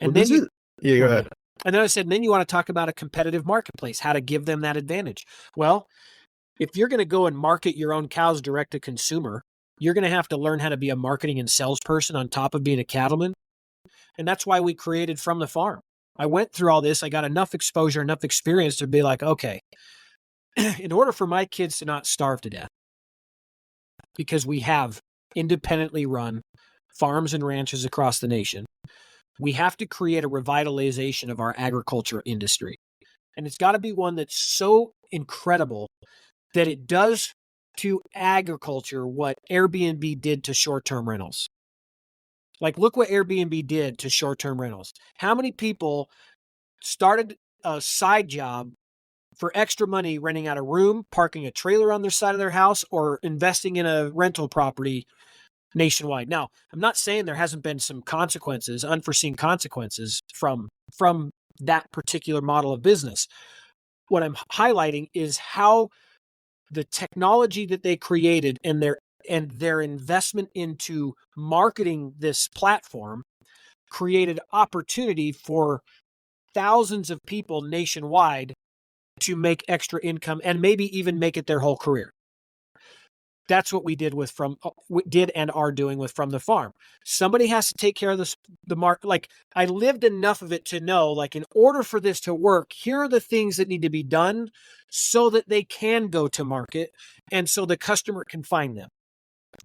And go ahead. And then I said, then you want to talk about a competitive marketplace, how to give them that advantage. Well, if you're going to go and market your own cows direct to consumer, you're going to have to learn how to be a marketing and salesperson on top of being a cattleman. And that's why we created From the Farm. I went through all this. I got enough exposure, enough experience to be like, okay, in order for my kids to not starve to death, because we have independently run farms and ranches across the nation, we have to create a revitalization of our agriculture industry. And it's got to be one that's so incredible that it does to agriculture what Airbnb did to short-term rentals. Like, look what Airbnb did to short-term rentals. How many people started a side job for extra money, renting out a room, parking a trailer on their side of their house, or investing in a rental property nationwide? Now, I'm not saying there hasn't been some consequences, unforeseen consequences from that particular model of business. What I'm highlighting is how the technology that they created and their investment into marketing this platform created opportunity for thousands of people nationwide to make extra income and maybe even make it their whole career. That's what we did and are doing with From the Farm. Somebody has to take care of the market. Like, I lived enough of it to know, like, in order for this to work, here are the things that need to be done so that they can go to market and so the customer can find them.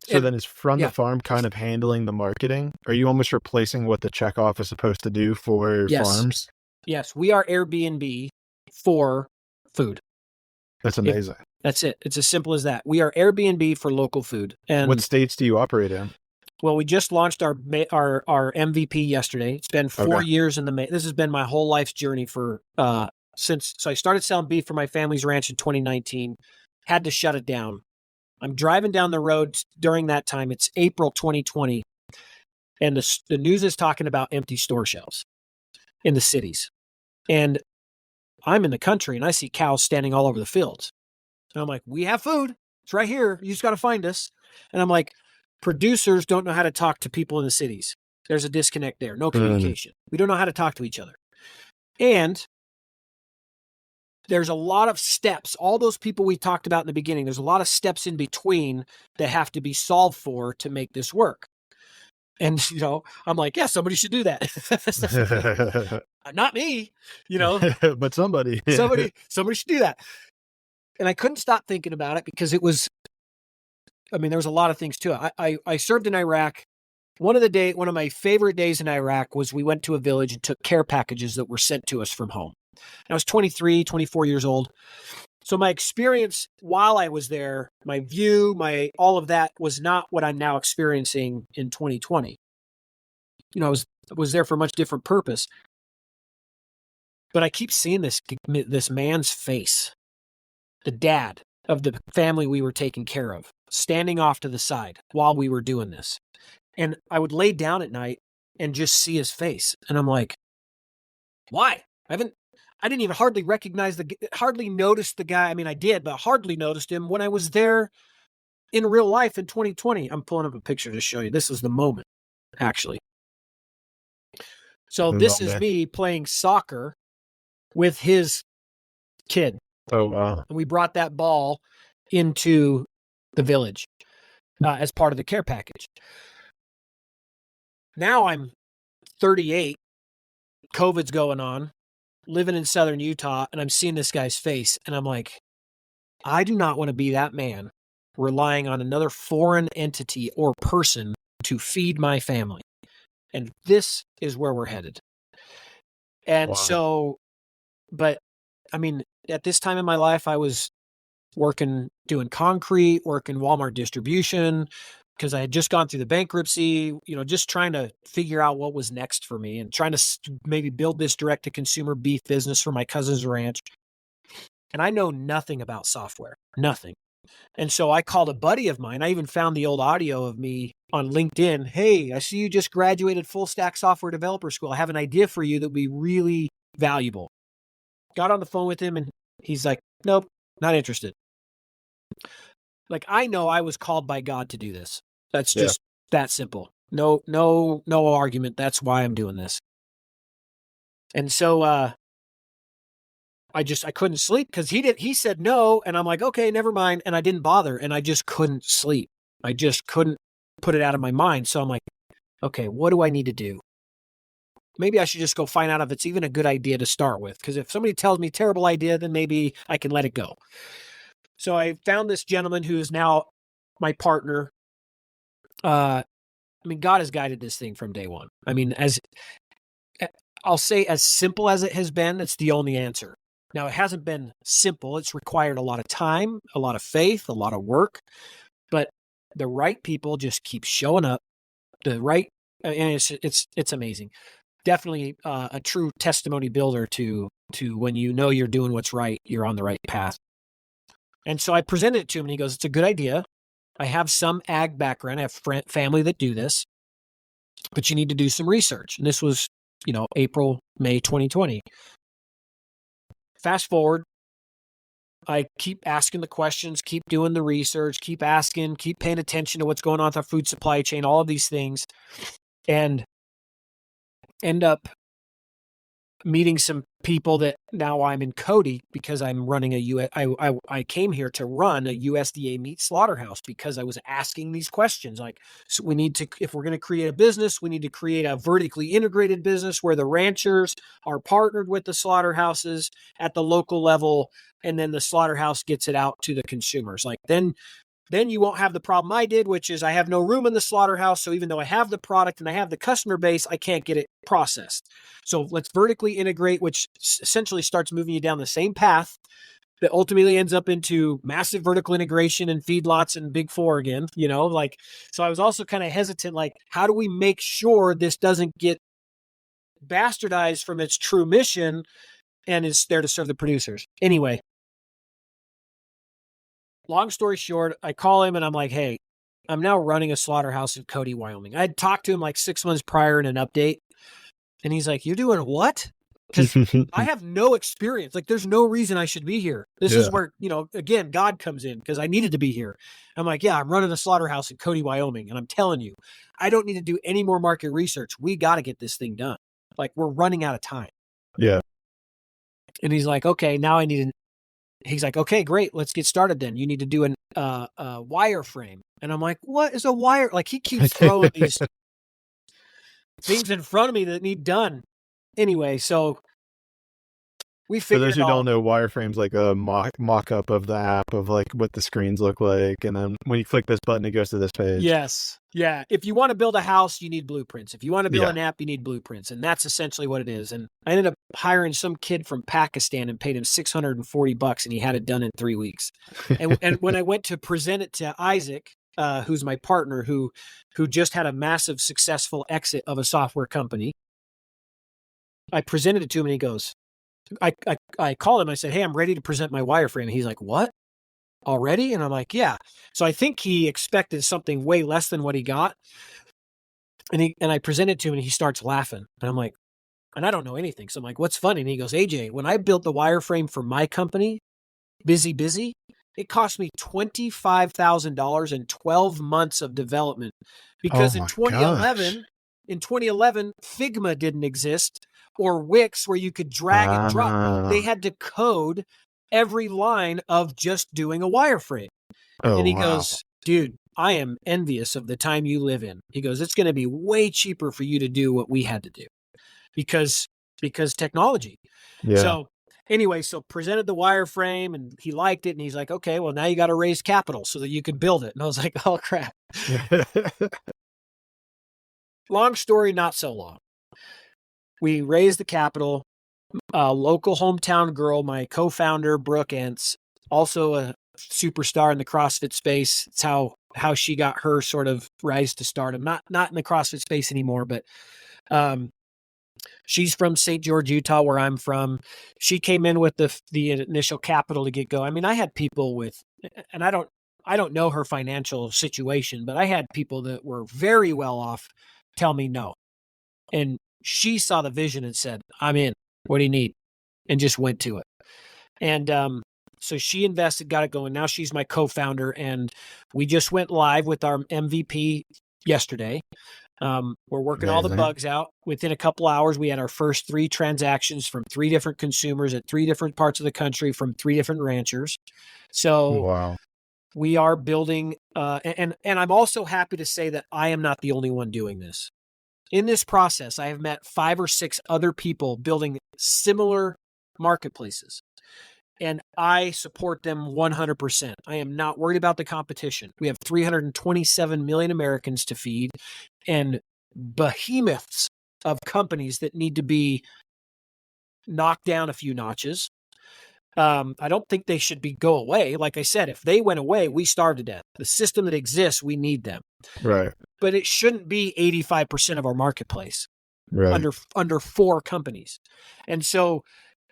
So then is From the Farm kind of handling the marketing? Are you almost replacing what the checkoff is supposed to do for farms? Yes, we are Airbnb for food. That's amazing. That's it. It's as simple as that. We are Airbnb for local food. And what states do you operate in? Well, we just launched our MVP yesterday. It's been 4 years in the making. This has been my whole life's journey so I started selling beef for my family's ranch in 2019. Had to shut it down. I'm driving down the road during that time. It's April 2020. And the news is talking about empty store shelves in the cities. And I'm in the country and I see cows standing all over the fields. And I'm like, we have food. It's right here. You just got to find us. And I'm like, producers don't know how to talk to people in the cities. There's a disconnect there. No communication. We don't know how to talk to each other. And there's a lot of steps. All those people we talked about in the beginning, there's a lot of steps in between that have to be solved for to make this work. And, I'm like, yeah, somebody should do that. Not me, but somebody should do that. And I couldn't stop thinking about it because there was a lot of things to it. I served in Iraq. One of my favorite days in Iraq was we went to a village and took care packages that were sent to us from home. I was 23, 24 years old. So my experience while I was there, my view, all of that was not what I'm now experiencing in 2020. I was there for a much different purpose. But I keep seeing this man's face, the dad of the family we were taking care of, standing off to the side while we were doing this. And I would lay down at night and just see his face. And I'm like, why? I didn't even hardly notice the guy. I mean, I did, but hardly noticed him when I was there in real life in 2020. I'm pulling up a picture to show you. This is the moment, actually. So this is me playing soccer with his kid. Oh, wow. And we brought that ball into the village as part of the care package. Now I'm 38. COVID's going on. Living in southern Utah, and I'm seeing this guy's face, and I'm like, I do not want to be that man relying on another foreign entity or person to feed my family. And this is where we're headed. And so, but at this time in my life, I was doing concrete, working Walmart distribution, because I had just gone through the bankruptcy, just trying to figure out what was next for me and trying to maybe build this direct-to-consumer beef business for my cousin's ranch. And I know nothing about software, nothing. And so I called a buddy of mine. I even found the old audio of me on LinkedIn. Hey, I see you just graduated full stack software developer school. I have an idea for you that would be really valuable. Got on the phone with him and he's like, nope, not interested. Like, I know I was called by God to do this. That's just that simple. No argument. That's why I'm doing this. And so I couldn't sleep because he said no, and I'm like, okay, never mind. And I didn't bother, and I just couldn't sleep. I just couldn't put it out of my mind. So I'm like, okay, what do I need to do? Maybe I should just go find out if it's even a good idea to start with. Because if somebody tells me terrible idea, then maybe I can let it go. So I found this gentleman who is now my partner. God has guided this thing from day one. As I'll say, as simple as it has been, it's the only answer. Now, it hasn't been simple. It's required a lot of time, a lot of faith, a lot of work. But the right people just keep showing up. And it's amazing. Definitely a true testimony builder to when you're doing what's right, you're on the right path. And so I presented it to him, and he goes, it's a good idea. I have some ag background. I have family that do this, but you need to do some research. And this was, April, May 2020. Fast forward, I keep asking the questions, keep doing the research, keep asking, keep paying attention to what's going on with our food supply chain, all of these things, and end up meeting some people that now I'm in Cody because I'm running I came here to run a USDA meat slaughterhouse because I was asking these questions. Like, so if we're going to create a business, we need to create a vertically integrated business where the ranchers are partnered with the slaughterhouses at the local level. And then the slaughterhouse gets it out to the consumers. Like, then you won't have the problem I did, which is I have no room in the slaughterhouse. So even though I have the product and I have the customer base, I can't get it processed. So let's vertically integrate, which essentially starts moving you down the same path that ultimately ends up into massive vertical integration and feedlots and Big Four again, so I was also kind of hesitant, like, how do we make sure this doesn't get bastardized from its true mission and is there to serve the producers? Anyway, long story short, I call him and I'm like, hey, I'm now running a slaughterhouse in Cody, Wyoming. I had talked to him like 6 months prior in an update. And he's like, you're doing what? Because I have no experience. Like, there's no reason I should be here. This is where, again, God comes in because I needed to be here. I'm like, yeah, I'm running a slaughterhouse in Cody, Wyoming. And I'm telling you, I don't need to do any more market research. We got to get this thing done. Like, we're running out of time. Yeah. And he's like, okay, now I need he's like, okay, great. Let's get started then. You need to do a wireframe. And I'm like, what is a wire? Like he keeps throwing these things in front of me that need done. Anyway, so we For figured those who don't know, wireframe's like a mock-up of the app of like what the screens look like. And then when you click this button, it goes to this page. Yes. Yeah. If you want to build a house, you need blueprints. If you want to build an app, you need blueprints. And that's essentially what it is. And I ended up hiring some kid from Pakistan and paid him $640 and he had it done in 3 weeks. And when I went to present it to Isaac, who's my partner, who just had a massive successful exit of a software company, I presented it to him and he goes, I called him. I said, hey, I'm ready to present my wireframe. And he's like, what? Already? And I'm like, yeah. So I think he expected something way less than what he got. And I presented to him and he starts laughing. And I'm like, and I don't know anything. So I'm like, what's funny? And he goes, AJ, when I built the wireframe for my company, Busy, it cost me $25,000 and 12 months of development because in 2011, Figma didn't exist or Wix where you could drag and drop. They had to code every line of just doing a wireframe. And he goes, dude, I am envious of the time you live in. He goes, it's going to be way cheaper for you to do what we had to do because technology. Yeah. So anyway, so presented the wireframe and he liked it. And he's like, okay, well, now you got to raise capital so that you can build it. And I was like, oh, crap. Long story, not so long. We raised the capital. A local hometown girl, my co-founder, Brooke Entz, also a superstar in the CrossFit space. It's how she got her sort of rise to stardom. Not in the CrossFit space anymore, but she's from St. George, Utah, where I'm from. She came in with the initial capital to get going. I mean, I had people with, and I don't know her financial situation, but I had people that were very well off tell me no. And she saw the vision and said, I'm in. What do you need? And just went to it. And so she invested, got it going. Now she's my co-founder, and we just went live with our MVP yesterday. We're working all the bugs out. Within a couple hours, we had our first 3 transactions from 3 different consumers at 3 different parts of the country from 3 different ranchers. So we are building, and I'm also happy to say that I am not the only one doing this. In this process, I have met 5 or 6 other people building similar marketplaces, and I support them 100%. I am not worried about the competition. We have 327 million Americans to feed and behemoths of companies that need to be knocked down a few notches. I don't think they should go away. Like I said, if they went away, we starve to death. The system that exists, we need them. Right. But it shouldn't be 85% of our marketplace under 4 companies. And so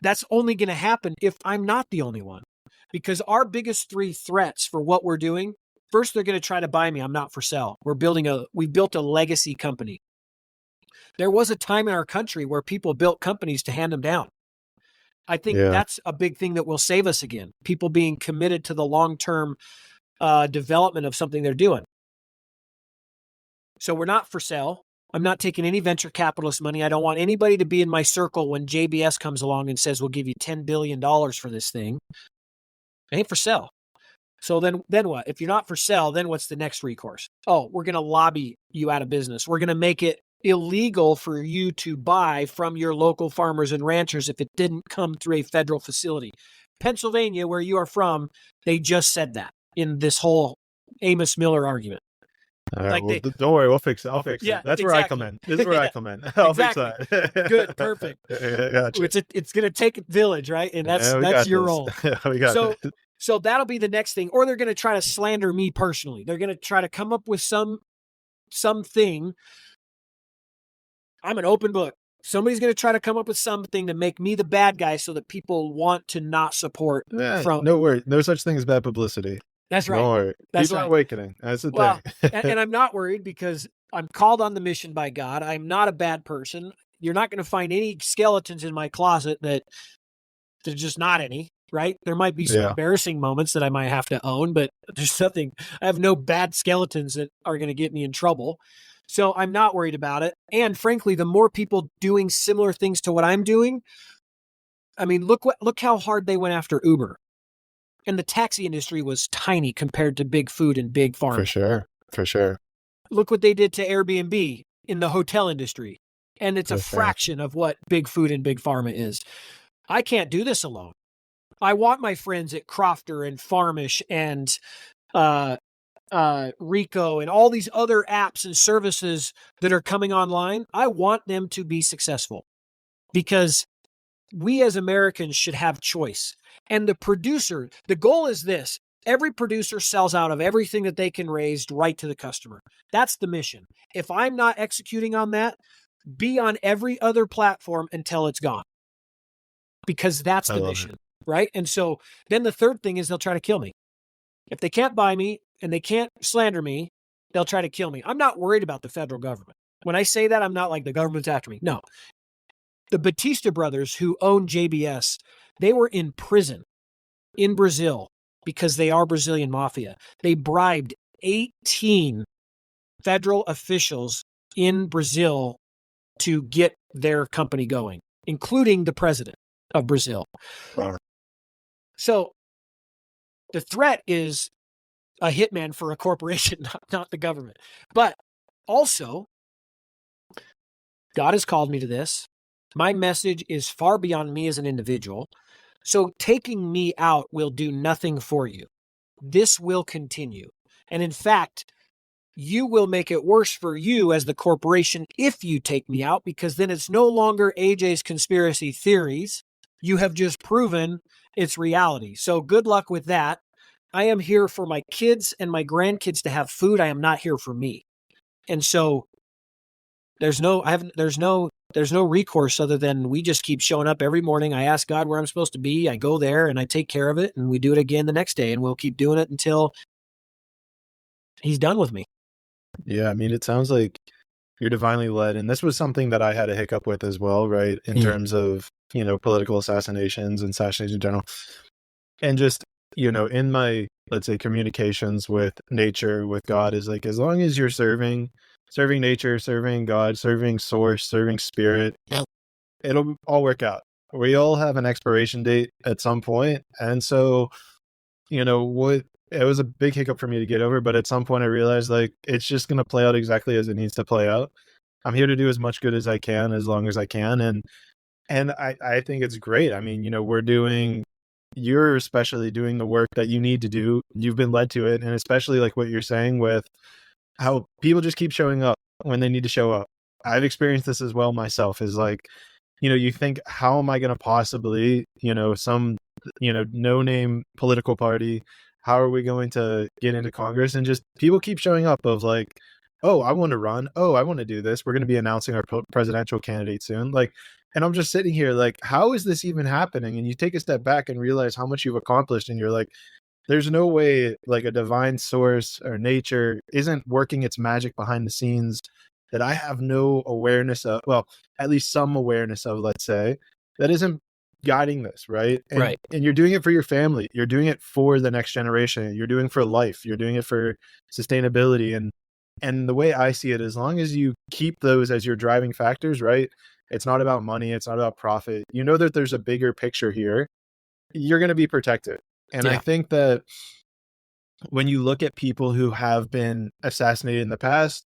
that's only going to happen if I'm not the only one. Because our biggest 3 threats for what we're doing, first, they're going to try to buy me. I'm not for sale. We built a legacy company. There was a time in our country where people built companies to hand them down. I think that's a big thing that will save us again. People being committed to the long-term development of something they're doing. So we're not for sale. I'm not taking any venture capitalist money. I don't want anybody to be in my circle when JBS comes along and says, we'll give you $10 billion for this thing. It ain't for sale. So then what? If you're not for sale, then what's the next recourse? Oh, we're going to lobby you out of business. We're going to make it illegal for you to buy from your local farmers and ranchers if it didn't come through a federal facility. Pennsylvania, where you are from, they just said that in this whole Amos Miller argument. All right, don't worry, we'll fix it. I'll fix it. That's where I come in. This is where I come in. I'll fix that. Good, perfect. Gotcha. It's going to take a village, right? And that's your role. We got this. So that'll be the next thing. Or they're going to try to slander me personally. They're going to try to come up with something. I'm an open book. Somebody's going to try to come up with something to make me the bad guy so that people want to not support. No worry. No such thing as bad publicity. That's right. Don't worry. People are awakening. That's the thing. and I'm not worried because I'm called on the mission by God. I'm not a bad person. You're not going to find any skeletons in my closet that there's just not any, right? There might be some embarrassing moments that I might have to own, but there's nothing. I have no bad skeletons that are going to get me in trouble. So I'm not worried about it. And frankly, the more people doing similar things to what I'm doing, I mean, look how hard they went after Uber. And the taxi industry was tiny compared to big food and big pharma. For sure. Look what they did to Airbnb in the hotel industry. And it's a fraction of what big food and big pharma is. I can't do this alone. I want my friends at Crofter and Farmish and Rico and all these other apps and services that are coming online. I want them to be successful because we as Americans should have choice. And the goal is this. Every producer sells out of everything that they can raise right to the customer. That's the mission. If I'm not executing on that, be on every other platform until it's gone. Because that's the mission, right? And so then the third thing is they'll try to kill me. If they can't buy me and they can't slander me, they'll try to kill me. I'm not worried about the federal government. When I say that, I'm not like the government's after me. No. The Batista brothers who own JBS, they were in prison in Brazil because they are Brazilian mafia. They bribed 18 federal officials in Brazil to get their company going, including the president of Brazil. Wow. So the threat is a hitman for a corporation, not the government. But also, God has called me to this. My message is far beyond me as an individual. So taking me out will do nothing for you. This will continue. And in fact, you will make it worse for you as the corporation if you take me out, because then it's no longer AJ's conspiracy theories. You have just proven it's reality. So good luck with that. I am here for my kids and my grandkids to have food. I am not here for me. And so there's no recourse other than we just keep showing up every morning. I ask God where I'm supposed to be. I go there and I take care of it, and we do it again the next day, and we'll keep doing it until he's done with me. Yeah, I mean, it sounds like you're divinely led. And this was something that I had a hiccup with as well, right? In terms of, political assassinations and assassinations in general. And just, in my, let's say, communications with nature, with God, is like, as long as you're serving nature, serving God, serving source, serving spirit, it'll all work out. We all have an expiration date at some point. And so, it was a big hiccup for me to get over, but at some point I realized like it's just going to play out exactly as it needs to play out. I'm here to do as much good as I can, as long as I can. And I think it's great. I mean, you're especially doing the work that you need to do. You've been led to it. And especially like what you're saying with how people just keep showing up when they need to show up. I've experienced this as well myself, is like, you think, how am I going to possibly, some, no-name political party, how are we going to get into Congress? And just people keep showing up of like, oh, I want to run. Oh, I want to do this. We're going to be announcing our presidential candidate soon. Like, and I'm just sitting here like, how is this even happening? And you take a step back and realize how much you've accomplished. And you're like, there's no way like a divine source or nature isn't working its magic behind the scenes that I have no awareness of. Well, at least some awareness of, let's say, that isn't guiding this, right? Right. And you're doing it for your family. You're doing it for the next generation. You're doing it for life. You're doing it for sustainability. And the way I see it, as long as you keep those as your driving factors, right? It's not about money. It's not about profit. You know that there's a bigger picture here. You're going to be protected. And I think that when you look at people who have been assassinated in the past,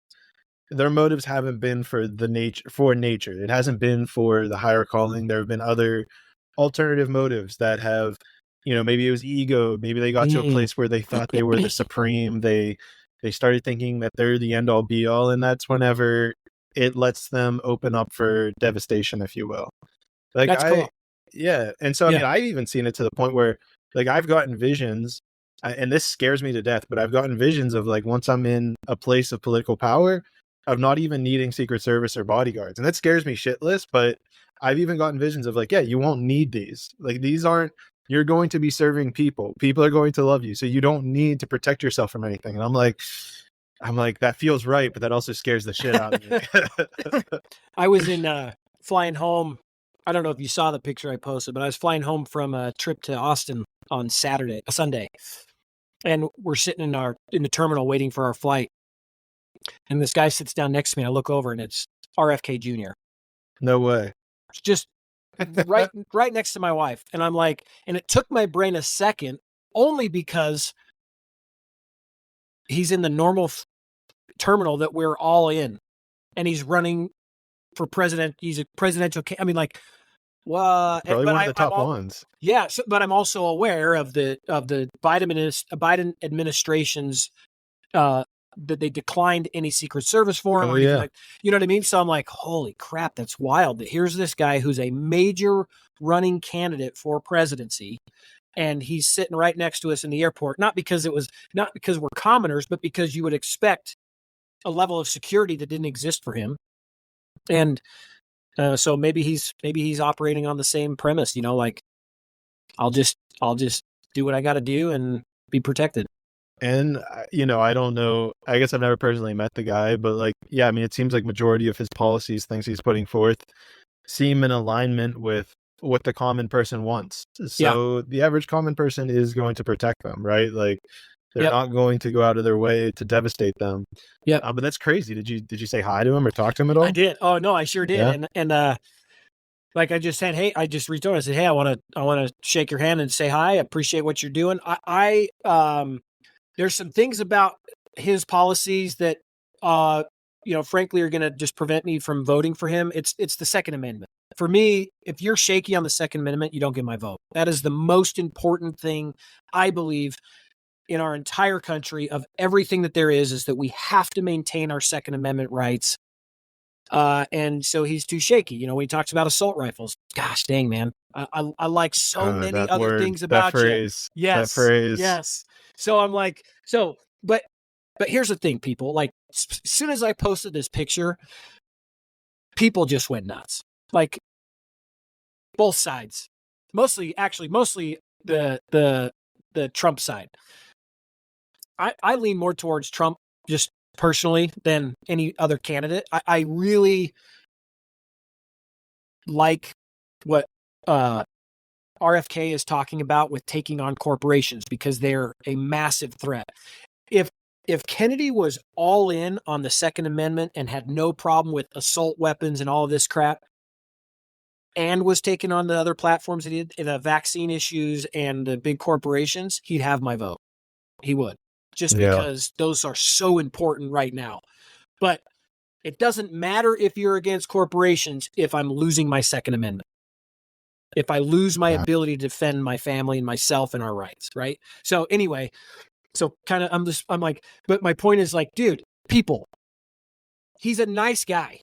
their motives haven't been for nature. It hasn't been for the higher calling. There have been other alternative motives that have, maybe it was ego. Maybe they got to a place where they thought they were the supreme. They started thinking that they're the end all be all. And that's whenever it lets them open up for devastation, if you will. Like, that's cool. Yeah. And so, I mean, I've even seen it to the point where like I've gotten visions, and this scares me to death, but I've gotten visions of like, once I'm in a place of political power, of not even needing Secret Service or bodyguards. And that scares me shitless, but I've even gotten visions of like, yeah, you won't need these. Like, you're going to be serving people. People are going to love you. So you don't need to protect yourself from anything. And I'm like, that feels right, but that also scares the shit out of me. I was flying home. I don't know if you saw the picture I posted, but I was flying home from a trip to Austin on Sunday. And we're sitting in the terminal waiting for our flight. And this guy sits down next to me. I look over and it's RFK Jr. No way. It's just right next to my wife. And I'm like, and it took my brain a second only because he's in the normal terminal that we're all in, and he's running for president. He's a presidential. I mean, like, well, Probably but one of the top ones. Yeah, but I'm also aware of the Biden administration's that they declined any Secret Service for him or anything like, you know what I mean? So I'm like, holy crap, that's wild. That here's this guy who's a major running candidate for presidency, and he's sitting right next to us in the airport. Not because we're commoners, but because you would expect a level of security that didn't exist for him. And so maybe he's operating on the same premise, you know, like I'll just do what I got to do and be protected. And, you know, I don't know. I guess I've never personally met the guy, but like, yeah, I mean, it seems like majority of his policies, things he's putting forth, seem in alignment with what the common person wants. So the average common person is going to protect them, right? Like they're not going to go out of their way to devastate them. Yeah. But that's crazy. Did you say hi to him or talk to him at all? I did. Oh no, I sure did. Yeah. And like I just said, hey, I just reached out. I said, hey, I want to shake your hand and say hi. I appreciate what you're doing. There's some things about his policies that, you know, frankly, are going to just prevent me from voting for him. It's the Second Amendment. For me, if you're shaky on the Second Amendment, you don't get my vote. That is the most important thing, I believe, in our entire country of everything that there is that we have to maintain our Second Amendment rights. And so he's too shaky. You know, when he talks about assault rifles, gosh dang, man. I like so many other things about phrase, you. Yes. That phrase. Yes. So I'm like, but here's the thing, people, like as soon as I posted this picture, people just went nuts. Like both sides, mostly the Trump side. I lean more towards Trump just personally than any other candidate. I really like what RFK is talking about with taking on corporations because they're a massive threat. If Kennedy was all in on the Second Amendment and had no problem with assault weapons and all of this crap, and was taking on the other platforms that he did, the vaccine issues and the big corporations, he'd have my vote. He would. Just because those are so important right now. But it doesn't matter if you're against corporations if I'm losing my Second Amendment. If I lose my ability to defend my family and myself and our rights, right? So anyway, kind of I'm like, but my point is like, dude, people, he's a nice guy.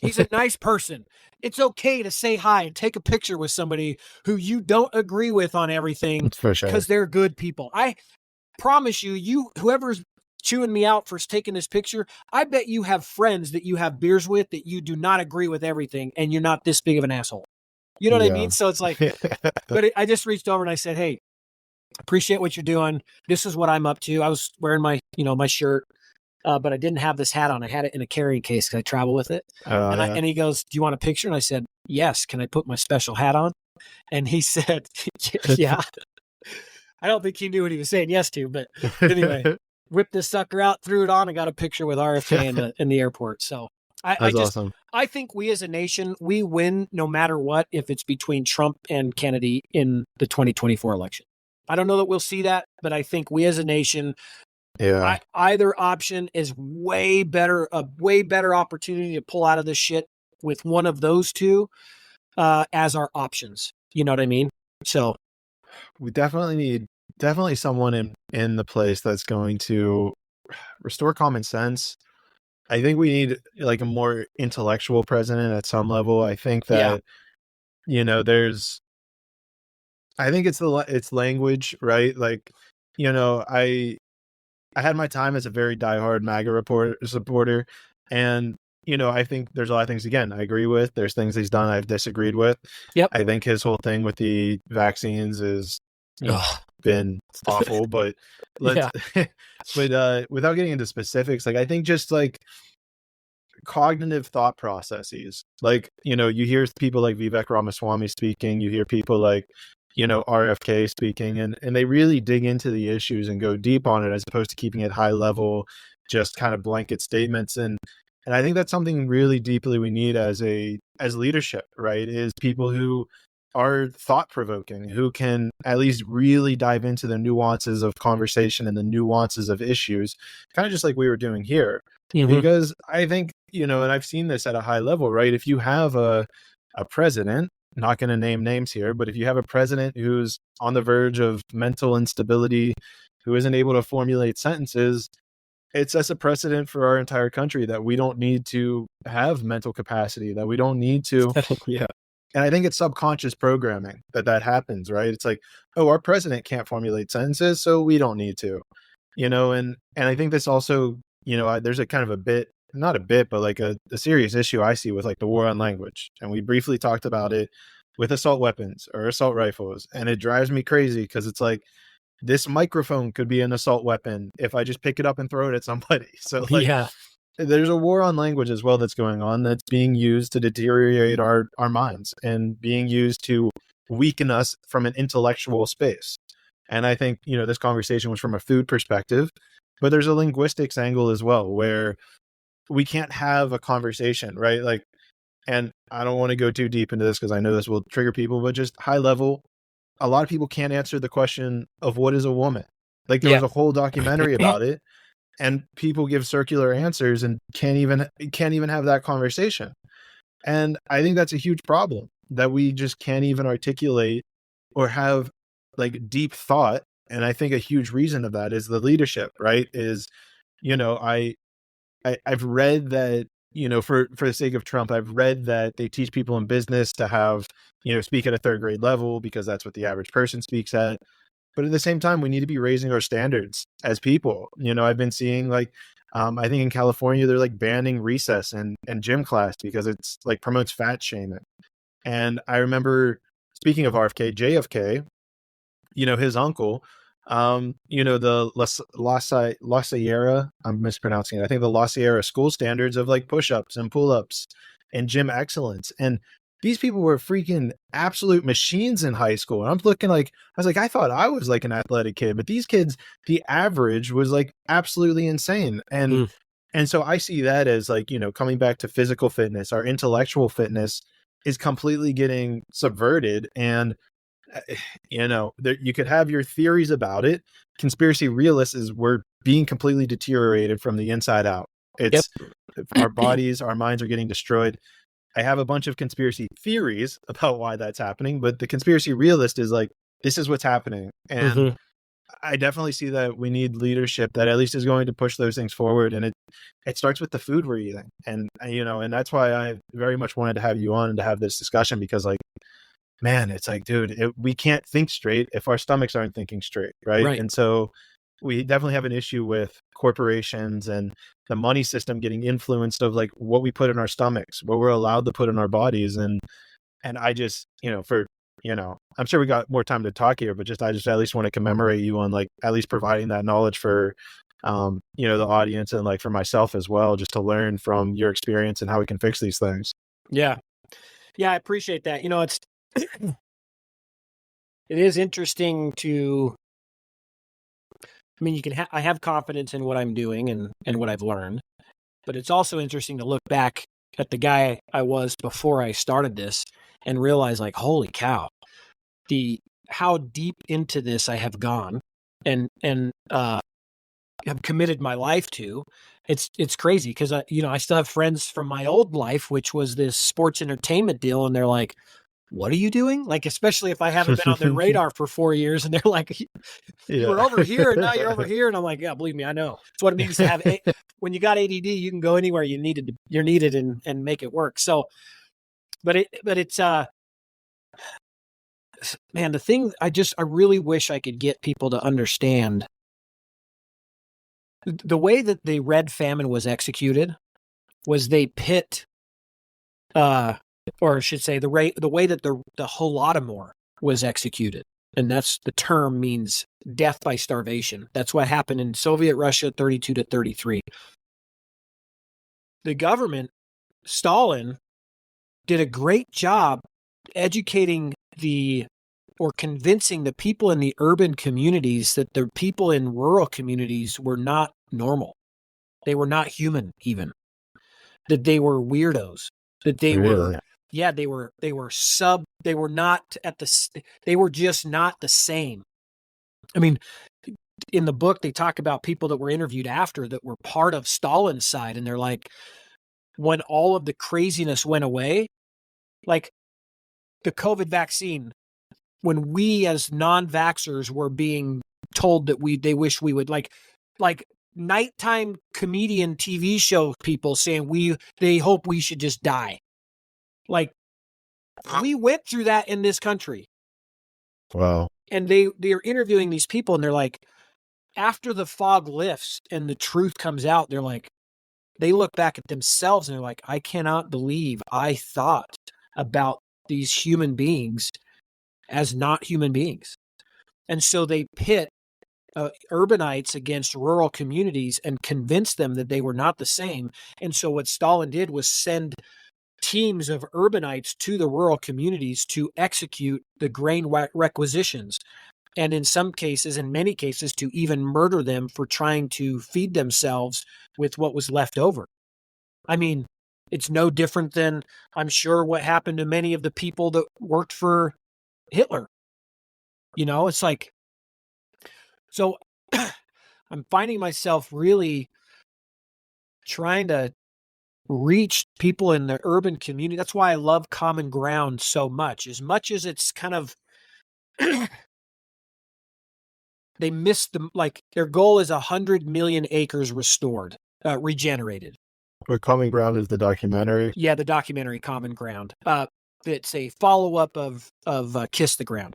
He's a nice person. It's okay to say hi and take a picture with somebody who you don't agree with on everything because they're good people. I promise you, whoever's chewing me out for taking this picture, I bet you have friends that you have beers with that you do not agree with everything, and you're not this big of an asshole. You know what I mean? So it's like, but I just reached over and I said, hey, appreciate what you're doing. This is what I'm up to. I was wearing my shirt, but I didn't have this hat on. I had it in a carrying case because I travel with it. And he goes, do you want a picture? And I said, yes. Can I put my special hat on? And he said, yeah. I don't think he knew what he was saying yes to, but anyway, whipped this sucker out, threw it on, and got a picture with RFK in the airport. So awesome. I think we as a nation, we win no matter what if it's between Trump and Kennedy in the 2024 election. I don't know that we'll see that, but I think we as a nation, either option is a way better opportunity to pull out of this shit with one of those two as our options. You know what I mean? So we definitely need someone in the place that's going to restore common sense. I think we need like a more intellectual president at some level. I think that, you know, I think it's language, right? Like, you know, I had my time as a very diehard MAGA supporter, and, you know, I think there's a lot of things, again, I agree with. There's things he's done I've disagreed with. Yep. I think his whole thing with the vaccines is been awful, but without getting into specifics, like I think just like cognitive thought processes, like, you know, you hear people like Vivek Ramaswamy speaking, you hear people like, you know, RFK speaking, and they really dig into the issues and go deep on it as opposed to keeping it high level, just kind of blanket statements. And And I think that's something really deeply we need as leadership, right? Is people who are thought provoking, who can at least really dive into the nuances of conversation and the nuances of issues, kind of just like we were doing here. Mm-hmm. Because I think, and I've seen this at a high level, right? If you have a president, not going to name names here, but if you have a president who's on the verge of mental instability, who isn't able to formulate sentences, it sets a precedent for our entire country that we don't need to have mental capacity, that we don't need to. Yeah. And I think it's subconscious programming that happens, right? It's like, oh, our president can't formulate sentences, so we don't need to, and I think this also, there's a kind of a bit, not a bit, but like a serious issue I see with like the war on language. And we briefly talked about it with assault weapons or assault rifles. And it drives me crazy because it's like, this microphone could be an assault weapon if I just pick it up and throw it at somebody. So like, Yeah. there's a war on language as well that's going on, that's being used to deteriorate our minds and being used to weaken us from an intellectual space. And I think, this conversation was from a food perspective, but there's a linguistics angle as well, where we can't have a conversation, right? Like, and I don't want to go too deep into this because I know this will trigger people, but just high level, a lot of people can't answer the question of what is a woman. Like there was a whole documentary about it, and people give circular answers and can't even have that conversation. And I think that's a huge problem, that we just can't even articulate or have like deep thought. And I think a huge reason of that is the leadership, right? Is, I've read that, for the sake of Trump, I've read that they teach people in business to have, speak at a third grade level because that's what the average person speaks at. But at the same time, we need to be raising our standards as people. I've been seeing like, I think in California, they're like banning recess and gym class because it's like promotes fat shaming. And I remember, speaking of JFK, his uncle, the La Sierra, I'm mispronouncing it. I think the La Sierra school standards of like push-ups and pull-ups and gym excellence. And these people were freaking absolute machines in high school. And I'm looking like, I was like, I thought I was like an athletic kid, but these kids, the average was like absolutely insane. And so I see that as like, coming back to physical fitness, our intellectual fitness is completely getting subverted. And you could have your theories about it. Conspiracy realists is we're being completely deteriorated from the inside out. It's our bodies, our minds are getting destroyed. I have a bunch of conspiracy theories about why that's happening, but the conspiracy realist is like, this is what's happening. And I definitely see that we need leadership that at least is going to push those things forward. And it starts with the food we're eating. And, and that's why I very much wanted to have you on and to have this discussion, because like, man, it's like, dude, we can't think straight if our stomachs aren't thinking straight, right? And so we definitely have an issue with corporations and the money system getting influenced of like what we put in our stomachs, what we're allowed to put in our bodies. And I just, I'm sure we got more time to talk here, but I just at least want to commemorate you on like at least providing that knowledge for, the audience and like for myself as well, just to learn from your experience and how we can fix these things. Yeah. Yeah, I appreciate that. It's it is interesting to, I mean, I have confidence in what I'm doing and what I've learned, but it's also interesting to look back at the guy I was before I started this and realize like, holy cow, how deep into this I have gone and have committed my life to. It's crazy because I still have friends from my old life, which was this sports entertainment deal, and they're like, what are you doing? Like, especially if I haven't been on their radar for 4 years, and they're like, you were over here and now you're over here. And I'm like, yeah, believe me, I know. It's what it means to have, when you got ADD, you can go anywhere you're needed and make it work. So, but it's, man, the thing I really wish I could get people to understand the way that the Red Famine was executed was they pit, or I should say the way that the Holodomor was executed. And that's, the term means death by starvation. That's what happened in Soviet Russia, 32 to 33. The government, Stalin, did a great job educating convincing the people in the urban communities that the people in rural communities were not normal. They were not human even. that they were weirdos, that they Really? they were not they were just not the same. I mean, in the book, they talk about people that were interviewed after that were part of Stalin's side. And they're like, when all of the craziness went away, like the COVID vaccine, when we as non-vaxxers were being told that they wish we would like nighttime comedian TV show people saying they hope we should just die. Like we went through that in this country. Wow. And they're interviewing these people and they're like, after the fog lifts and the truth comes out, they're like, they look back at themselves and they're like, I cannot believe I thought about these human beings as not human beings. And so they pit urbanites against rural communities and convince them that they were not the same. And so what Stalin did was send teams of urbanites to the rural communities to execute the grain requisitions. And in many cases, to even murder them for trying to feed themselves with what was left over. I mean, it's no different than, I'm sure, what happened to many of the people that worked for Hitler. You know, it's like, so I'm finding myself really trying to reach people in the urban community. That's why I love Common Ground so much as it's kind of, they missed their goal is 100 million acres restored, regenerated. But Common Ground is the documentary. Yeah, the documentary Common Ground. It's a follow-up of Kiss the Ground.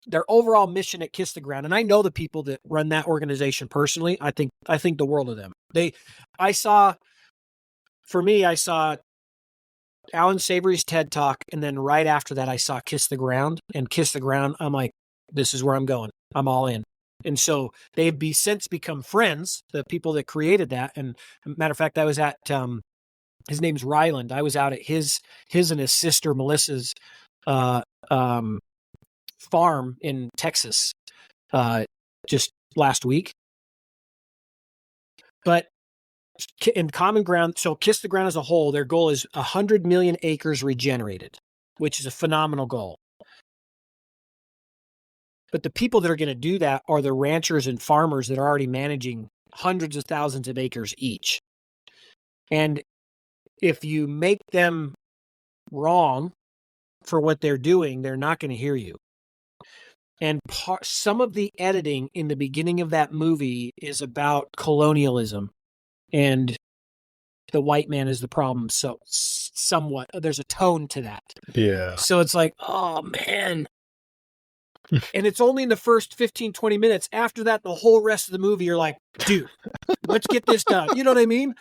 Their overall mission at Kiss the Ground, and I know the people that run that organization personally. I think the world of them. I saw Alan Savory's TED Talk, and then right after that, I saw Kiss the Ground. And Kiss the Ground, I'm like, this is where I'm going. I'm all in. And so they've since become friends, the people that created that. And matter of fact, I was at, his name's Ryland. I was out at his and his sister Melissa's farm in Texas just last week. But in Common Ground, so Kiss the Ground as a whole, their goal is 100 million acres regenerated, which is a phenomenal goal. But the people that are going to do that are the ranchers and farmers that are already managing hundreds of thousands of acres each. And if you make them wrong for what they're doing, they're not going to hear you. And some of the editing in the beginning of that movie is about colonialism and the white man is the problem. So somewhat, there's a tone to that. Yeah. So it's like, oh man. And it's only in the first 15, 20 minutes. After that, the whole rest of the movie, you're like, dude, let's get this done. You know what I mean?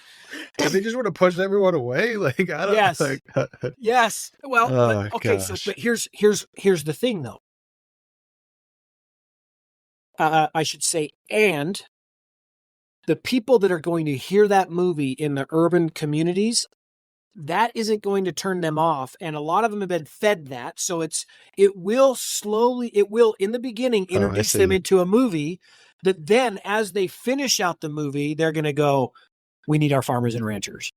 And they just want to push everyone away. Like, I don't yes. like, yes. Well, okay. Gosh. So, but here's the thing though. I should say, and the people that are going to hear that movie in the urban communities, that isn't going to turn them off. And a lot of them have been fed that. So it will in the beginning introduce them into a movie that then as they finish out the movie, they're going to go, we need our farmers and ranchers.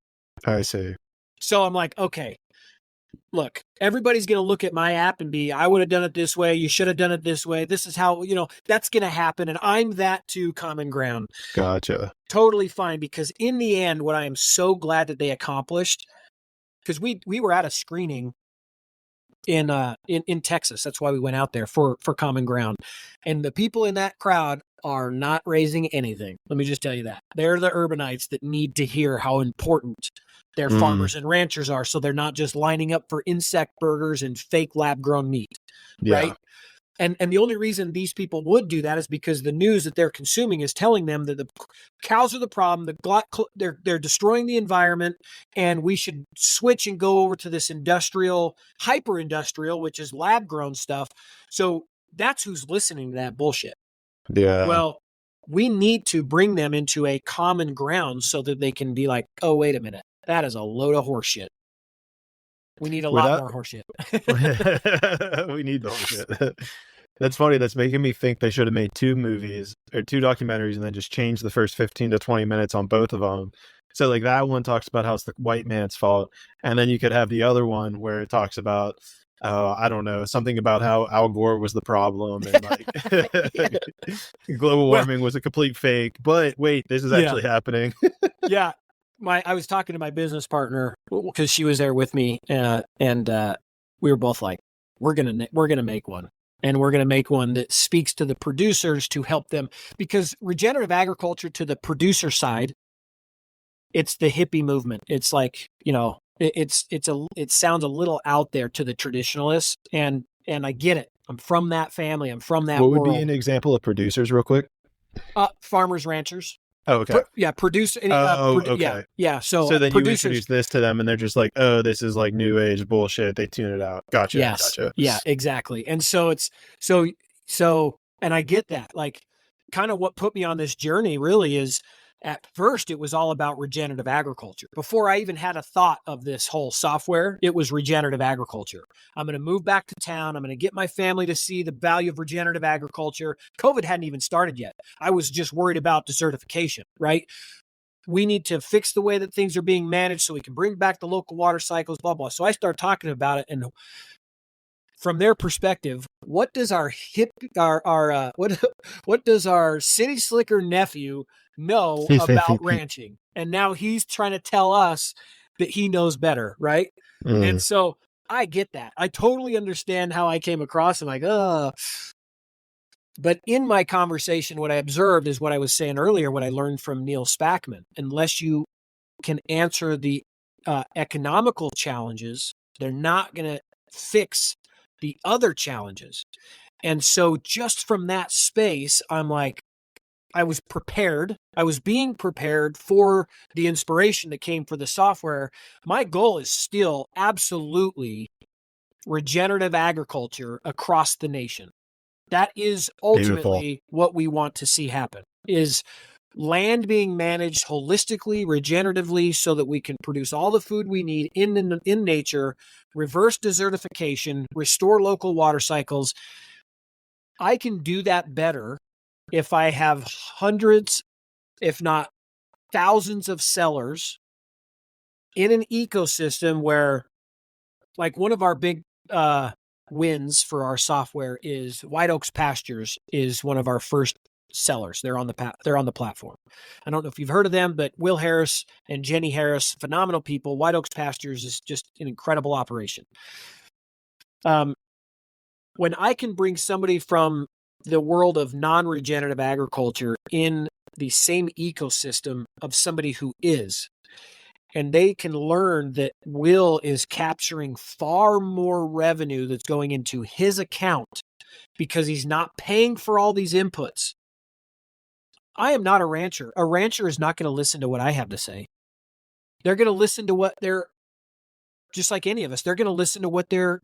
I see. So I'm like, okay, look, everybody's going to look at my app and be, I would have done it this way. You should have done it this way. This is how, that's going to happen. And I'm that too, Common Ground. Gotcha. Totally fine. Because in the end, what I am so glad that they accomplished, because we were at a screening in Texas. That's why we went out there for Common Ground. And the people in that crowd are not raising anything. Let me just tell you that. They're the urbanites that need to hear how important their farmers and ranchers are, so they're not just lining up for insect burgers and fake lab-grown meat, right? And the only reason these people would do that is because the news that they're consuming is telling them that the cows are the problem, they're destroying the environment, and we should switch and go over to this hyper-industrial, which is lab-grown stuff. So that's who's listening to that bullshit. Yeah. Well, we need to bring them into a common ground so that they can be like, oh, wait a minute, that is a load of horseshit. We need a lot more horseshit. We need the horseshit. That's funny. That's making me think they should have made two movies or two documentaries and then just changed the first 15 to 20 minutes on both of them So like that one talks about how it's the white man's fault, and then you could have the other one where it talks about I don't know, something about how Al Gore was the problem and like global Well, warming was a complete fake. But wait, this is Yeah. actually happening. yeah. I was talking to my business partner because she was there with me, and we were both like, we're gonna make one, and we're gonna make one that speaks to the producers to help them, because regenerative agriculture to the producer side, it's the hippie movement. It's like, it sounds a little out there to the traditionalists, and I get it. I'm from that family. I'm from that What would world. be an example of producers, real quick? Farmers, ranchers. Oh, okay. Producer. Okay. Yeah. So then you producers. introduce this to them, and they're just like, "Oh, this is like new age bullshit." They tune it out. Gotcha. Yes. Gotcha. Yeah, exactly. And so it's so, and I get that. Like, kind of what put me on this journey really is, at first it was all about regenerative agriculture. Before I even had a thought of this whole software, it was regenerative agriculture. I'm going to move back to town. I'm going to get my family to see the value of regenerative agriculture. COVID hadn't even started yet. I was just worried about desertification, right? We need to fix the way that things are being managed so we can bring back the local water cycles, blah, blah. So I started talking about it, and from their perspective, what does what does our city slicker nephew know about ranching? And now he's trying to tell us that he knows better, right? And so I get that. I totally understand how I came across and like, but in my conversation, what I observed is what I was saying earlier, what I learned from Neil Spackman. Unless you can answer the economical challenges, they're not going to fix the other challenges. And so just from that space, I'm like, I was prepared. I was being prepared for the inspiration that came for the software. My goal is still absolutely regenerative agriculture across the nation. That is ultimately what we want to see happen, is land being managed holistically, regeneratively, so that we can produce all the food we need in nature, reverse desertification, restore local water cycles. I can do that better if I have hundreds, if not thousands of sellers in an ecosystem where, like, one of our big wins for our software is White Oaks Pastures is one of our first sellers. They're on the platform. I don't know if you've heard of them, but Will Harris and Jenny Harris, phenomenal people. White Oaks Pastures is just an incredible operation. When I can bring somebody from the world of non-regenerative agriculture in the same ecosystem of somebody who is, and they can learn that Will is capturing far more revenue that's going into his account because he's not paying for all these inputs. I am not a rancher. A rancher is not going to listen to what I have to say. They're going to listen to what just like any of us, they're going to listen to what their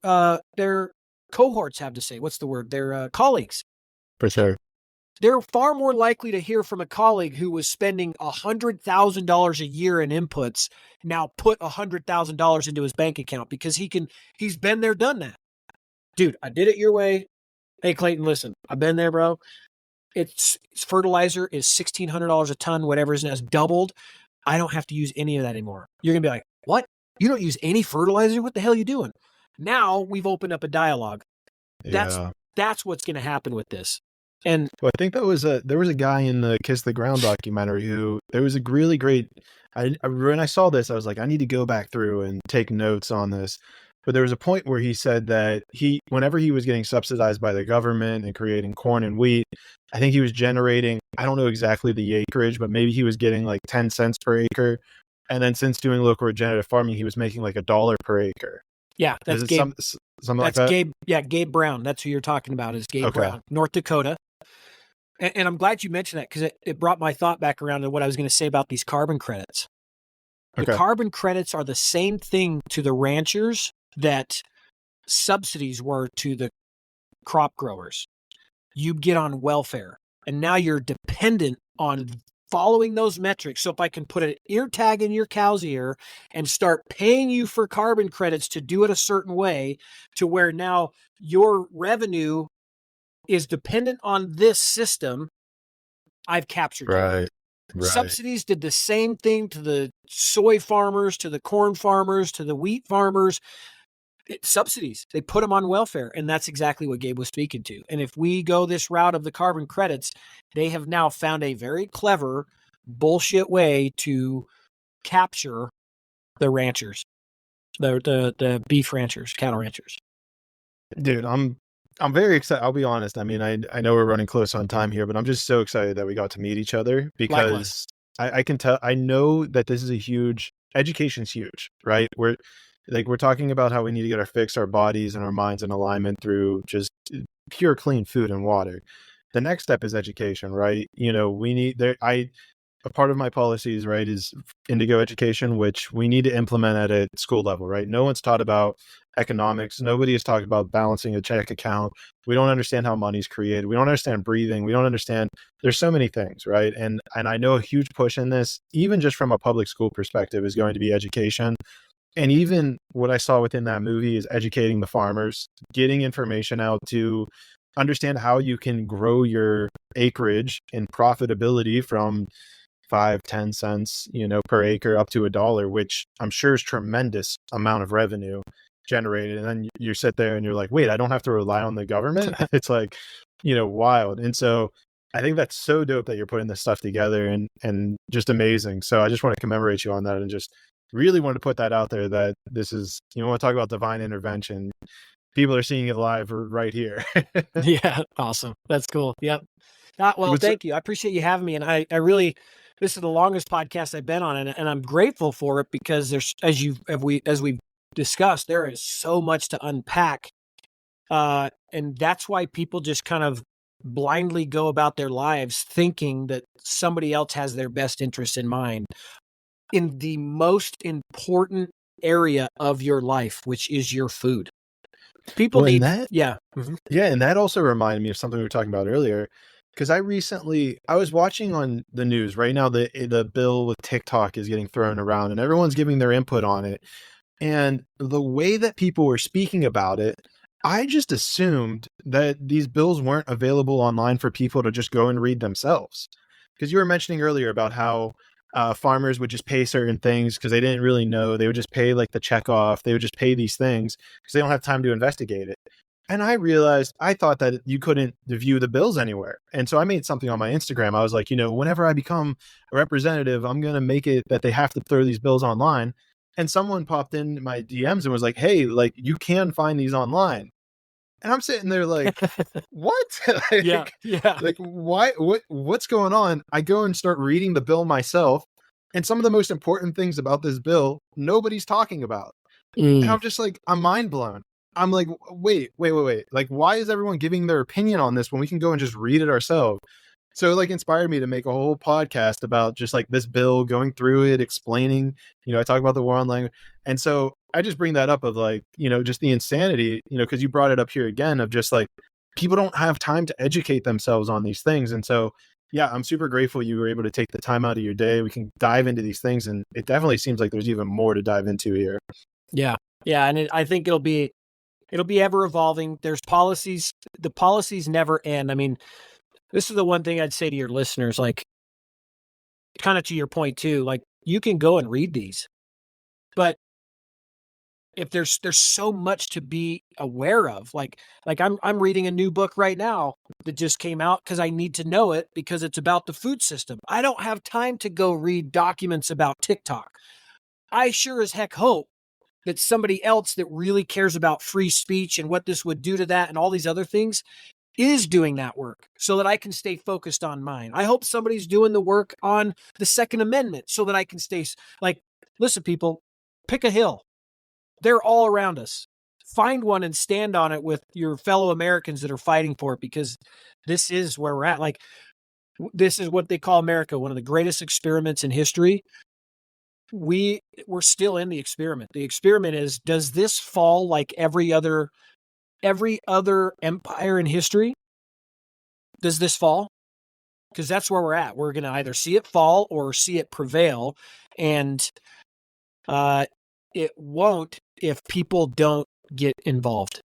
cohorts have to say. What's the word? Their colleagues. For sure. They're far more likely to hear from a colleague who was spending $100,000 a year in inputs, now put $100,000 into his bank account because he's been there, done that. Dude, I did it your way. Hey, Clayton, listen, I've been there, bro. It's fertilizer is $1,600 a ton, whatever it has doubled. I don't have to use any of that anymore. You're going to be like, what? You don't use any fertilizer? What the hell are you doing? Now we've opened up a dialogue. Yeah. That's what's going to happen with this. And well, I think there was a guy in the Kiss the Ground documentary who there was a really great. When I saw this, I was like, I need to go back through and take notes on this. But there was a point where he said that whenever he was getting subsidized by the government and creating corn and wheat, I think he was generating, I don't know exactly the acreage, but maybe he was getting like 10 cents per acre. And then since doing local regenerative farming, he was making like $1 per acre. Yeah, that's Gabe. Something like that. Gabe. Yeah, Gabe Brown. That's who you're talking about. Is Gabe Brown, North Dakota. And I'm glad you mentioned that because it brought my thought back around to what I was going to say about these carbon credits. The carbon credits are the same thing to the ranchers that subsidies were to the crop growers. You get on welfare, and now you're dependent on following those metrics. So if I can put an ear tag in your cow's ear and start paying you for carbon credits to do it a certain way, to where now your revenue is dependent on this system, I've captured you. Right. Subsidies did the same thing to the soy farmers, to the corn farmers, to the wheat farmers. Subsidies, they put them on welfare. And that's exactly what Gabe was speaking to. And if we go this route of the carbon credits, they have now found a very clever bullshit way to capture the ranchers, the beef ranchers, cattle ranchers. Dude, I'm very excited. I'll be honest. I mean, I know we're running close on time here, but I'm just so excited that we got to meet each other because I can tell, I know that this is a huge, education's huge, right? We're talking about how we need to get our bodies and our minds in alignment through just pure clean food and water. The next step is education, right? You know, we need there. A part of my policies, right, is indigo education, which we need to implement at a school level, right? No one's taught about economics. Nobody has talked about balancing a check account. We don't understand how money's created. We don't understand breathing. We don't understand. There's so many things, right? And I know a huge push in this, even just from a public school perspective, is going to be education. And even what I saw within that movie is educating the farmers, getting information out to understand how you can grow your acreage and profitability from 5-10 cents, per acre up to $1, which I'm sure is tremendous amount of revenue generated. And then you sit there and you're like, wait, I don't have to rely on the government. It's like, wild. And so I think that's so dope that you're putting this stuff together and just amazing. So I just want to commemorate you on that and just really want to put that out there that this is, want to talk about divine intervention. People are seeing it live right here. Yeah. Awesome. That's cool. Yep. Well, thank you. I appreciate you having me. And I really, this is the longest podcast I've been on, and I'm grateful for it because there's, as we've discussed, there is so much to unpack. And that's why people just kind of blindly go about their lives thinking that somebody else has their best interest in mind in the most important area of your life, which is your food. People need that. Yeah. Mm-hmm. Yeah. And that also reminded me of something we were talking about earlier. Because I was watching on the news right now, the bill with TikTok is getting thrown around and everyone's giving their input on it. And the way that people were speaking about it, I just assumed that these bills weren't available online for people to just go and read themselves. Because you were mentioning earlier about how farmers would just pay certain things because they didn't really know. They would just pay like the check off. They would just pay these things because they don't have time to investigate it. And I realized, I thought that you couldn't view the bills anywhere. And so I made something on my Instagram. I was like, whenever I become a representative, I'm going to make it that they have to throw these bills online. And someone popped in my DMs and was like, hey, like you can find these online. And I'm sitting there like, what? Yeah. Like, why, what's going on? I go and start reading the bill myself. And some of the most important things about this bill, nobody's talking about. And I'm just like, I'm mind blown. I'm like, wait. Like, why is everyone giving their opinion on this when we can go and just read it ourselves? So it like inspired me to make a whole podcast about just like this bill, going through it, explaining, I talk about the war on language. And so I just bring that up of like, just the insanity, because you brought it up here again of just like, people don't have time to educate themselves on these things. And so, yeah, I'm super grateful you were able to take the time out of your day. We can dive into these things. And it definitely seems like there's even more to dive into here. Yeah. Yeah. And I think it'll be ever evolving. There's policies. The policies never end. I mean, this is the one thing I'd say to your listeners, like kind of to your point too, like you can go and read these, but if there's so much to be aware of, like I'm reading a new book right now that just came out because I need to know it because it's about the food system. I don't have time to go read documents about TikTok. I sure as heck hope that somebody else that really cares about free speech and what this would do to that and all these other things is doing that work so that I can stay focused on mine. I hope somebody's doing the work on the Second Amendment so that I can stay like, listen, people, pick a hill. They're all around us. Find one and stand on it with your fellow Americans that are fighting for it, because this is where we're at. Like, this is what they call America, one of the greatest experiments in history. We're still in the experiment. The experiment is, does this fall like every other empire in history? Does this fall? Because that's where we're at. We're going to either see it fall or see it prevail. And it won't if people don't get involved.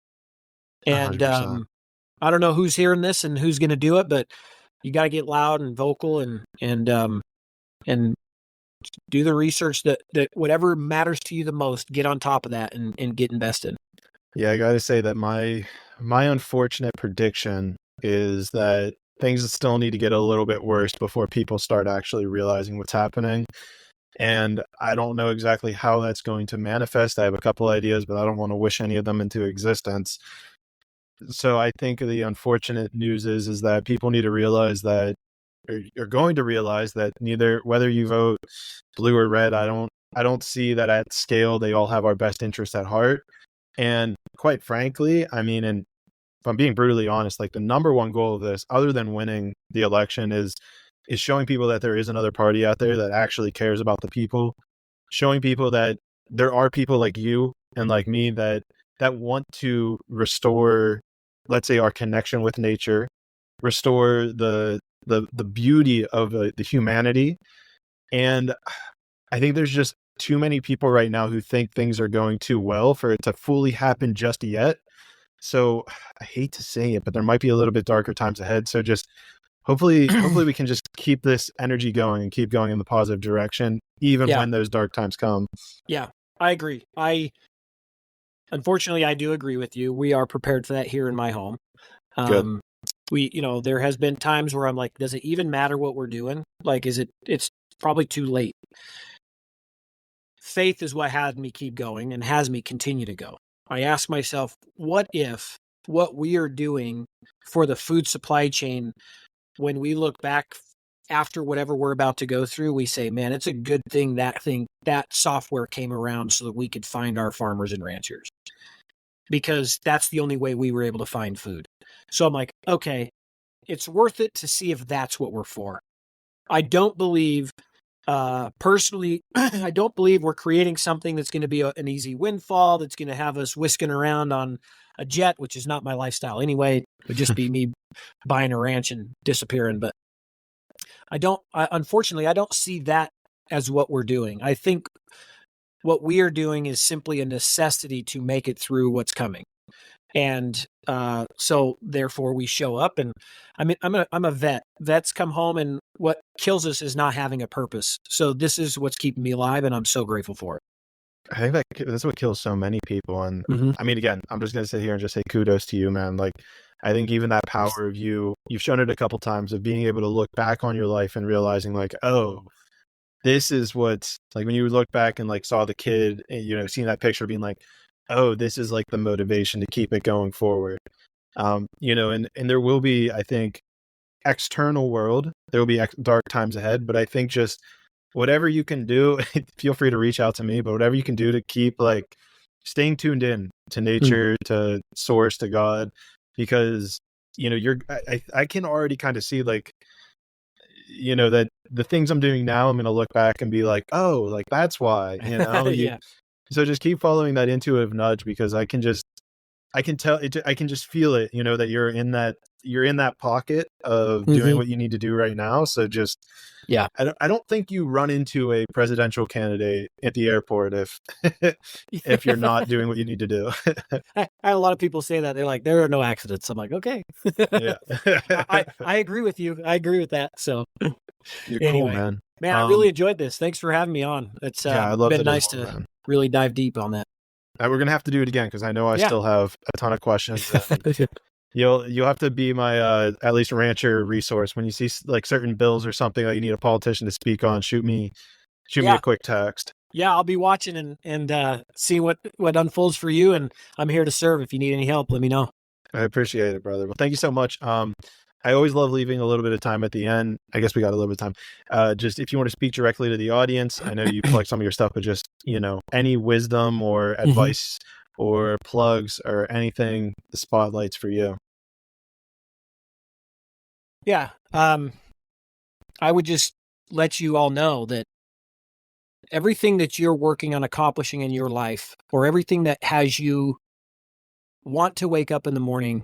And I don't know who's hearing this and who's going to do it, but you got to get loud and vocal and and do the research that whatever matters to you the most, get on top of that and get invested. Yeah, I got to say that my unfortunate prediction is that things still need to get a little bit worse before people start actually realizing what's happening. And I don't know exactly how that's going to manifest. I have a couple ideas, but I don't want to wish any of them into existence. So I think the unfortunate news is that people need to realize that, or you're going to realize that neither, whether you vote blue or red, I don't see that at scale they all have our best interest at heart. And quite frankly, I mean, and if I'm being brutally honest, like the number one goal of this, other than winning the election, is showing people that there is another party out there that actually cares about the people, showing people that there are people like you and like me that want to restore, let's say, our connection with nature, restore the beauty of the humanity. And I think there's just too many people right now who think things are going too well for it to fully happen just yet. So I hate to say it, but there might be a little bit darker times ahead. So just hopefully we can just keep this energy going and keep going in the positive direction, even when those dark times come. Yeah, I agree. Unfortunately, I do agree with you. We are prepared for that here in my home. Good. There has been times where I'm like, does it even matter what we're doing? Like, it's probably too late. Faith is what had me keep going and has me continue to go. I ask myself, what if what we are doing for the food supply chain, when we look back after whatever we're about to go through, we say, man, it's a good thing that software came around so that we could find our farmers and ranchers, because that's the only way we were able to find food. So I'm like, okay, it's worth it to see if that's what we're for. I don't believe, personally, I don't believe we're creating something that's going to be an easy windfall, that's going to have us whisking around on a jet, which is not my lifestyle anyway. It would just be me buying a ranch and disappearing. But unfortunately, I don't see that as what we're doing. I think what we are doing is simply a necessity to make it through what's coming. And so therefore we show up, and I mean, I'm a vet. Vets come home, and what kills us is not having a purpose. So this is what's keeping me alive, and I'm so grateful for it. I think that's what kills so many people. And I mean, again, I'm just going to sit here and just say kudos to you, man. Like, I think even that power of you've shown it a couple times, of being able to look back on your life and realizing like, oh, this is what, like when you look back and like saw the kid and, seeing that picture being like, oh, this is like the motivation to keep it going forward. And there will be, I think, external world, there will be dark times ahead, but I think just whatever you can do, feel free to reach out to me, but whatever you can do to keep like staying tuned in to nature, to source, to God, because, I can already kind of see like, that the things I'm doing now, I'm going to look back and be like, oh, like that's why, Yeah. So just keep following that intuitive nudge, because I can just feel it, that you're in that pocket of doing what you need to do right now. So just, I don't think you run into a presidential candidate at the airport if you're not doing what you need to do. I had a lot of people say that. They're like, there are no accidents. I'm like, okay. Yeah. I agree with you. I agree with that. So You're anyway, cool, man. I really enjoyed this. Thanks for having me on. It's been nice to really dive deep on that. We're gonna have to do it again, because I know I still have a ton of questions. You'll have to be my at least rancher resource when you see like certain bills or something that you need a politician to speak on. Shoot me a quick text. Yeah, I'll be watching and see what unfolds for you, and I'm here to serve. If you need any help, let me know. I appreciate it, brother. Well, thank you so much. I always love leaving a little bit of time at the end. I guess we got a little bit of time. Just if you want to speak directly to the audience, I know you collect some of your stuff, but just, any wisdom or advice or plugs or anything, the spotlight's for you. Yeah. I would just let you all know that everything that you're working on accomplishing in your life, or everything that has you want to wake up in the morning,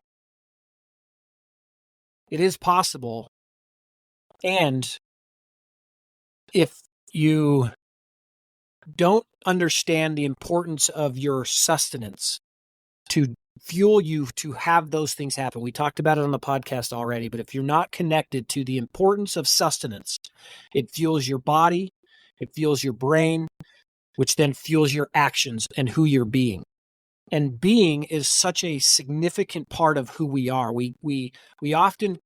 it is possible. And if you don't understand the importance of your sustenance to fuel you to have those things happen. We talked about it on the podcast already, but if you're not connected to the importance of sustenance, it fuels your body, it fuels your brain, which then fuels your actions and who you're being. And being is such a significant part of who we are. We often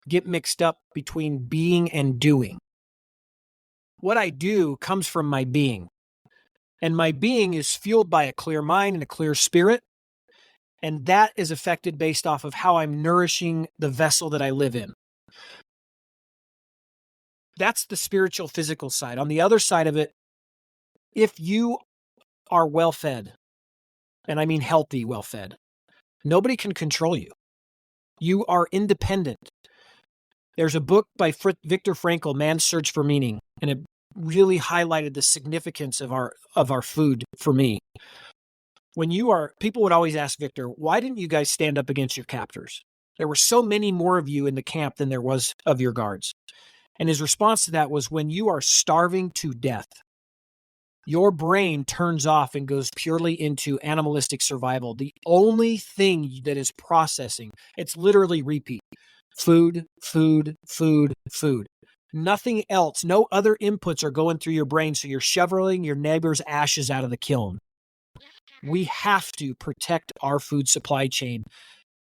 get mixed up between being and doing. What I do comes from my being. And my being is fueled by a clear mind and a clear spirit. And that is affected based off of how I'm nourishing the vessel that I live in. That's the spiritual, physical side. On the other side of it, if you are well fed, and I mean healthy, well fed, nobody can control you. You are independent. There's a book by Viktor Frankl, Man's Search for Meaning, and it really highlighted the significance of our food for me. People would always ask Victor, why didn't you guys stand up against your captors? There were so many more of you in the camp than there was of your guards. And his response to that was, when you are starving to death, your brain turns off and goes purely into animalistic survival. The only thing that is processing, it's literally repeat. Food, food, food, food. Nothing else, no other inputs are going through your brain, so you're shoveling your neighbor's ashes out of the kiln. We have to protect our food supply chain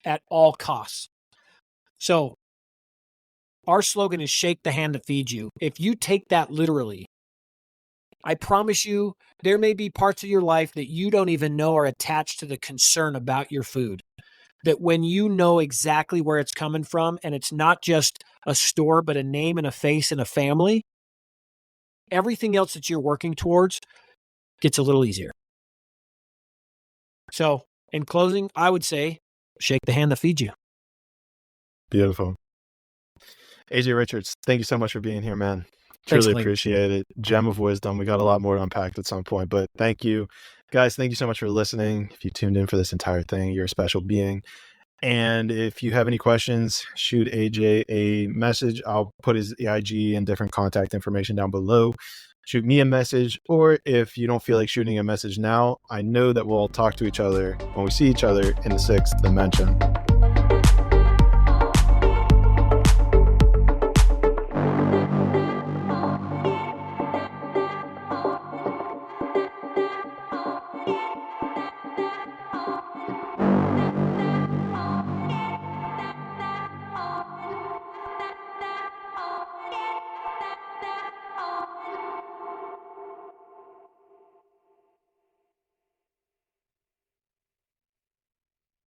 at all costs. So our slogan is shake the hand that feeds you. If you take that literally, I promise you, there may be parts of your life that you don't even know are attached to the concern about your food. That when you know exactly where it's coming from, and it's not just a store, but a name and a face and a family, everything else that you're working towards gets a little easier. So, in closing, I would say, shake the hand that feeds you. Beautiful. AJ Richards, thank you so much for being here, man. Thanks, Truly Clayton. appreciate it. Gem of wisdom. We got a lot more to unpack at some point, but thank you. Guys, thank you so much for listening. If you tuned in for this entire thing, you're a special being. And if you have any questions, shoot AJ a message. I'll put his EIG and different contact information down below. Shoot me a message, or if you don't feel like shooting a message now, I know that we'll talk to each other when we see each other in the 6th dimension.